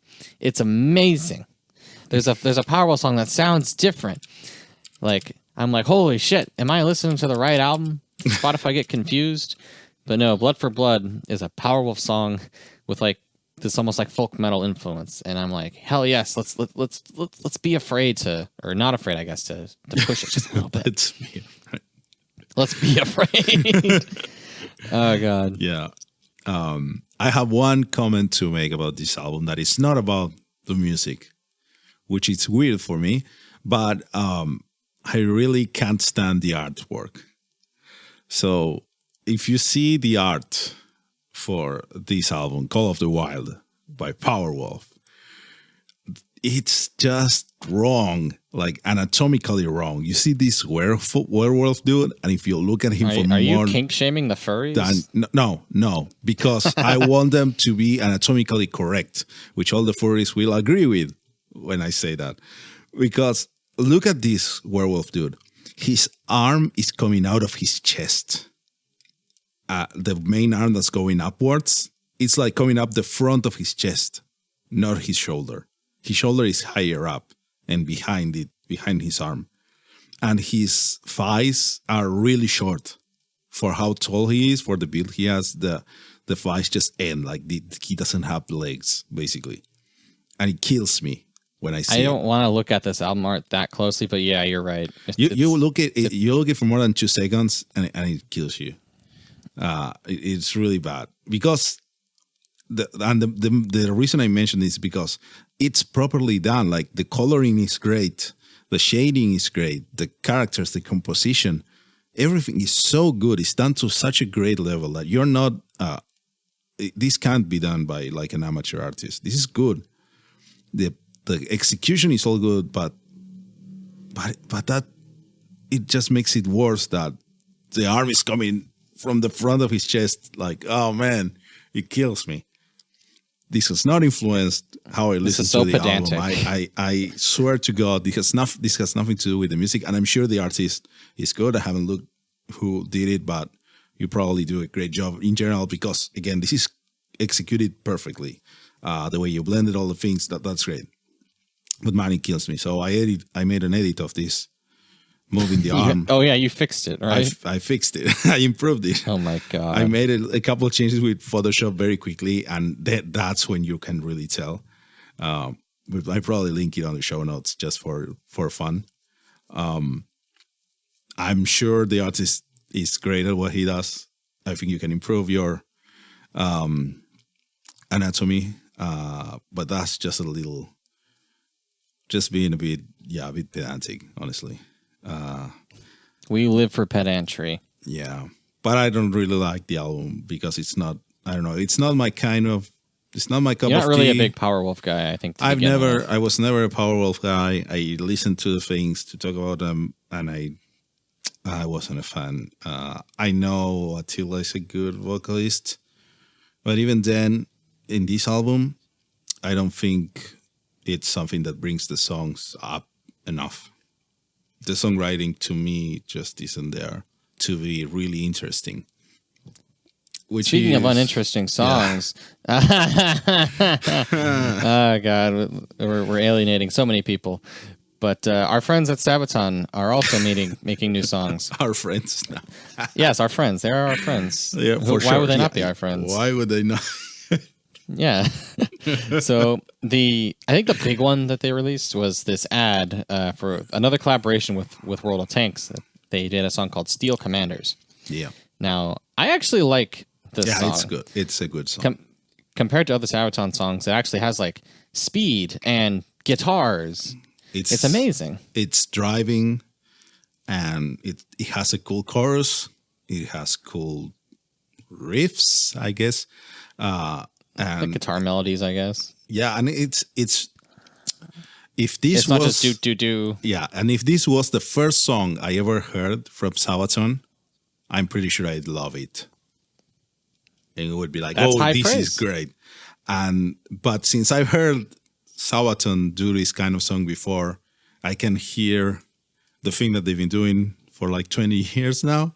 It's amazing. There's a Powerwolf song that sounds different. Like, I'm like, holy shit, am I listening to the right album? Spotify get confused. But no, Blood for Blood is a Powerwolf song with like this almost like folk metal influence, and I'm like, hell yes, let's be afraid to, or not afraid, I guess, to push it just a little bit. Let's be afraid. Oh god. Yeah. I have one comment to make about this album that is not about the music, which is weird for me, but I really can't stand the artwork. So if you see the art for this album, Call of the Wild by Powerwolf, it's just wrong, like anatomically wrong. You see this werewolf dude, and if you look at him are you kink shaming the furries? No, because I want them to be anatomically correct, which all the furries will agree with when I say that. Because look at this werewolf dude. His arm is coming out of his chest. The main arm that's going upwards, it's like coming up the front of his chest, not his shoulder. His shoulder is higher up and behind his arm. And his thighs are really short for how tall he is, for the build he has. The thighs just end, like he doesn't have legs, basically. And it kills me when I see it. I don't want to look at this album art that closely, but yeah, you're right. You look at it, you look at it for more than 2 seconds, and it kills you. It's really bad because the reason I mentioned this is because it's properly done. Like, the coloring is great, the shading is great, the characters, the composition, everything is so good. It's done to such a great level that you're not. This can't be done by like an amateur artist. This is good. The execution is all good, but that it just makes it worse that the arm is coming from the front of his chest. Like, oh man, it kills me. This has not influenced how I listen to the album. I swear to God, this has nothing to do with the music, and I'm sure the artist is good. I haven't looked who did it, but you probably do a great job in general because, again, this is executed perfectly. The way you blended all the things, that's great. But man, it kills me. So I made an edit of this, moving the arm. Oh yeah, you fixed it, right? I fixed it. I improved it. Oh my god! I made a couple of changes with Photoshop very quickly, and that's when you can really tell. But I probably link it on the show notes just for fun. I'm sure the artist is great at what he does. I think you can improve your anatomy, but that's just being a bit pedantic, honestly. We live for pedantry. Yeah, but I don't really like the album because it's not. I don't know. It's not my kind of. It's not my cup of tea. You're not really a big Powerwolf guy, I think. I was never a Powerwolf guy. I listened to the things to talk about them, and I wasn't a fan. I know Attila is a good vocalist, but even then, in this album, I don't think it's something that brings the songs up enough. The songwriting to me just isn't there to be really interesting. Speaking of uninteresting songs, oh god, we're alienating so many people. But our friends at Sabaton are also making new songs. Our friends now. Yes, our friends. They are our friends. Yeah, Why would they not be our friends? Why would they not? Yeah. So I think the big one that they released was this ad for another collaboration with World of Tanks. They did a song called Steel Commanders. Yeah. Now, I actually like this song. Yeah, it's good. It's a good song. Compared to other Sabaton songs, it actually has like speed and guitars. It's amazing. It's driving, and it has a cool chorus. It has cool riffs, I guess. And the guitar melodies, I guess. Yeah, and it's not just do. Yeah, and if this was the first song I ever heard from Sabaton, I'm pretty sure I'd love it. And it would be like, this is great. But since I've heard Sabaton do this kind of song before, I can hear the thing that they've been doing for like 20 years now.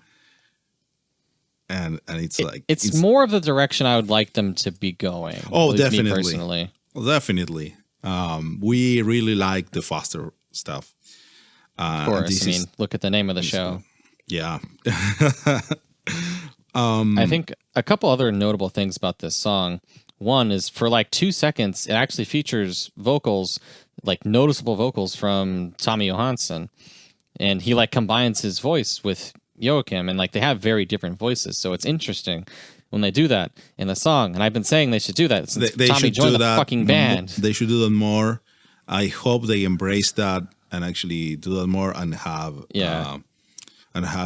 And it's more of the direction I would like them to be going. Oh, definitely. Me personally. Definitely. We really like the faster stuff. Of course. I mean, look at the name of the show. Yeah. I think a couple other notable things about this song. One is for like 2 seconds, it actually features vocals, like noticeable vocals from Tommy Johansson. And he like combines his voice with Joachim, and like they have very different voices. So it's interesting when they do that in the song. And I've been saying they should do that since they Tommy joined the fucking band. They should do that more. I hope they embrace that and actually do that more and have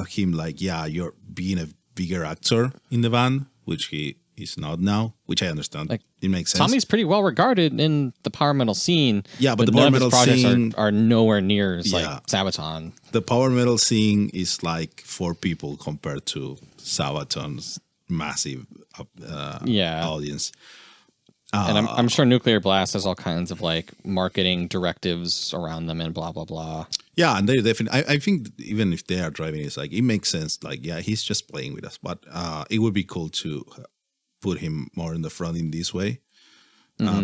him like, you're being a bigger actor in the band, which he is not now, which I understand. Like, it makes sense. Tommy's pretty well regarded in the power metal scene. Yeah, but the power metal scene are nowhere near like Sabaton. The power metal scene is like 4 people compared to Sabaton's massive audience. And I'm sure Nuclear Blast has all kinds of like marketing directives around them and blah blah blah. Yeah, and they definitely. I think even if they are driving, it's like it makes sense. Like, he's just playing with us, but it would be cool to put him more in the front in this way,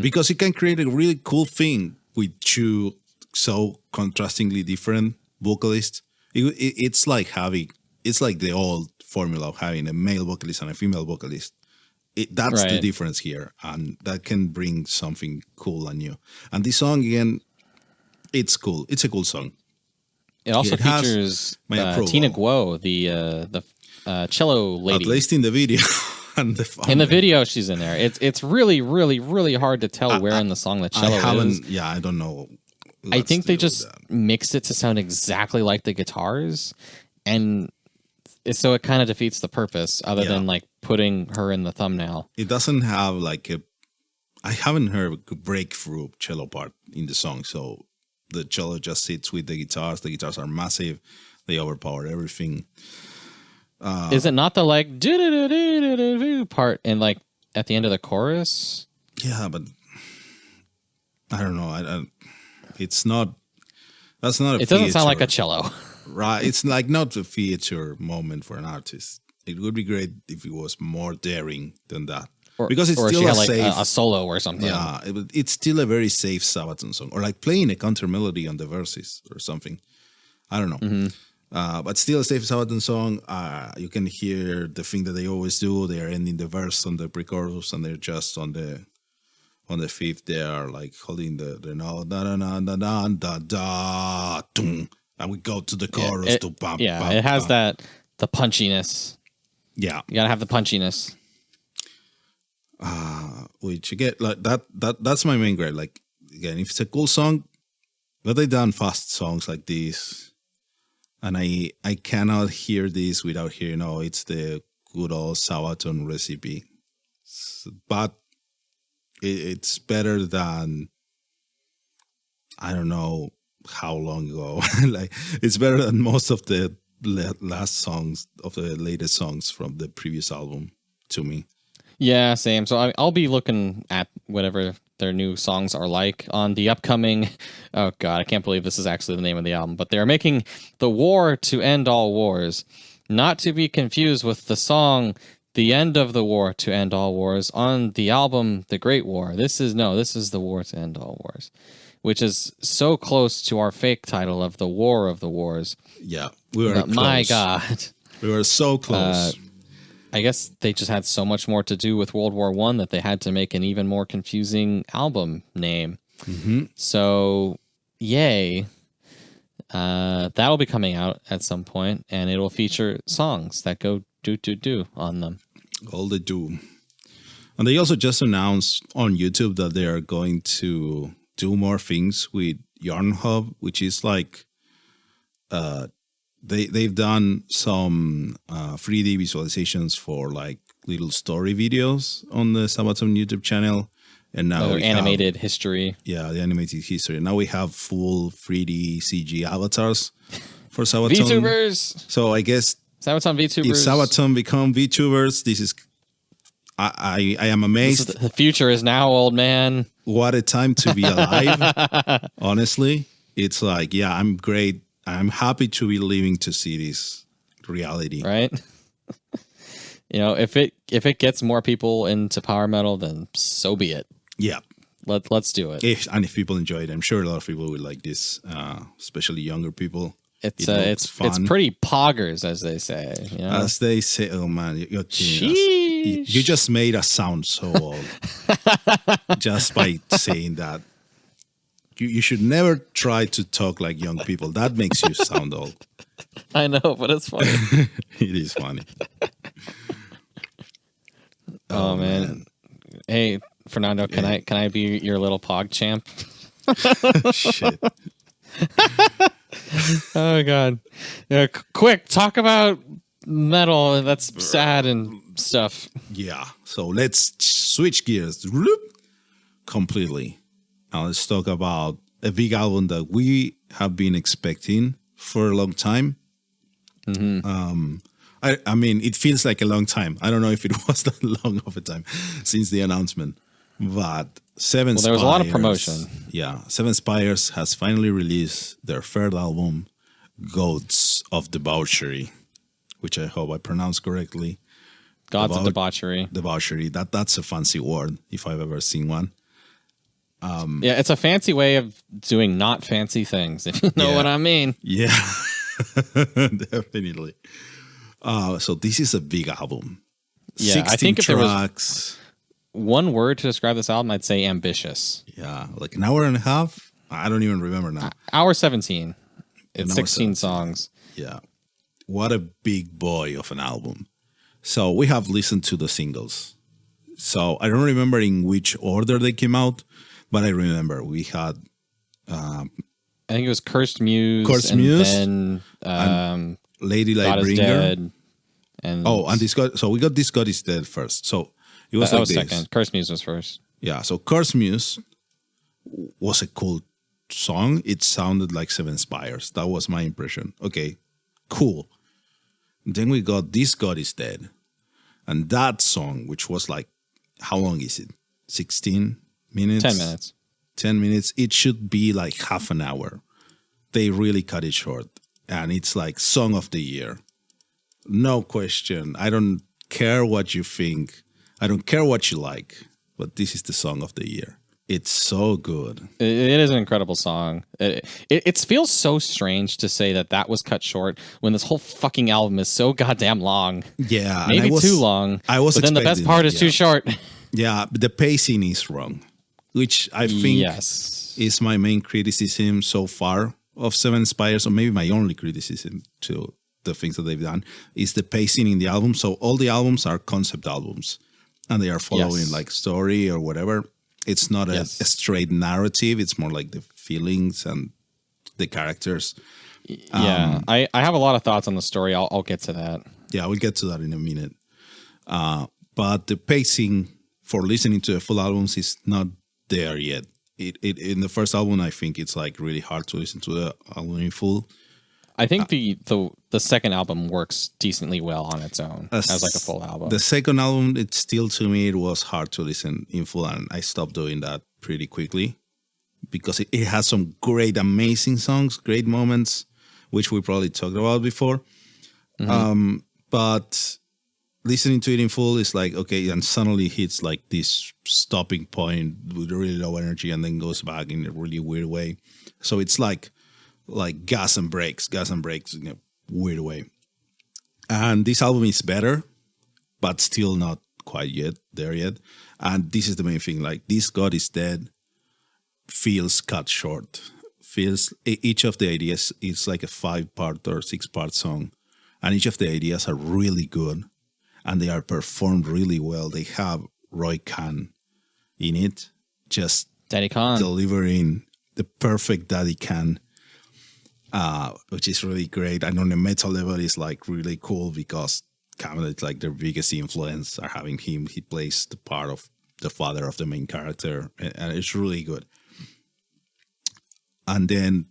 because he can create a really cool thing with 2 so contrastingly different vocalists. It's like the old formula of having a male vocalist and a female vocalist. That's the difference here, and that can bring something cool and new. And this song again, it's cool. It's a cool song. It also features Tina Guo, the cello lady. At least in the video. In the video, she's in there. It's really, really, really hard to tell where in the song the cello is. Yeah, I don't know. I think they just mixed it to sound exactly like the guitars, and so it kind of defeats the purpose, other than like putting her in the thumbnail. It doesn't have like I haven't heard a breakthrough cello part in the song, so the cello just sits with the guitars. The guitars are massive. They overpower everything. Is it not the like do part in like at the end of the chorus? Yeah, but I don't know. It's not. That's not. It doesn't sound like a cello. Right, it's like not a feature moment for an artist. It would be great if it was more daring than that, because it's still a safe a solo or something. Yeah, it's still a very safe Sabaton song, or like playing a counter melody on the verses or something. I don't know, but still a safe Sabaton song. You can hear the thing that they always do. They are ending the verse on the pre-chorus, and they're just on the fifth. They are like holding the note da da da da da da da. And we go to the chorus to bam. Yeah, bam, it has bam. the punchiness. Yeah, you gotta have the punchiness. Which again, like that's my main grade. Like again, if it's a cool song, but they done fast songs like this, and I cannot hear this without hearing. Oh, it's the good old Sabaton recipe, but it's better than I don't know how long ago. Like it's better than most of the last songs of the latest songs from the previous album to me. Yeah, same. So I'll be looking at whatever their new songs are like on the upcoming. Oh god, I can't believe this is actually the name of the album, but they're making The War to End All Wars, not to be confused with the song The End of the War to End All Wars on the album The Great War. This is The War to End All Wars, which is so close to our fake title of The War of the Wars. Yeah, we were close. My God. We were so close. I guess they just had so much more to do with World War I that they had to make an even more confusing album name. Mm-hmm. So, yay. That'll be coming out at some point, and it'll feature songs that go do on them. All they do. And they also just announced on YouTube that they are going to do more things with Yarn Hub, which is like they've done some 3D visualizations for like little story videos on the Sabaton YouTube channel, and now animated history. Yeah, the animated history. Now we have full 3D CG avatars for Sabaton. VTubers. So I guess Sabaton VTubers. If Sabaton become VTubers, this is. I am amazed. The future is now, old man. What a time to be alive. Honestly, it's like, yeah, I'm great I'm happy to be living to see this reality. Right? If it gets more people into power metal, then so be it. Yeah. Let's do it. If people enjoy it, I'm sure a lot of people will like this, especially younger people. It's pretty poggers, as they say. As they say, oh man, you just made us sound so old just by saying that. You should never try to talk like young people. That makes you sound old. I know, but it's funny. It is funny. Oh man. Hey, Fernando, can I be your little pog champ? Shit. Oh god. Yeah, quick, talk about metal. That's sad and stuff. Yeah. So let's switch gears completely. Now let's talk about a big album that we have been expecting for a long time. Mm-hmm. I mean, it feels like a long time. I don't know if it was that long of a time since the announcement, but Seven Spires. There was a lot of promotion. Yeah, Seven Spires has finally released their third album, Gods of Debauchery, which I hope I pronounced correctly. Gods of Debauchery. Debauchery. That's a fancy word if I've ever seen one. Yeah, it's a fancy way of doing not fancy things, if you know what I mean. Yeah, definitely. So this is a big album. Yeah, I think if there was one word to describe this album, I'd say ambitious. Yeah, like an hour and a half. I don't even remember now. Hour 17. It's 16 songs. Yeah. What a big boy of an album. So we have listened to the singles. So I don't remember in which order they came out, but I remember we had... I think it was Cursed Muse. Then Lady Lightbringer. And this God. So we got This God Is Dead first. So it was that like was this. second. Cursed Muse was first. Yeah. So Cursed Muse was a cool song. It sounded like Seven Spires. That was my impression. Okay, cool. Then we got This God Is Dead, and that song, which was like, how long is it? 16 minutes. 10 minutes. 10 minutes. It should be like half an hour. They really cut it short. And it's like Song of the Year. No question. I don't care what you think. I don't care what you like. But this is the Song of the Year. It's so good. It is an incredible song. It feels so strange to say that was cut short when this whole fucking album is so goddamn long. Yeah. Maybe too long. But then the best part is too short. Yeah. The pacing is wrong. Which I think is my main criticism so far of Seven Spires, or maybe my only criticism to the things that they've done, is the pacing in the album. So all the albums are concept albums, and they are following like story or whatever. It's not a straight narrative. It's more like the feelings and the characters. Yeah, I have a lot of thoughts on the story. I'll get to that. Yeah, we'll get to that in a minute. But the pacing for listening to the full albums is not there yet. It in the first album, I think it's like really hard to listen to the album in full. I think the second album works decently well on its own as like a full album. The second album, it still, to me, it was hard to listen in full, and I stopped doing that pretty quickly because it has some great, amazing songs, great moments, which we probably talked about before. Mm-hmm. But listening to it in full is like, okay, and suddenly hits like this stopping point with really low energy and then goes back in a really weird way. So it's like gas and brakes in a weird way. And this album is better, but still not quite there yet. And this is the main thing, like This God Is Dead feels cut short. Each of the ideas is like a 5-part or 6-part song. And each of the ideas are really good. And they are performed really well. They have Roy Khan in it, just Daddy Khan delivering the perfect Daddy Khan, which is really great. And on the metal level, it's like really cool because Camelot, it's like their biggest influence are having him. He plays the part of the father of the main character, and it's really good. And then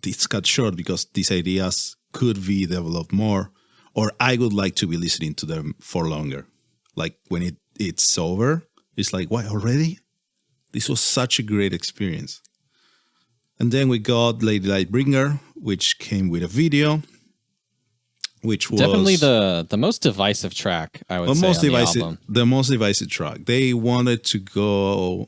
it's cut short because these ideas could be developed more. Or I would like to be listening to them for longer. Like when it's over, it's like, why already? This was such a great experience. And then we got Lady Lightbringer, which came with a video, which was definitely the most divisive track, I would say, on the album. The most divisive track. They wanted to go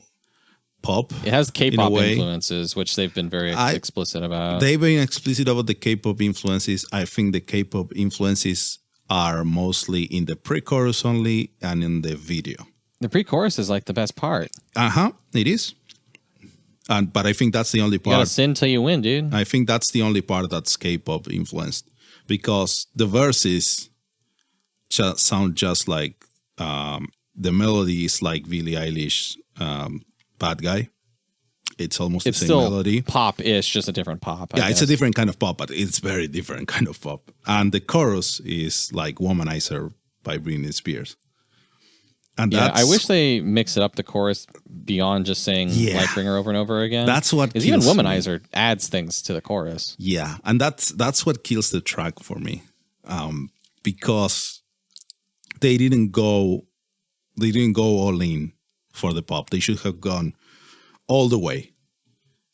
pop. It has K-pop influences, which they've been very explicit about. They've been explicit about the K-pop influences. I think the K-pop influences are mostly in the pre-chorus only and in the video. The pre-chorus is like the best part. It is. But I think that's the only part. You gotta sin till you win, dude. I think that's the only part that's K-pop influenced, because the verses sound just like the melody is like Billie Eilish, Bad Guy. It's almost the same melody. Pop-ish, just a different pop. I guess. It's a different kind of pop, but it's very different kind of pop. And the chorus is like Womanizer by Britney Spears. And I wish they mix it up, the chorus, beyond just saying Lightbringer over and over again. That's what kills even Womanizer adds things to the chorus. Yeah, and that's what kills the track for me, because they didn't go all in for the pop. They should have gone all the way.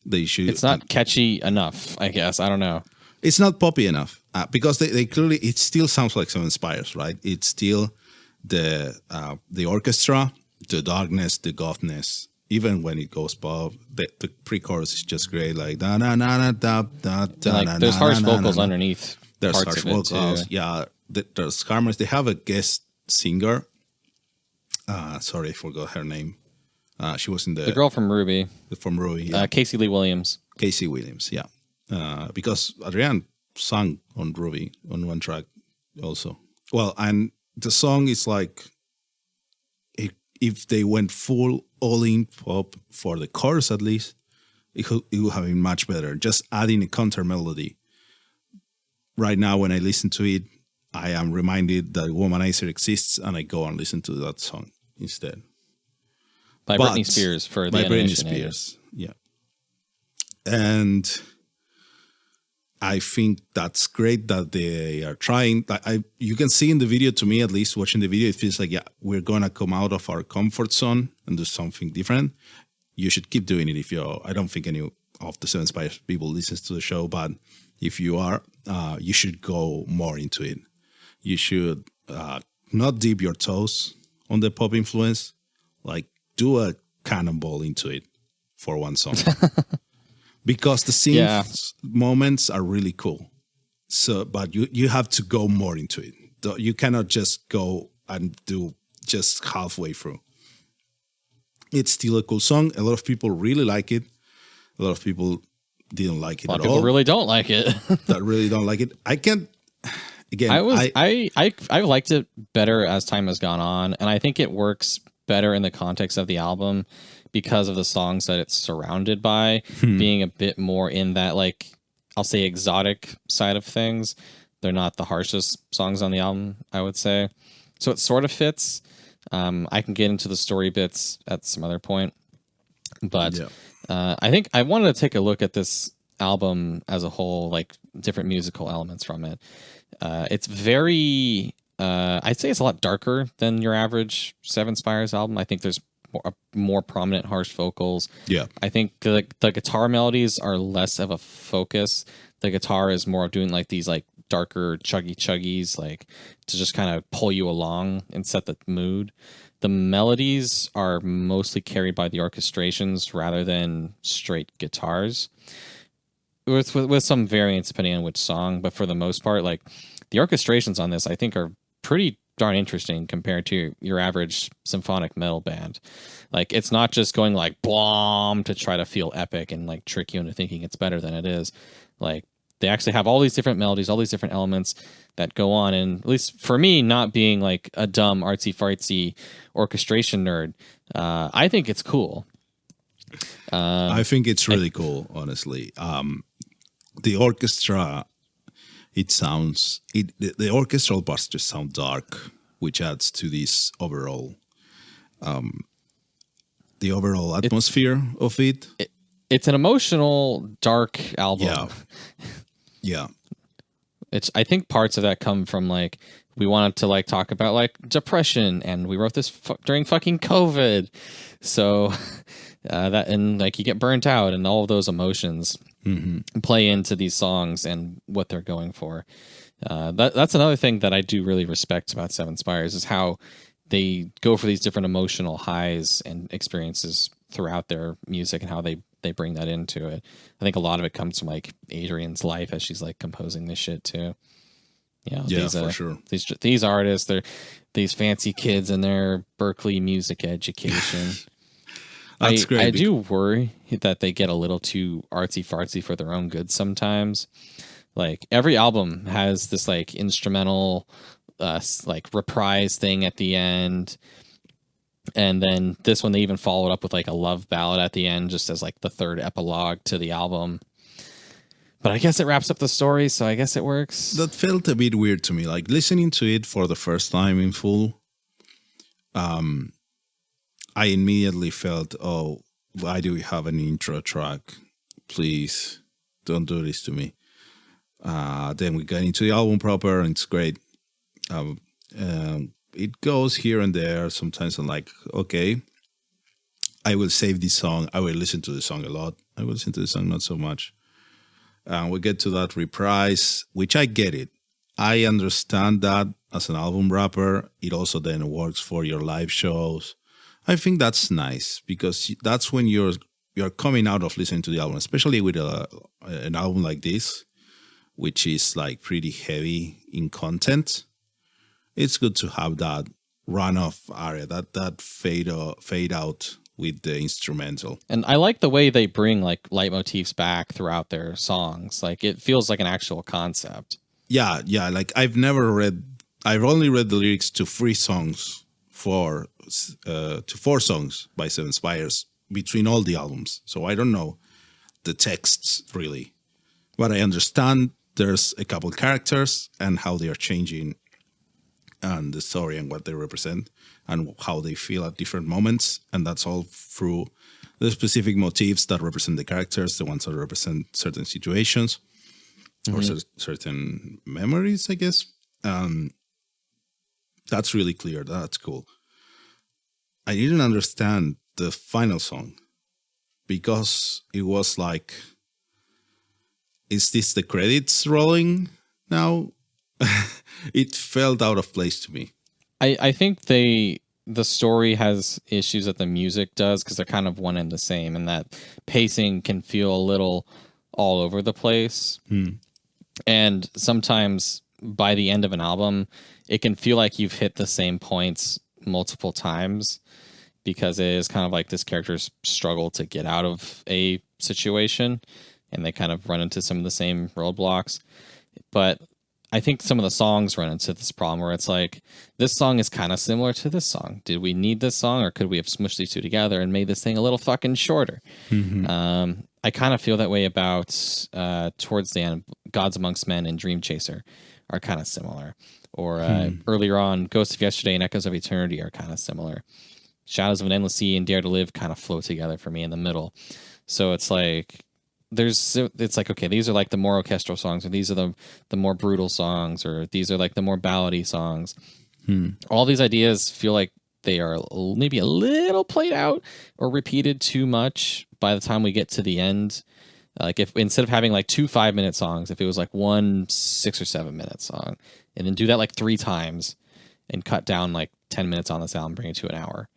They should. It's not catchy enough, I guess. I don't know. It's not poppy enough because they clearly, it still sounds like Seven Spires, right? It's still the orchestra, the darkness, the gothness. Even when it goes pop, the pre-chorus is just great, like da na na da da da. Like there's harsh vocals underneath. There's harsh vocals. Yeah, there's harmonies. They have a guest singer. Sorry, I forgot her name. She was in the girl from Ruby. From Ruby, yeah. Casey Lee Williams. Casey Williams, yeah. Because Adrian sang on Ruby on one track also. Well, and the song is like, if they went full all-in pop for the chorus at least, it would have been much better. Just adding a counter melody. Right now, when I listen to it, I am reminded that Womanizer exists, and I go and listen to that song instead. By Britney Spears for the by Britney animation. Spears, yeah. And I think that's great that they are trying. You can see in the video, to me at least, watching the video, it feels like, we're going to come out of our comfort zone and do something different. You should keep doing it I don't think any of the Seven Spires people listens to the show, but if you are, you should go more into it. You should not dip your toes on the pop influence, like do a cannonball into it for one song. Because the synth moments are really cool. So, but you have to go more into it. You cannot just go and do just halfway through. It's still a cool song. A lot of people really like it. A lot of people didn't like it at all. A lot of people really don't like it. That really don't like it. I can't. Again, I liked it better as time has gone on, and I think it works better in the context of the album because of the songs that it's surrounded by, being a bit more in that, like, I'll say exotic side of things. They're not the harshest songs on the album, I would say. So it sort of fits. I can get into the story bits at some other point. But I think I wanted to take a look at this album as a whole, like different musical elements from it. It's very, I'd say it's a lot darker than your average Seven Spires album. I think there's more prominent harsh vocals. Yeah, I think the guitar melodies are less of a focus. The guitar is more of doing like these like darker chuggies, like to just kind of pull you along and set the mood. The melodies are mostly carried by the orchestrations rather than straight guitars, with some variance depending on which song. But for the most part, like the orchestrations on this, I think are pretty darn interesting compared to your average symphonic metal band. Like, it's not just going like blom to try to feel epic and like trick you into thinking it's better than it is. Like, they actually have all these different melodies, all these different elements that go on. And at least for me, not being like a dumb artsy fartsy orchestration nerd, I think it's cool. I think it's really cool, honestly. The orchestra, the orchestral parts just sound dark, which adds to this overall, the overall atmosphere of it. It's an emotional, dark album. Yeah. I think parts of that come from like, we wanted to like talk about like depression, and we wrote this during fucking COVID. So that, and like you get burnt out, and all of those emotions play into these songs and what they're going for. That's another thing that I do really respect about Seven Spires is how they go for these different emotional highs and experiences throughout their music and how they bring that into it. I think a lot of it comes from like Adrian's life as she's like composing this shit too. For sure. These artists, they're these fancy kids in their Berkeley music education. That's great. I do worry that they get a little too artsy fartsy for their own good sometimes. Like every album has this like instrumental, like reprise thing at the end. And then this one, they even followed up with like a love ballad at the end, just as like the third epilogue to the album. But I guess it wraps up the story, so I guess it works. That felt a bit weird to me. Like listening to it for the first time in full, I immediately felt, oh, why do we have an intro track? Please don't do this to me. Then we got into the album proper, and it's great. It goes here and there. Sometimes I'm like, okay, I will save this song. I will listen to the song a lot. I will listen to the song not so much. We get to that reprise, which I get it. I understand that as an album wrapper. It also then works for your live shows. I think that's nice because that's when you're coming out of listening to the album, especially with an album like this, which is like pretty heavy in content. It's good to have that runoff area, that fade out with the instrumental. And I like the way they bring like leitmotifs back throughout their songs. Like it feels like an actual concept. Yeah. Like I've only read the lyrics to 4 songs by Seven Spires between all the albums. So I don't know the texts really, but I understand there's a couple characters and how they are changing and the story and what they represent and how they feel at different moments. And that's all through the specific motifs that represent the characters, the ones that represent certain situations or certain memories, I guess. That's really clear. That's cool. I didn't understand the final song because it was like, is this the credits rolling now? It felt out of place to me. I think the story has issues that the music does because they're kind of one and the same, and that pacing can feel a little all over the place. And sometimes by the end of an album, it can feel like you've hit the same points multiple times because it is kind of like this character's struggle to get out of a situation, and they kind of run into some of the same roadblocks. But I think some of the songs run into this problem where it's like, this song is kind of similar to this song. Did we need this song, or could we have smushed these two together and made this thing a little fucking shorter? I kind of feel that way about towards the end, Gods Amongst Men and Dream Chaser are kind of similar. Or earlier on, Ghosts of Yesterday and Echoes of Eternity are kind of similar. Shadows of an Endless Sea and Dare to Live kind of flow together for me in the middle. So it's like, it's like, okay, these are like the more orchestral songs, or these are the more brutal songs, or these are like the more ballady songs. All these ideas feel like they are maybe a little played out or repeated too much by the time we get to the end. Like if instead of having like 2 5-minute songs, if it was like 1 6 or 7 minute song, and then do that like 3 times and cut down like 10 minutes on this album, bring it to an hour.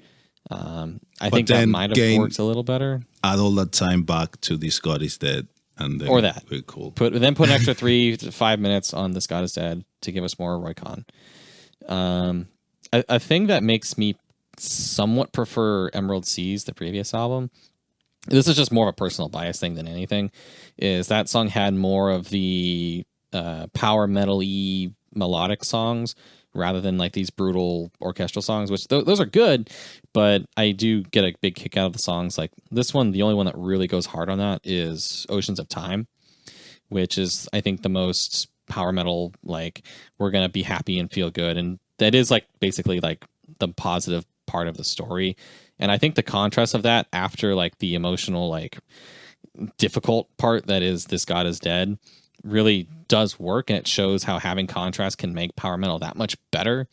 I think that might have worked a little better. Add all that time back to This God Is Dead, and then or that we're cool. Put an extra 3 to 5 minutes on This God Is Dead to give us more Roy-Con. A thing that makes me somewhat prefer Emerald Seas, the previous album, this is just more of a personal bias thing than anything, is that song had more of the power metal-y melodic songs rather than like these brutal orchestral songs, which those are good, but I do get a big kick out of the songs. Like this one, the only one that really goes hard on that is Oceans of Time, which is, I think, the most power metal, like we're going to be happy and feel good. And that is like basically like the positive part of the story. And I think the contrast of that after like the emotional, like difficult part that is This God Is Dead really does work, and it shows how having contrast can make power metal that much better.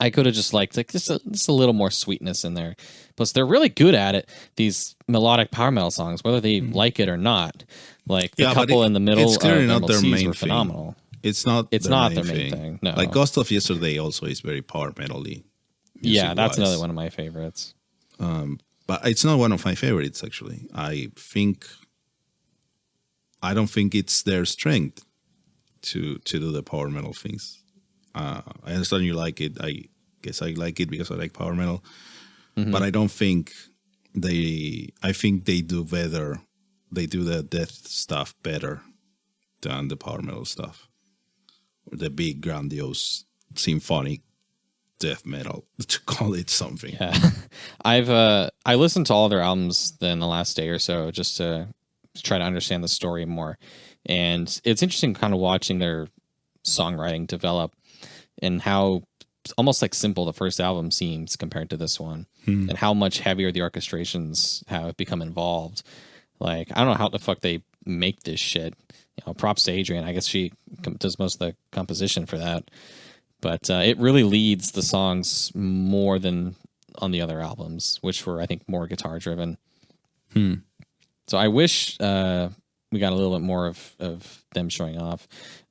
I could have just liked like just a little more sweetness in there. Plus, they're really good at it. These melodic power metal songs, whether they like it or not. Like the couple in the middle it's clearly of not Emerald their Seas main were thing. phenomenal. It's not their main thing. No, Like Ghost of Yesterday also is very power metal-y. Yeah, that's another one of my favorites. But it's not one of my favorites, actually. I don't think it's their strength to do the power metal things. I understand you like it. I guess I like it because I like power metal. Mm-hmm. But I don't think I think they do better. They do the death stuff better than the power metal stuff. Or the big, grandiose, symphonic death metal, to call it something. Yeah. I listened to all their albums in the last day or so just to try to understand the story more. And it's interesting kind of watching their songwriting develop and how almost like simple the first album seems compared to this one, and how much heavier the orchestrations have become involved. Like, I don't know how the fuck they make this shit. You know, props to Adrian. I guess she does most of the composition for that. But it really leads the songs more than on the other albums, which were, I think, more guitar driven. So I wish we got a little bit more of them showing off.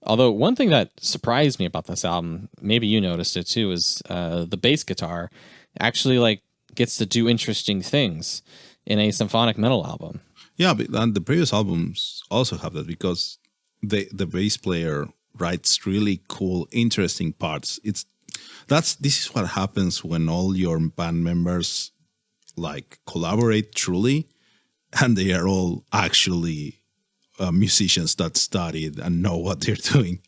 Although one thing that surprised me about this album, maybe you noticed it too, is the bass guitar actually like gets to do interesting things in a symphonic metal album. Yeah, and the previous albums also have that because the bass player writes really cool, interesting parts. This is what happens when all your band members like collaborate truly, and they are all actually musicians that studied and know what they're doing.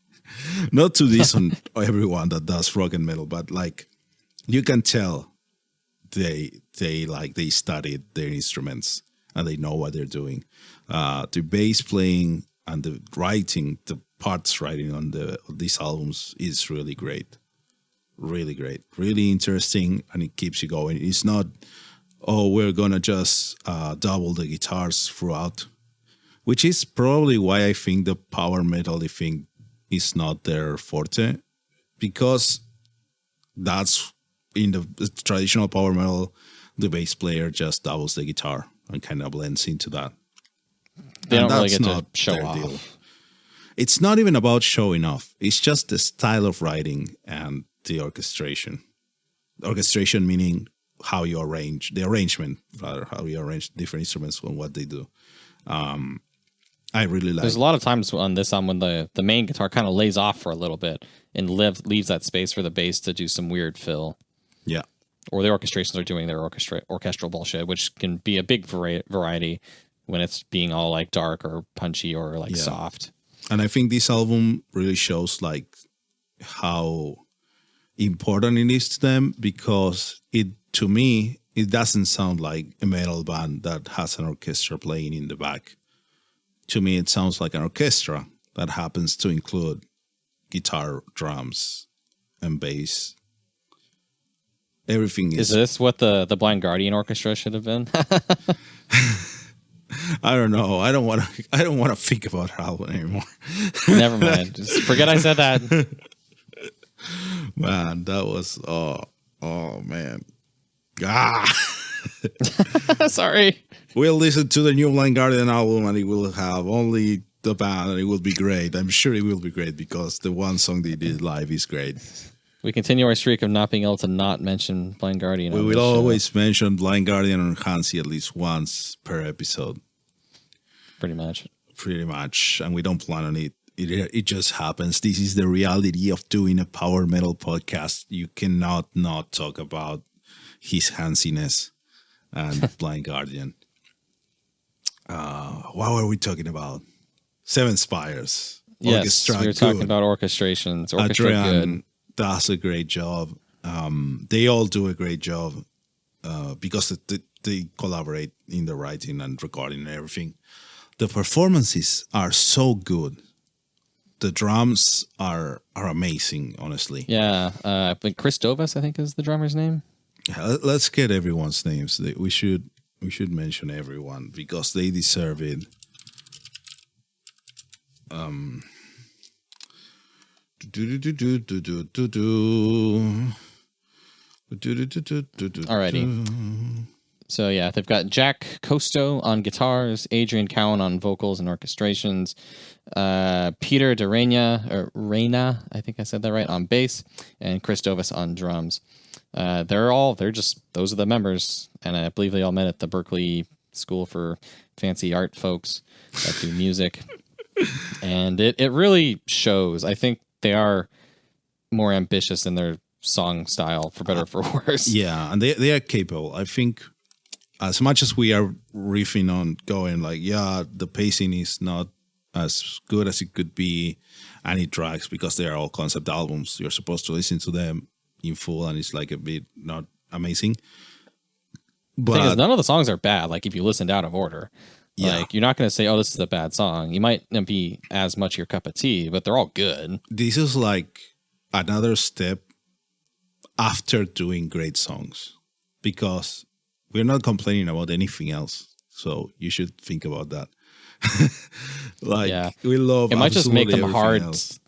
Not to this on everyone that does rock and metal, but like you can tell they studied their instruments and they know what they're doing. The bass playing and the writing, the parts writing on these albums is really great. Really great. Really interesting, and it keeps you going. It's not, oh, we're going to just double the guitars throughout, which is probably why I think the power metal thing is not their forte, because that's in the traditional power metal, the bass player just doubles the guitar and kind of blends into that. They don't really get to show off. Deal. It's not even about showing off. It's just the style of writing and the orchestration. Orchestration meaning how you arrange, the arrangement, rather, how you arrange different instruments and what they do. I really like. There's a lot of times on this album when the main guitar kind of lays off for a little bit and leaves that space for the bass to do some weird fill. Yeah. Or the orchestrations are doing their orchestral bullshit, which can be a big variety when it's being all like dark or punchy or like soft. And I think this album really shows like how important it is to them, because to me, it doesn't sound like a metal band that has an orchestra playing in the back. To me, it sounds like an orchestra that happens to include guitar, drums, and bass. Everything is. Is this what the Blind Guardian orchestra should have been? I don't know. I don't want to think about her album anymore. Never mind. Just forget I said that. Man, that was oh man. Ah. Sorry. We'll listen to the new Blind Guardian album and it will have only the band and it will be great. I'm sure it will be great because the one song they did live is great. We continue our streak of not being able to not mention Blind Guardian. We will always mention Blind Guardian and Hansi at least once per episode. Pretty much. And we don't plan on it. It just happens. This is the reality of doing a power metal podcast. You cannot not talk about his Hansiness and Blind Guardian. What were we talking about? Seven Spires. Yes, Orchestra, we were talking about orchestrations. Orchestra Adrian good. Does a great job. They all do a great job because they collaborate in the writing and recording and everything. The performances are so good. The drums are amazing, honestly. Yeah, but Chris Dovas, I think, is the drummer's name. Let's get everyone's names. We should mention everyone because they deserve it. Alrighty. So yeah, they've got Jack Costo on guitars, Adrian Cowan on vocals and orchestrations, Peter Reyna, I think I said that right, on bass, and Chris Dovis on drums. They're just, those are the members, and I believe they all met at the Berkeley School for Fancy Art folks that do music. And it really shows. I think they are more ambitious in their song style, for better or for worse. Yeah, and they are capable. I think as much as we are riffing on going like, yeah, the pacing is not as good as it could be, and it drags because they are all concept albums. You're supposed to listen to them in full, and it's like a bit not amazing. But the thing is, none of the songs are bad. Like if you listened out of order, like you're not going to say, "Oh, this is a bad song." You might not be as much your cup of tea, but they're all good. This is like another step after doing great songs, because we're not complaining about anything else. So you should think about that. We love. It might just make them hard. Else.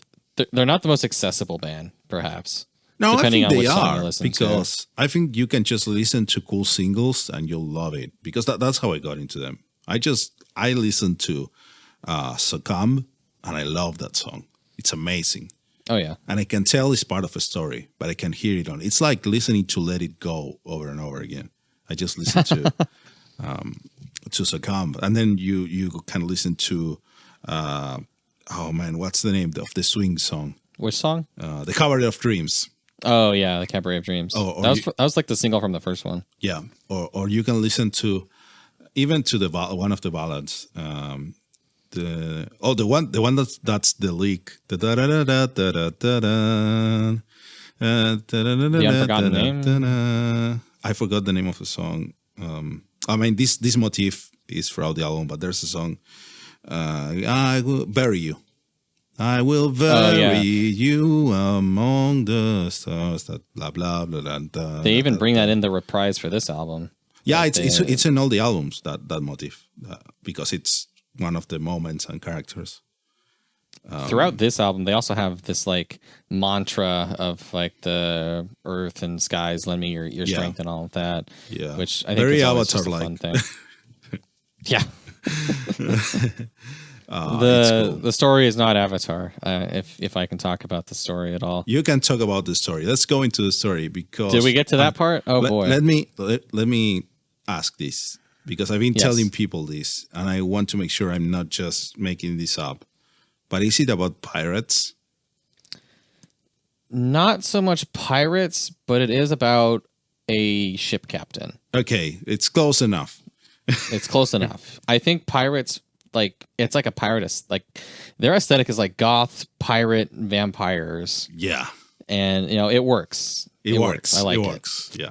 They're not the most accessible band, perhaps. No, depending I think on they which song you are, listen because to. I think you can just listen to cool singles and you'll love it, because that's how I got into them. I listened to Succumb, and I love that song. It's amazing. Oh yeah, and I can tell it's part of a story, but I can hear it on. It's like listening to Let It Go over and over again. I just listened to Succumb, and then you can listen to what's the name of the swing song? Which song? The Cabaret of Dreams. Oh yeah, the Cabaret of Dreams. That was like the single from the first one. Yeah, or you can listen to even to the one of the ballads. The one that's the leak. The Unforgotten Name. I forgot the name of the song. I mean, this motif is throughout the album, but there's a song. I will bury you. I will bury you among the stars. That blah blah blah blah. They even bring that in the reprise for this album. Yeah, it's in all the albums, that motif, because it's one of the moments and characters. Throughout this album, they also have this like mantra of like the earth and skies lend me your strength and all of that. Yeah, which I think very is always just a Avatar-like. fun thing. Yeah. The story is not Avatar. If I can talk about the story at all, you can talk about the story. Let's go into the story, because did we get to that part? Oh boy, let me ask this, because I've been telling people this, and I want to make sure I'm not just making this up. But is it about pirates? Not so much pirates, but it is about a ship captain. Okay, it's close enough. It's close enough. I think pirates, like, it's like a pirate, like their aesthetic is like goth, pirate, vampires. Yeah. And, it works. It works. I like it. It works. Yeah.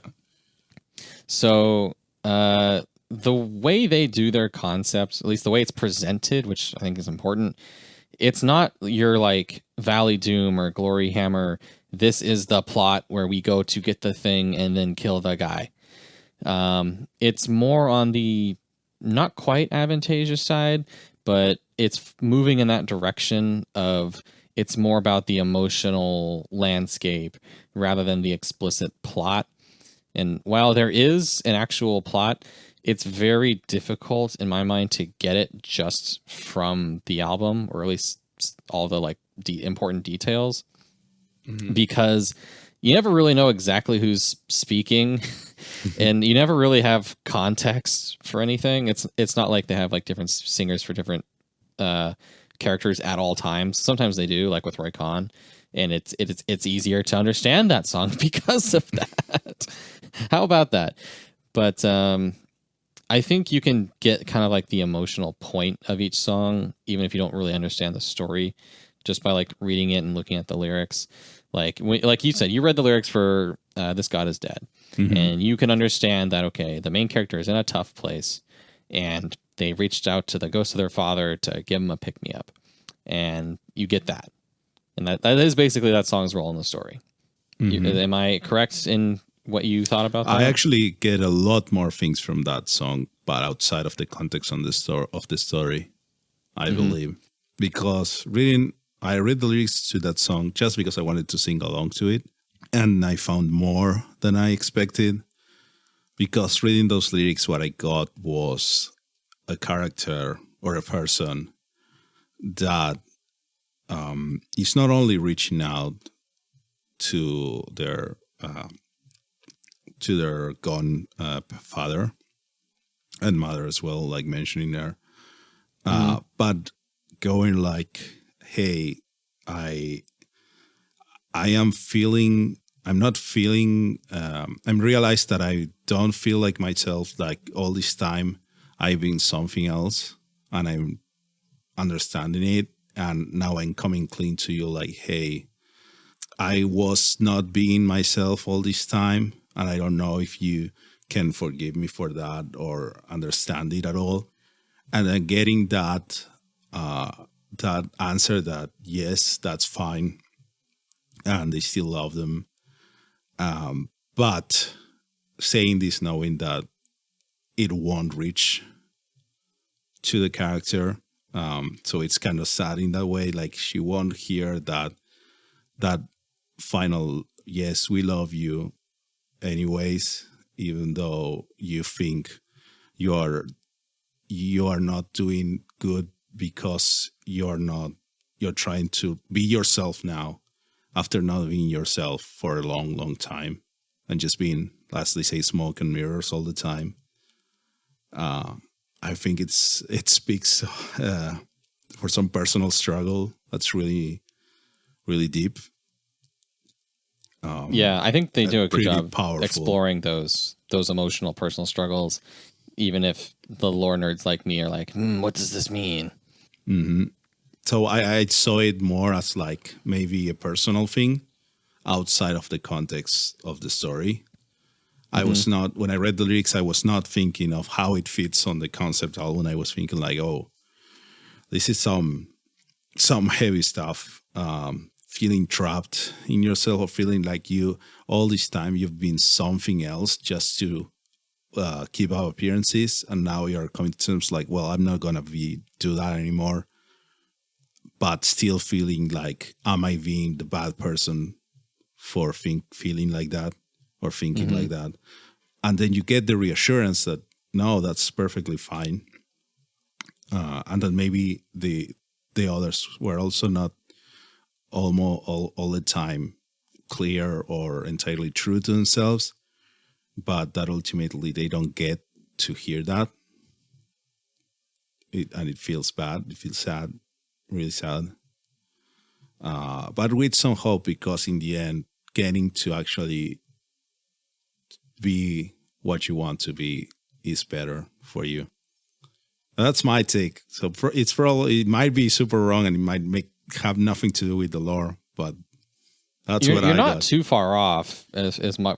So, the way they do their concepts, at least the way it's presented, which I think is important, it's not your like Valley Doom or Glory Hammer. This is the plot where we go to get the thing and then kill the guy. It's more on the not quite advantageous side, but it's moving in that direction of it's more about the emotional landscape rather than the explicit plot. And while there is an actual plot, it's very difficult in my mind to get it just from the album, or at least all the like important details, because you never really know exactly who's speaking, and you never really have context for anything. It's not like they have like different singers for different characters at all times. Sometimes they do, like with Roy Khan, and it's easier to understand that song because of that. How about that? But I think you can get kind of like the emotional point of each song, even if you don't really understand the story, just by like reading it and looking at the lyrics. Like you said, you read the lyrics for This God Is Dead, and you can understand that, okay, the main character is in a tough place, and they reached out to the ghost of their father to give him a pick-me-up, and you get that. And that is basically that song's role in the story. Am I correct in what you thought about that? I actually get a lot more things from that song, but outside of the context of the story, I believe. Because I read the lyrics to that song just because I wanted to sing along to it. And I found more than I expected, because reading those lyrics, what I got was a character or a person that is not only reaching out to their gone father and mother as well, like mentioning there, but going like, hey, I am feeling, I'm not feeling, I'm realized that I don't feel like myself, like all this time I've been something else, and I'm understanding it, and now I'm coming clean to you like, hey, I was not being myself all this time, and I don't know if you can forgive me for that or understand it at all. And then getting that that answer that yes, that's fine, and they still love them, but saying this knowing that it won't reach to the character, so it's kind of sad in that way. Like she won't hear that final yes, we love you anyways, even though you think you are not doing good, because you're trying to be yourself now after not being yourself for a long time and just being, as they say, smoke and mirrors all the time. I think it speaks for some personal struggle that's really, really deep. Yeah, I think they do a good job powerful. Exploring those emotional personal struggles, even if the lore nerds like me are like, what does this mean? Mm-hmm. So I saw it more as like maybe a personal thing outside of the context of the story. I was not, when I read the lyrics, I was not thinking of how it fits on the concept album. I was thinking like, oh, this is some heavy stuff. Feeling trapped in yourself, or feeling like you all this time you've been something else just to keep up appearances, and now you're coming to terms like, well, I'm not gonna do that anymore, but still feeling like, am I being the bad person for feeling like that or thinking like that? And then you get the reassurance that no, that's perfectly fine, and that maybe the others were also not almost all the time clear or entirely true to themselves, but that ultimately they don't get to hear that, and it feels bad, it feels sad, really sad, but with some hope, because in the end, getting to actually be what you want to be is better for you. That's my take. So it might be super wrong, and it might have nothing to do with the lore, but that's what I got. You're not too far off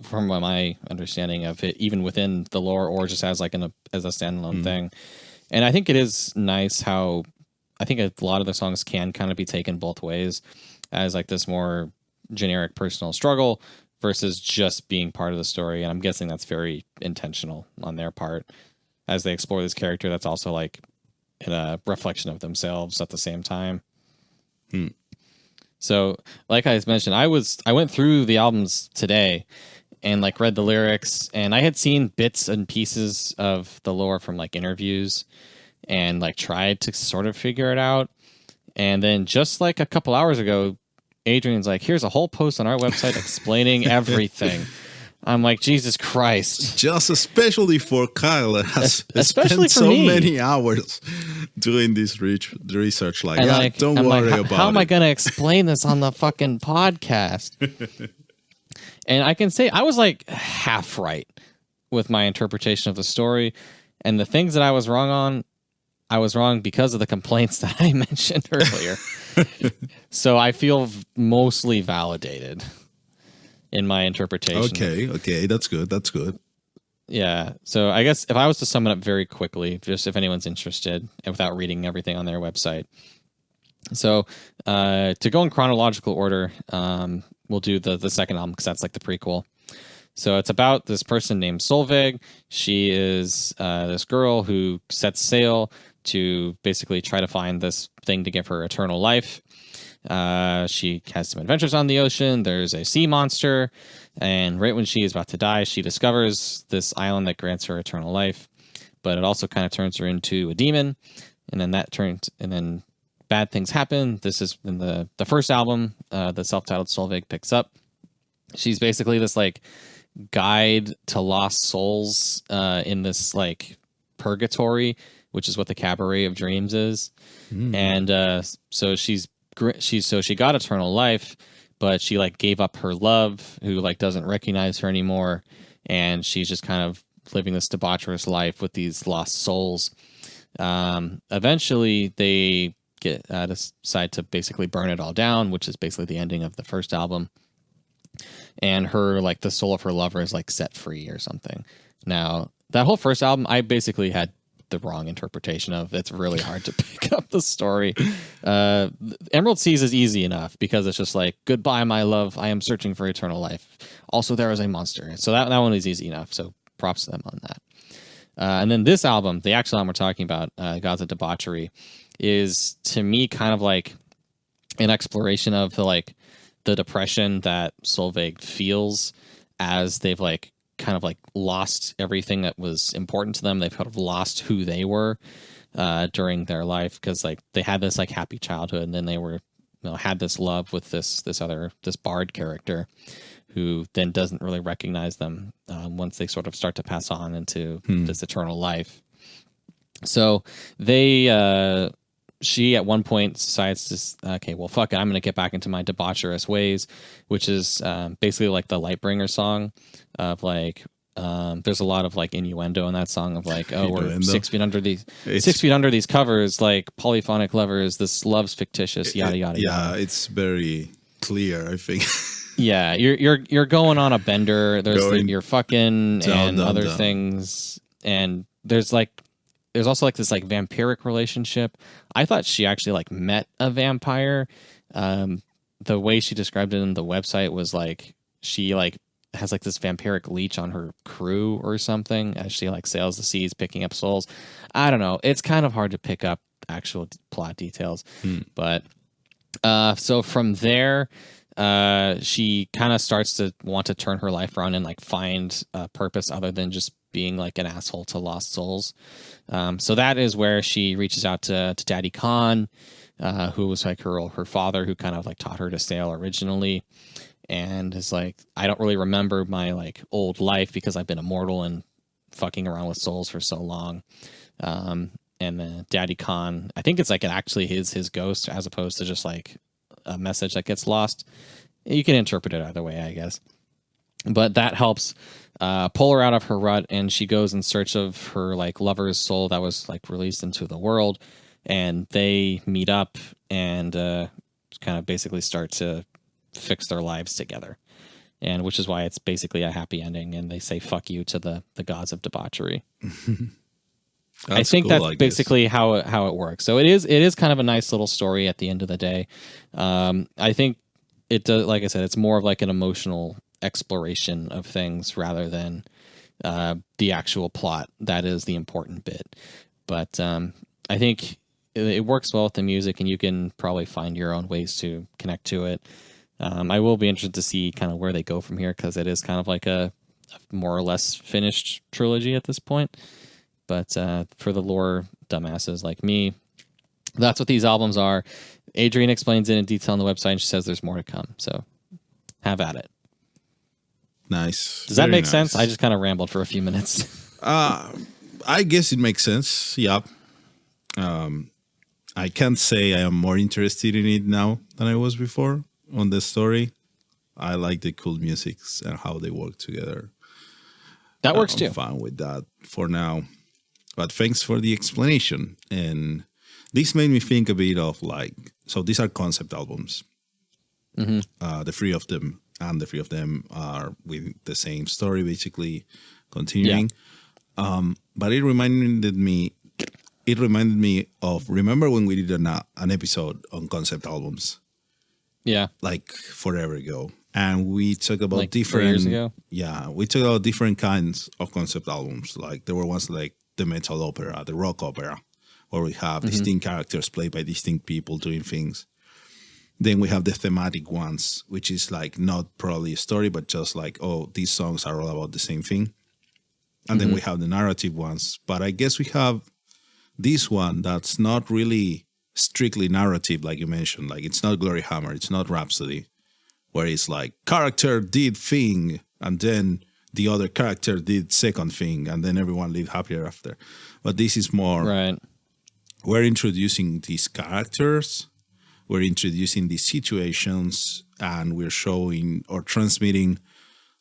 from my understanding of it, even within the lore, or just as like as a standalone thing. And I think it is nice how I think a lot of the songs can kind of be taken both ways, as like this more generic personal struggle versus just being part of the story. And I'm guessing that's very intentional on their part as they explore this character. That's also like a reflection of themselves at the same time. So, like I mentioned, I went through the albums today and like read the lyrics, and I had seen bits and pieces of the lore from like interviews and like tried to sort of figure it out. And then just like a couple hours ago, Adrian's like, here's a whole post on our website explaining everything. I'm like, Jesus Christ. Just especially for Kyle, that has especially spent so me. many hours doing this research. Like, don't I'm worry like, about how it. am I going to explain this on the fucking podcast? And I can say I was like half right with my interpretation of the story. And the things that I was wrong on, I was wrong because of the complaints that I mentioned earlier. So I feel mostly validated in my interpretation. Okay, that's good. Yeah, so I guess if I was to sum it up very quickly, just if anyone's interested, and without reading everything on their website. So to go in chronological order, we'll do the second album because that's like the prequel. So it's about this person named Solveig. She is this girl who sets sail to basically try to find this thing to give her eternal life. She has some adventures on the ocean. There's a sea monster, and right when she is about to die, she discovers this island that grants her eternal life, but it also kind of turns her into a demon, and then bad things happen. This is in the first album, the self-titled Solveig picks up. She's basically this like guide to lost souls in this like purgatory, which is what the Cabaret of Dreams is. And so she got eternal life, but she like gave up her love, who like doesn't recognize her anymore, and she's just kind of living this debaucherous life with these lost souls. Eventually they decide to basically burn it all down, which is basically the ending of the first album. And her, like, the soul of her lover is like set free or something. Now, that whole first album, I basically had the wrong interpretation of. It's really hard to pick up the story. Emerald Seas is easy enough because it's just like, goodbye, my love. I am searching for eternal life. Also, there is a monster. So that one is easy enough. So props to them on that. And then this album, the actual album we're talking about, Gods of Debauchery, is to me kind of like an exploration of the depression that Solveig feels as they've like kind of like lost everything that was important to them. They've kind of lost who they were during their life, because like they had this like happy childhood, and then they were, had this love with this bard character who then doesn't really recognize them once they sort of start to pass on into this eternal life. So she at one point decides to, okay, well, fuck it, I'm going to get back into my debaucherous ways, which is basically like the Lightbringer song of like, there's a lot of like innuendo in that song of like, oh, we're 6 feet under these covers, like polyphonic lovers, this love's fictitious, yada, yada, yeah, yada. it's very clear, I think. Yeah, you're going on a bender. There's you're fucking down, other down. Things, and there's also like this like vampiric relationship. I thought she actually like met a vampire. The way she described it in the website was like she like has like this vampiric leech on her crew or something as she like sails the seas picking up souls. I don't know. It's kind of hard to pick up actual plot details, but so from there. She kind of starts to want to turn her life around and like find a purpose other than just being like an asshole to lost souls. So that is where she reaches out to Daddy Khan, who was like her father, who kind of like taught her to sail originally, and is like, I don't really remember my like old life because I've been immortal and fucking around with souls for so long. And then Daddy Khan, I think it's like actually his ghost as opposed to just like a message that gets lost. You can interpret it either way, I guess, but that helps pull her out of her rut, and she goes in search of her like lover's soul that was like released into the world, and they meet up and kind of basically start to fix their lives together, and which is why it's basically a happy ending, and they say fuck you to the gods of debauchery. I think cool, that's basically how it works. So it is kind of a nice little story at the end of the day. I think it does, like I said, it's more of like an emotional exploration of things rather than the actual plot. That is the important bit. But I think it works well with the music, and you can probably find your own ways to connect to it. I will be interested to see kind of where they go from here, because it is kind of like a more or less finished trilogy at this point. But for the lore dumbasses like me, that's what these albums are. Adrienne explains it in detail on the website, and she says there's more to come. So have at it. Nice. Does that make sense? I just kind of rambled for a few minutes. I guess it makes sense. Yeah. I can't say I am more interested in it now than I was before on the story. I like the cool music and how they work together. That works too. I'm fine with that for now. But thanks for the explanation. And this made me think a bit of like, so these are concept albums. Mm-hmm. The three of them are with the same story, basically continuing. Yeah. But it reminded me of, remember when we did an episode on concept albums? Yeah. Like forever ago. And we talked about like different 3 years ago. Yeah, we talked about different kinds of concept albums. Like there were ones like the metal opera, the rock opera, where we have distinct characters played by distinct people doing things. Then we have the thematic ones, which is like not probably a story, but just like, oh, these songs are all about the same thing. And then we have the narrative ones. But I guess we have this one that's not really strictly narrative, like you mentioned. Like, it's not Glory Hammer, it's not Rhapsody, where it's like character did thing, and then the other character did second thing, and then everyone lived happier after. But this is more, right. We're introducing these characters, we're introducing these situations, and we're showing or transmitting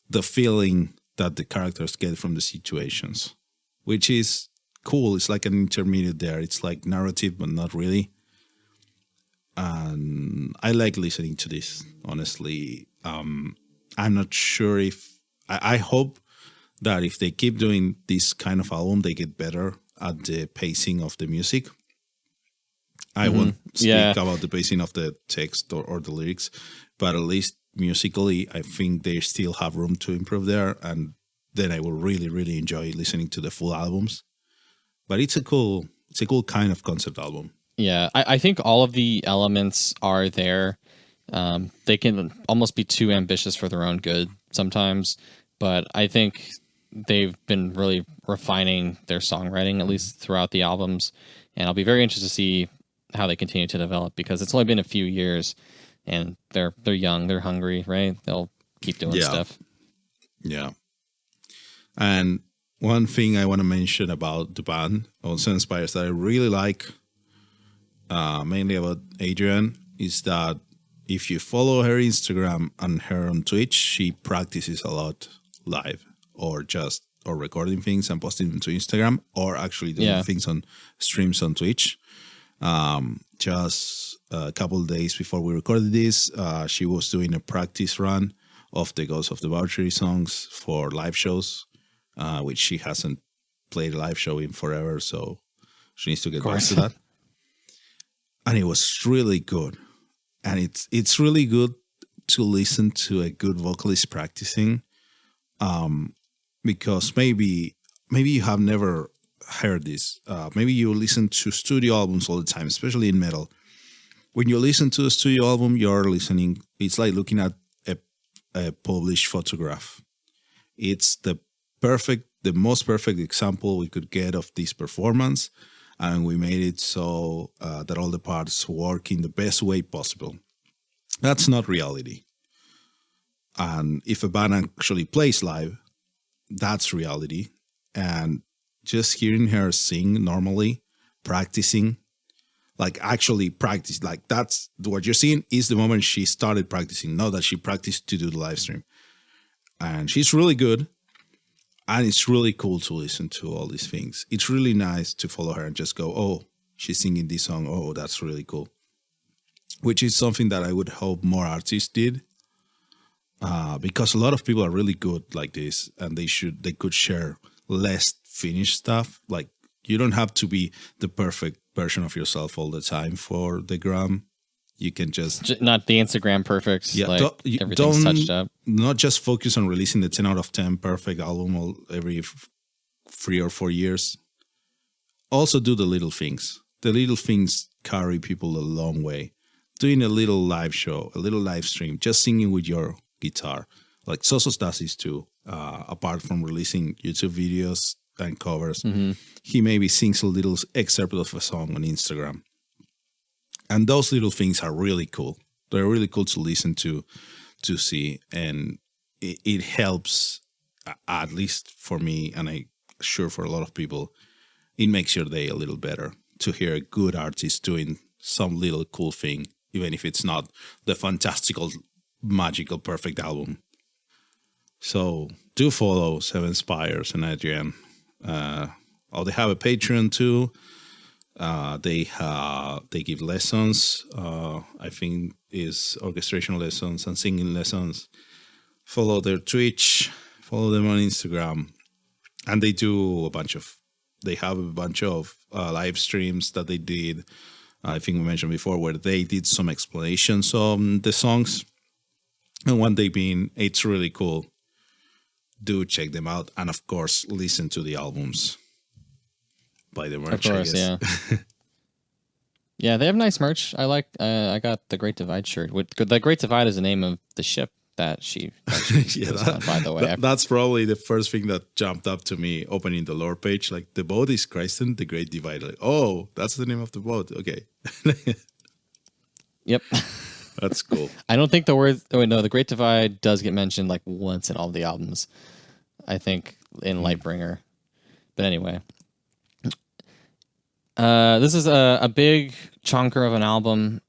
the feeling that the characters get from the situations, which is cool. It's like an intermediate there. It's like narrative, but not really. And I like listening to this, honestly. I'm not sure if... I hope that if they keep doing this kind of album, they get better at the pacing of the music. I won't speak about the pacing of the text or the lyrics, but at least musically, I think they still have room to improve there, and then I will really, really enjoy listening to the full albums. But it's a cool kind of concept album. Yeah, I think all of the elements are there. They can almost be too ambitious for their own good sometimes, but I think they've been really refining their songwriting, at least throughout the albums, and I'll be very interested to see how they continue to develop, because it's only been a few years, and they're young, they're hungry, right? They'll keep doing stuff. Yeah. And one thing I want to mention about the band, also Spires, that I really like, mainly about Adrian, is that if you follow her Instagram and her on Twitch, she practices a lot live, or recording things and posting them to Instagram, or actually doing things on streams on Twitch. Just a couple of days before we recorded this, she was doing a practice run of the Ghost of Debauchery songs for live shows, which she hasn't played a live show in forever, so she needs to get back to that. And it was really good. And it's really good to listen to a good vocalist practicing, because maybe you have never heard this. Maybe you listen to studio albums all the time, especially in metal. When you listen to a studio album, you're listening. It's like looking at a published photograph. It's the most perfect example we could get of this performance, and we made it so that all the parts work in the best way possible. That's not reality. And if a band actually plays live, that's reality. And just hearing her sing normally, practicing, like actually practice, like that's what you're seeing is the moment she started practicing, not that she practiced to do the live stream. And she's really good. And it's really cool to listen to all these things. It's really nice to follow her and just go, oh, she's singing this song. Oh, that's really cool. Which is something that I would hope more artists did. Because a lot of people are really good like this, and they could share less finished stuff. Like, you don't have to be the perfect version of yourself all the time for the gram. You can just not the Instagram perfect. Yeah, like everything's touched up. Not just focus on releasing the 10 out of 10 perfect album every 3 or 4 years. Also do the little things. The little things carry people a long way. Doing a little live show, a little live stream, just singing with your guitar. Like Sosos does this too. Apart from releasing YouTube videos and covers, he maybe sings a little excerpt of a song on Instagram. And those little things are really cool. They're really cool to listen to see. And it helps, at least for me, and I'm sure for a lot of people, it makes your day a little better to hear a good artist doing some little cool thing, even if it's not the fantastical, magical, perfect album. So do follow Seven Spires and Adrian. They have a Patreon too. They give lessons. I think is orchestration lessons and singing lessons. Follow their Twitch. Follow them on Instagram, and they have a bunch of live streams that they did. I think we mentioned before where they did some explanations on the songs, and one day being, it's really cool. Do check them out, and of course, listen to the albums. By the merch, of course, I guess. Yeah. Yeah, they have nice merch. I like. I got the Great Divide shirt. The Great Divide is the name of the ship that she Yeah, was on, by the way. That's probably the first thing that jumped up to me opening the lore page. Like, the boat is Christen, the Great Divide. Like, oh, that's the name of the boat. Okay. Yep. That's cool. I don't think the word. Oh no, the Great Divide does get mentioned like once in all the albums. I think in Lightbringer. But anyway, this is a big chunker of an album.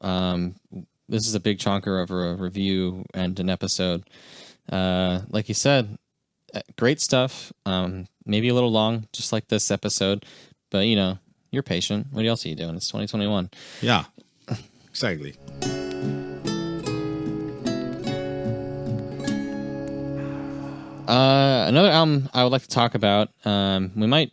This is a big chunker of a review and an episode. Like you said, great stuff. Maybe a little long, just like this episode. But, you know, you're patient. What else are you doing? It's 2021. Yeah, exactly. Another album I would like to talk about. We might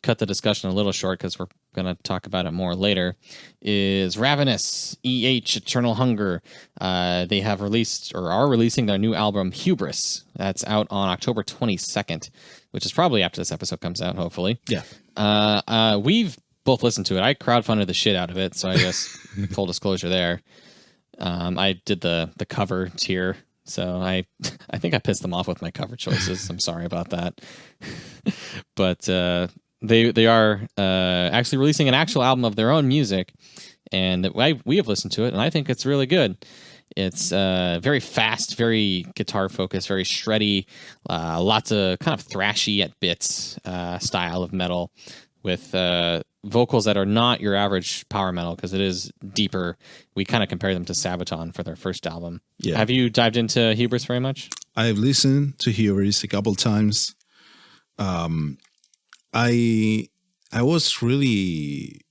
cut the discussion a little short because we're going to talk about it more later, is Ravenous E.H. Eternal Hunger. They have released or are releasing their new album Hubris. That's out on October 22nd, which is probably after this episode comes out, hopefully. Yeah. We've both listened to it. I crowdfunded the shit out of it, so I guess full disclosure there. I did the cover tier, so I think I pissed them off with my cover choices. I'm sorry about that. But they are actually releasing an actual album of their own music, and we have listened to it, and I think it's really good. It's very fast, very guitar focused, very shreddy, lots of kind of thrashy at bits style of metal with vocals that are not your average power metal because it is deeper. We kind of compare them to Sabaton for their first album. Yeah. Have you dived into Hubris very much? I've listened to Hubris a couple times. I was really,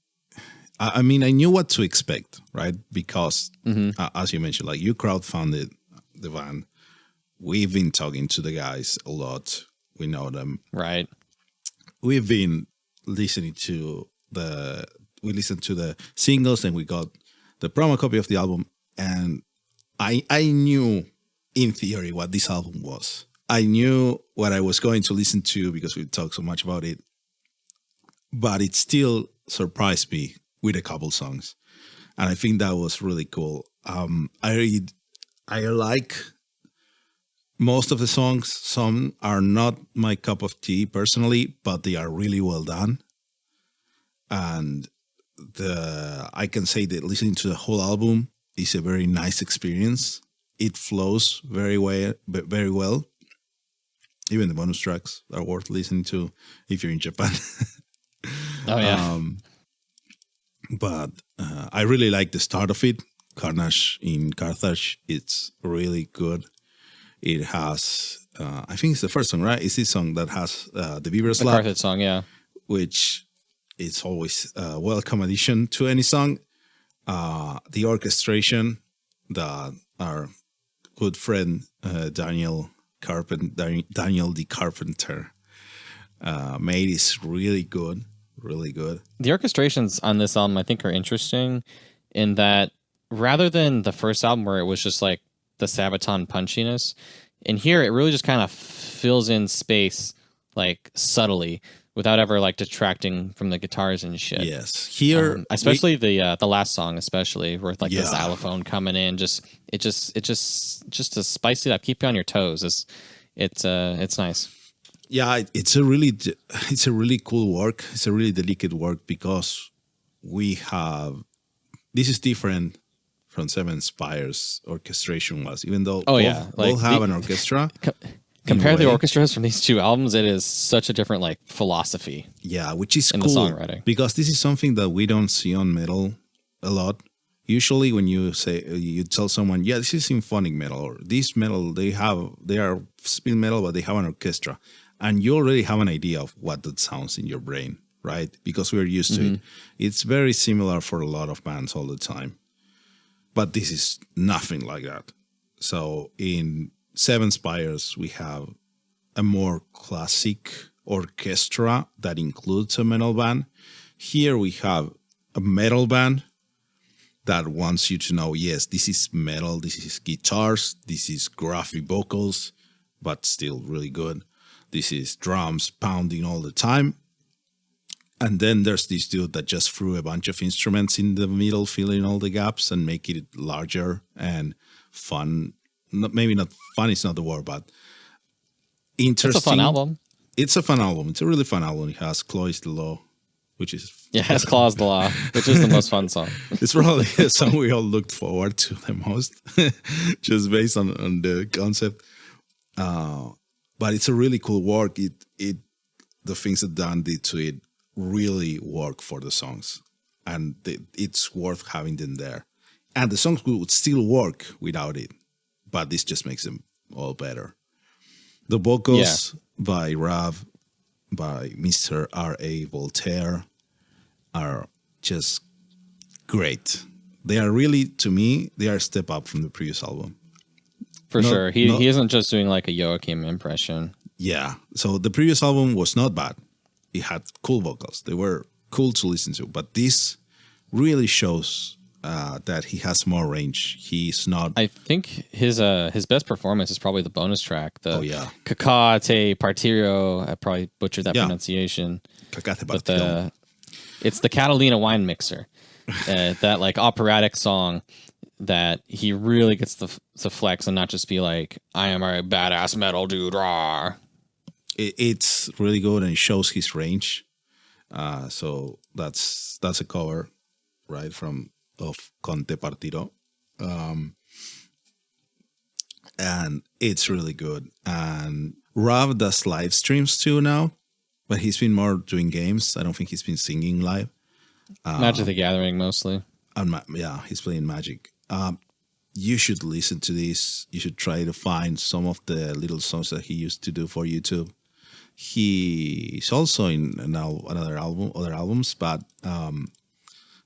I mean, I knew what to expect, right? Because as you mentioned, like, you crowdfunded the band. We've been talking to the guys a lot. We know them. Right. We've been listening to we listened to the singles, and we got the promo copy of the album. And I knew in theory what this album was. I knew what I was going to listen to because we talked so much about it. But it still surprised me with a couple songs. And I think that was really cool. I like most of the songs. Some are not my cup of tea personally, but they are really well done. And I can say that listening to the whole album is a very nice experience. It flows very well. Even the bonus tracks are worth listening to if you're in Japan. Oh yeah. But I really like the start of it. Carnage in Carthage. It's really good. It has, I think it's the first song, right? It's this song that has the Beaver Slap. The Carthage song, yeah. Which is always a welcome addition to any song. The orchestration that our good friend Daniel the Carpenter made is really good. Really good. The orchestrations on this album, I think, are interesting in that rather than the first album where it was just like the Sabaton punchiness, in here it really just kind of fills in space like subtly without ever like detracting from the guitars and shit. Yes, here especially the last song, especially with like the xylophone coming in, just to spice it up, keep you on your toes. It's nice. Yeah, it's a really cool work. It's a really delicate work because this is different from Seven Spires orchestration was, even though both have an orchestra. Compare the orchestras from these two albums, it is such a different like philosophy. Yeah, which is in cool the songwriting, because this is something that we don't see on metal a lot. Usually when you tell someone, yeah, this is symphonic metal, or this metal, they are speed metal, but they have an orchestra. And you already have an idea of what that sounds in your brain, right? Because we're used to it. It's very similar for a lot of bands all the time. But this is nothing like that. So in Seven Spires, we have a more classic orchestra that includes a metal band. Here we have a metal band that wants you to know, yes, this is metal, this is guitars, this is graphic vocals, but still really good. This is drums pounding all the time. And then there's this dude that just threw a bunch of instruments in the middle, filling all the gaps and make it larger and fun. Maybe not fun, it's not the word, but interesting. It's a fun album. It's a fun album. It's a really fun album. It has Chloe's the Law, which is... Yeah, it has Claw's the Law, which is the most fun song. It's probably a song we all looked forward to the most, just based on the concept. But it's a really cool work. The things that Dan did to it really work for the songs, and it's worth having them there. And the songs would still work without it, but this just makes them all better. The vocals by Rav, by Mr. R.A. Voltaire, are just great. They are really, to me, they are a step up from the previous album. For sure. He isn't just doing like a Joachim impression. Yeah. So the previous album was not bad. It had cool vocals. They were cool to listen to. But this really shows that he has more range. He's not... I think his best performance is probably the bonus track. The Cacate Partirio. I probably butchered that pronunciation. Cacate Partirio. It's the Catalina wine mixer. That like operatic song that he really gets to flex and not just be like, I am a badass metal dude. Rah. It's really good and it shows his range. So that's a cover, right, of Conte Partiro. And it's really good. And Rav does live streams too now, but he's been more doing games. I don't think he's been singing live. Magic the Gathering mostly. Yeah, he's playing Magic. You should listen to this. You should try to find some of the little songs that he used to do for YouTube. He's also in now other albums, but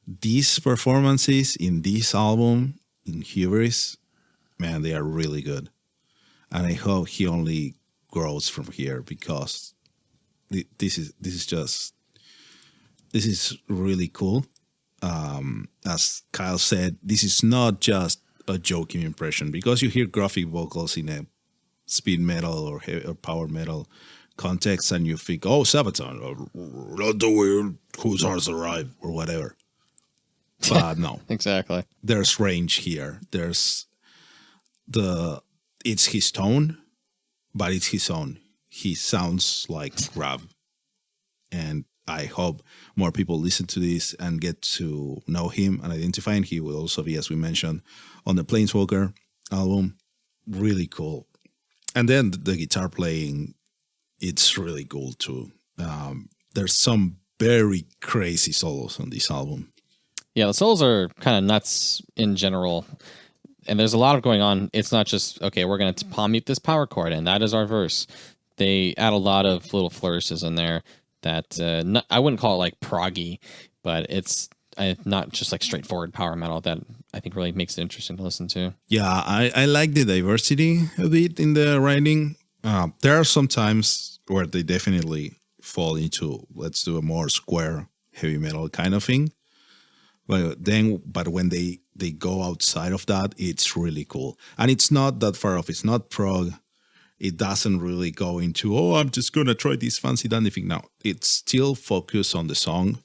these performances in this album, in Hubris, man, they are really good. And I hope he only grows from here, because this is really cool. As Kyle said, this is not just a joking impression, because you hear graphic vocals in a speed metal or power metal context and you think, oh, Sabaton, or not the weird Whose Hearts Arrive or whatever. But no. Exactly. There's range here. It's his tone, but it's his own. He sounds like Rav. And I hope more people listen to this and get to know him and identify him. He will also be, as we mentioned, on the Planeswalker album. Really cool. And then the guitar playing, it's really cool too. There's some very crazy solos on this album. Yeah, the solos are kind of nuts in general. And there's a lot of going on. It's not just, okay, we're going to palm mute this power chord and that is our verse. They add a lot of little flourishes in there that I wouldn't call it like proggy, but it's not just like straightforward power metal that I think really makes it interesting to listen to. Yeah, I like the diversity a bit in the writing. There are some times where they definitely fall into, let's do a more square heavy metal kind of thing. But when they go outside of that, it's really cool. And it's not that far off. It's not prog. It doesn't really go into, oh, I'm just going to try this fancy dandy thing. No, it's still focused on the song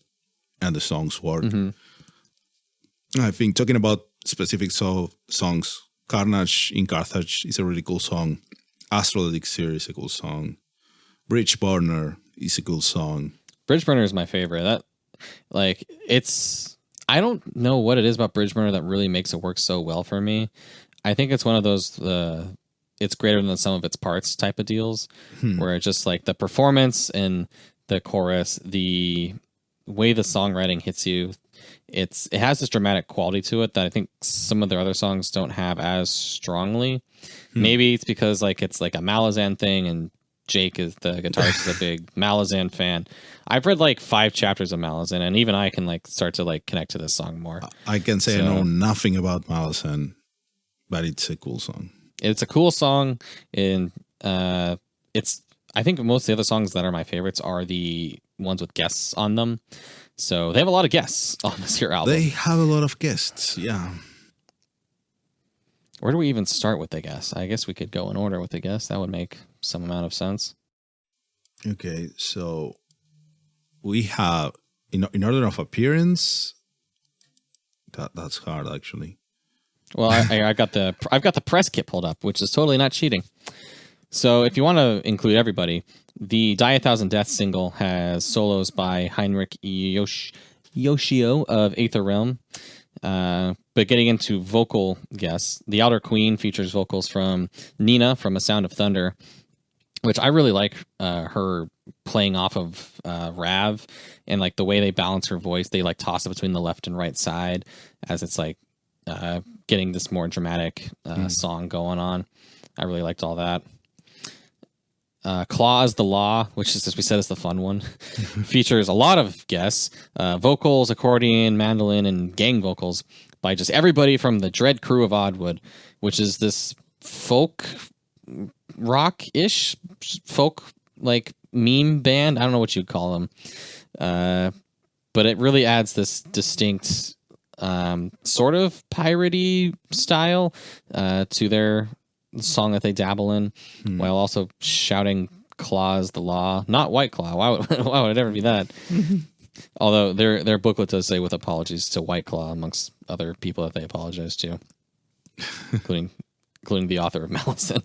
and the song's work. Mm-hmm. I think talking about specific songs, Carnage in Carthage is a really cool song. Astral Elixir is a cool song. Bridge Burner is a cool song. Bridge Burner is my favorite. I don't know what it is about Bridge Burner that really makes it work so well for me. I think it's one of those it's greater than the sum of its parts type of deals, where it's just like the performance and the chorus, the way the songwriting hits you, it has this dramatic quality to it that I think some of their other songs don't have as strongly. Maybe it's because it's like a Malazan thing, and Jake is the guitarist is a big Malazan fan. I've read 5 chapters of Malazan, and even I can start to connect to this song more. I can say I know nothing about Malazan, but it's a cool song. It's a cool song, and I think most of the other songs that are my favorites are the ones with guests on them. So they have a lot of guests on this here album. They have a lot of guests, yeah. Where do we even start with the guests? I guess we could go in order with the guests. That would make some amount of sense. Okay, so we have in order of appearance. That's hard actually. Well, I've got the press kit pulled up, which is totally not cheating. So if you want to include everybody, the Die a Thousand Deaths single has solos by Heinrich Yoshio of Aether Realm. But getting into vocal guests, The Outer Queen features vocals from Nina from A Sound of Thunder, which I really like her playing off of Rav, and like the way they balance her voice. They like toss it between the left and right side as it's like getting this more dramatic song going on. I really liked all that. Claw is the Law, which is, as we said, is the fun one. Features a lot of guests, vocals, accordion, mandolin, and gang vocals by just everybody from the Dread Crew of Oddwood, which is this folk rock-ish, folk like meme band. I don't know what you'd call them. But it really adds this distinct sort of piratey style to their song that they dabble in, while also shouting "Claw's the Law," not White Claw. Why would it ever be that? Although their booklet does say with apologies to White Claw, amongst other people that they apologize to, including the author of Malison.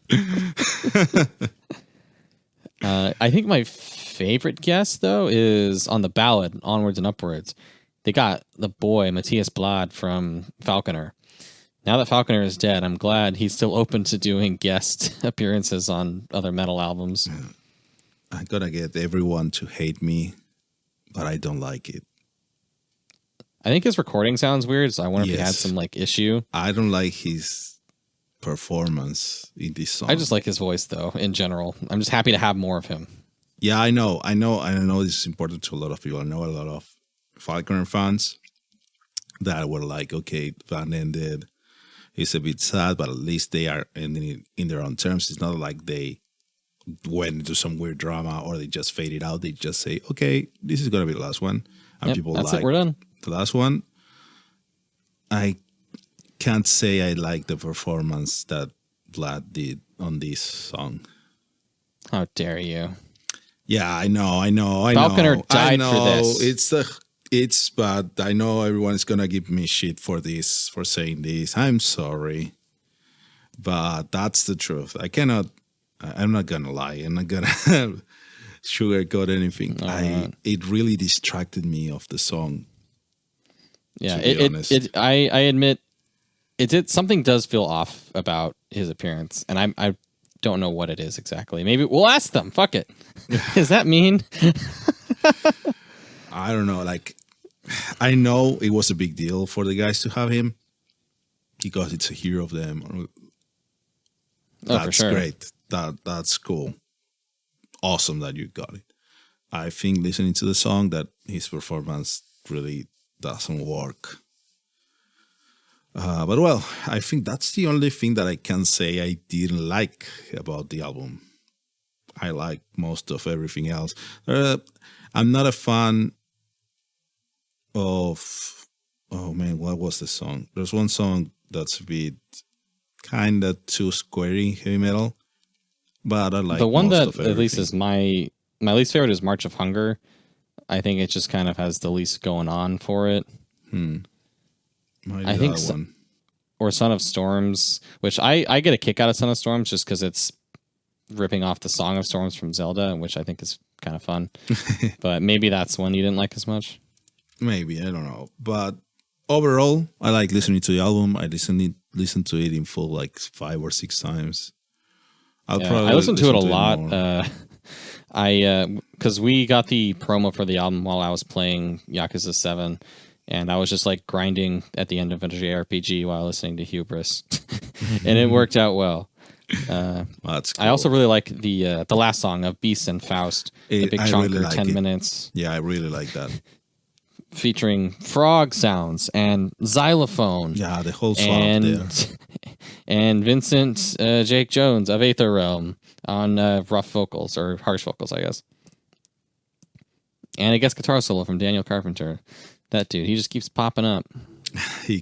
I think my favorite guest though is on the ballad "Onwards and Upwards." They got the boy Matthias Blad from Falconer. Now that Falconer is dead, I'm glad he's still open to doing guest appearances on other metal albums. I'm gonna get everyone to hate me, but I don't like it. I think his recording sounds weird, so I wonder if he had some like issue. I don't like his performance in this song. I just like his voice though, in general. I'm just happy to have more of him. Yeah, I know this is important to a lot of people. I know a lot of Falconer fans that were like, okay, the band ended. It's a bit sad, but at least they are ending in their own terms. It's not like they went into some weird drama or they just faded out. They just say, okay, this is going to be the last one. And people that's like it, we're done. The last one. I can't say I like the performance that Vlad did on this song. How dare you? Yeah, I know. Falconer died for this. It's bad. I know everyone's gonna give me shit for this, for saying this. I'm sorry, but that's the truth. I'm not gonna lie. I'm not gonna sugarcoat anything. It really distracted me of the song. Yeah, I admit something does feel off about his appearance, and I don't know what it is exactly. Maybe we'll ask them. Fuck it. Does that mean? I don't know. Like, I know it was a big deal for the guys to have him because it's a hero of them. That's for sure. Great. That's cool. Awesome that you got it. I think listening to the song that his performance really doesn't work. But well, I think that's the only thing that I can say I didn't like about the album. I like most of everything else. I'm not a fan of, oh man, what was the song? There's one song that's a bit kind of too squarey heavy metal, but I like the one most that at least is my least favorite is March of Hunger. I think it just kind of has the least going on for it. I think so, or Son of Storms, which I get a kick out of Son of Storms just because it's ripping off the Song of Storms from Zelda, which I think is kind of fun. But maybe that's one you didn't like as much. Maybe, I don't know. But overall, I like listening to the album. I listen to it in full like 5 or 6 times. I listen to it a lot. Because we got the promo for the album while I was playing Yakuza 7, and I was just like grinding at the end of a JRPG while listening to Hubris, and it worked out well. That's cool. I also really like the last song of Beast and Faust, the big chunker, really like 10 minutes. Yeah, I really like that. Featuring frog sounds and xylophone. Yeah, the whole song there. And Vincent Jake Jones of Aether Realm on rough vocals, or harsh vocals, I guess. And I guess guitar solo from Daniel Carpenter. That dude, he just keeps popping up. He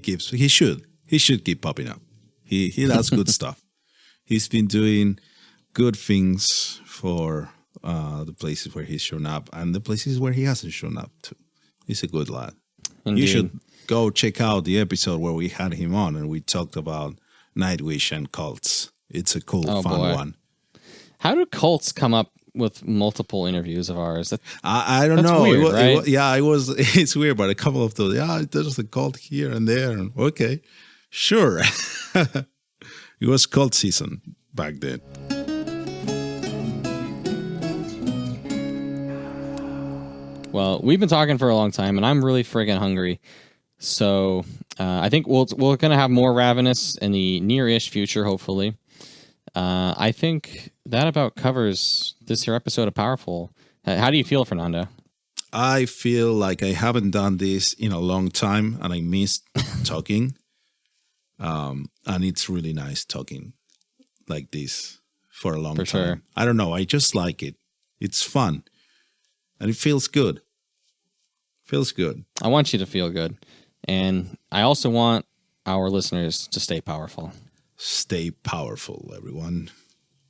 should keep popping up. He does good stuff. He's been doing good things for the places where he's shown up and the places where he hasn't shown up to. He's a good lad. Indeed. You should go check out the episode where we had him on and we talked about Nightwish and cults. It's a cool, fun one. How do cults come up with multiple interviews of ours? I don't know. Weird, right? It's weird, but a couple of those. Yeah, there's a cult here and there. Okay, sure. It was cult season back then. Well, we've been talking for a long time, and I'm really friggin' hungry. So I think we're going to have more Ravenous in the near-ish future, hopefully. I think that about covers this here episode of Powerful. How do you feel, Fernando? I feel like I haven't done this in a long time, and I missed talking. And it's really nice talking like this for a long time. Sure. I don't know. I just like it. It's fun. And it feels good. Feels good. I want you to feel good. And I also want our listeners to stay powerful. Stay powerful, everyone.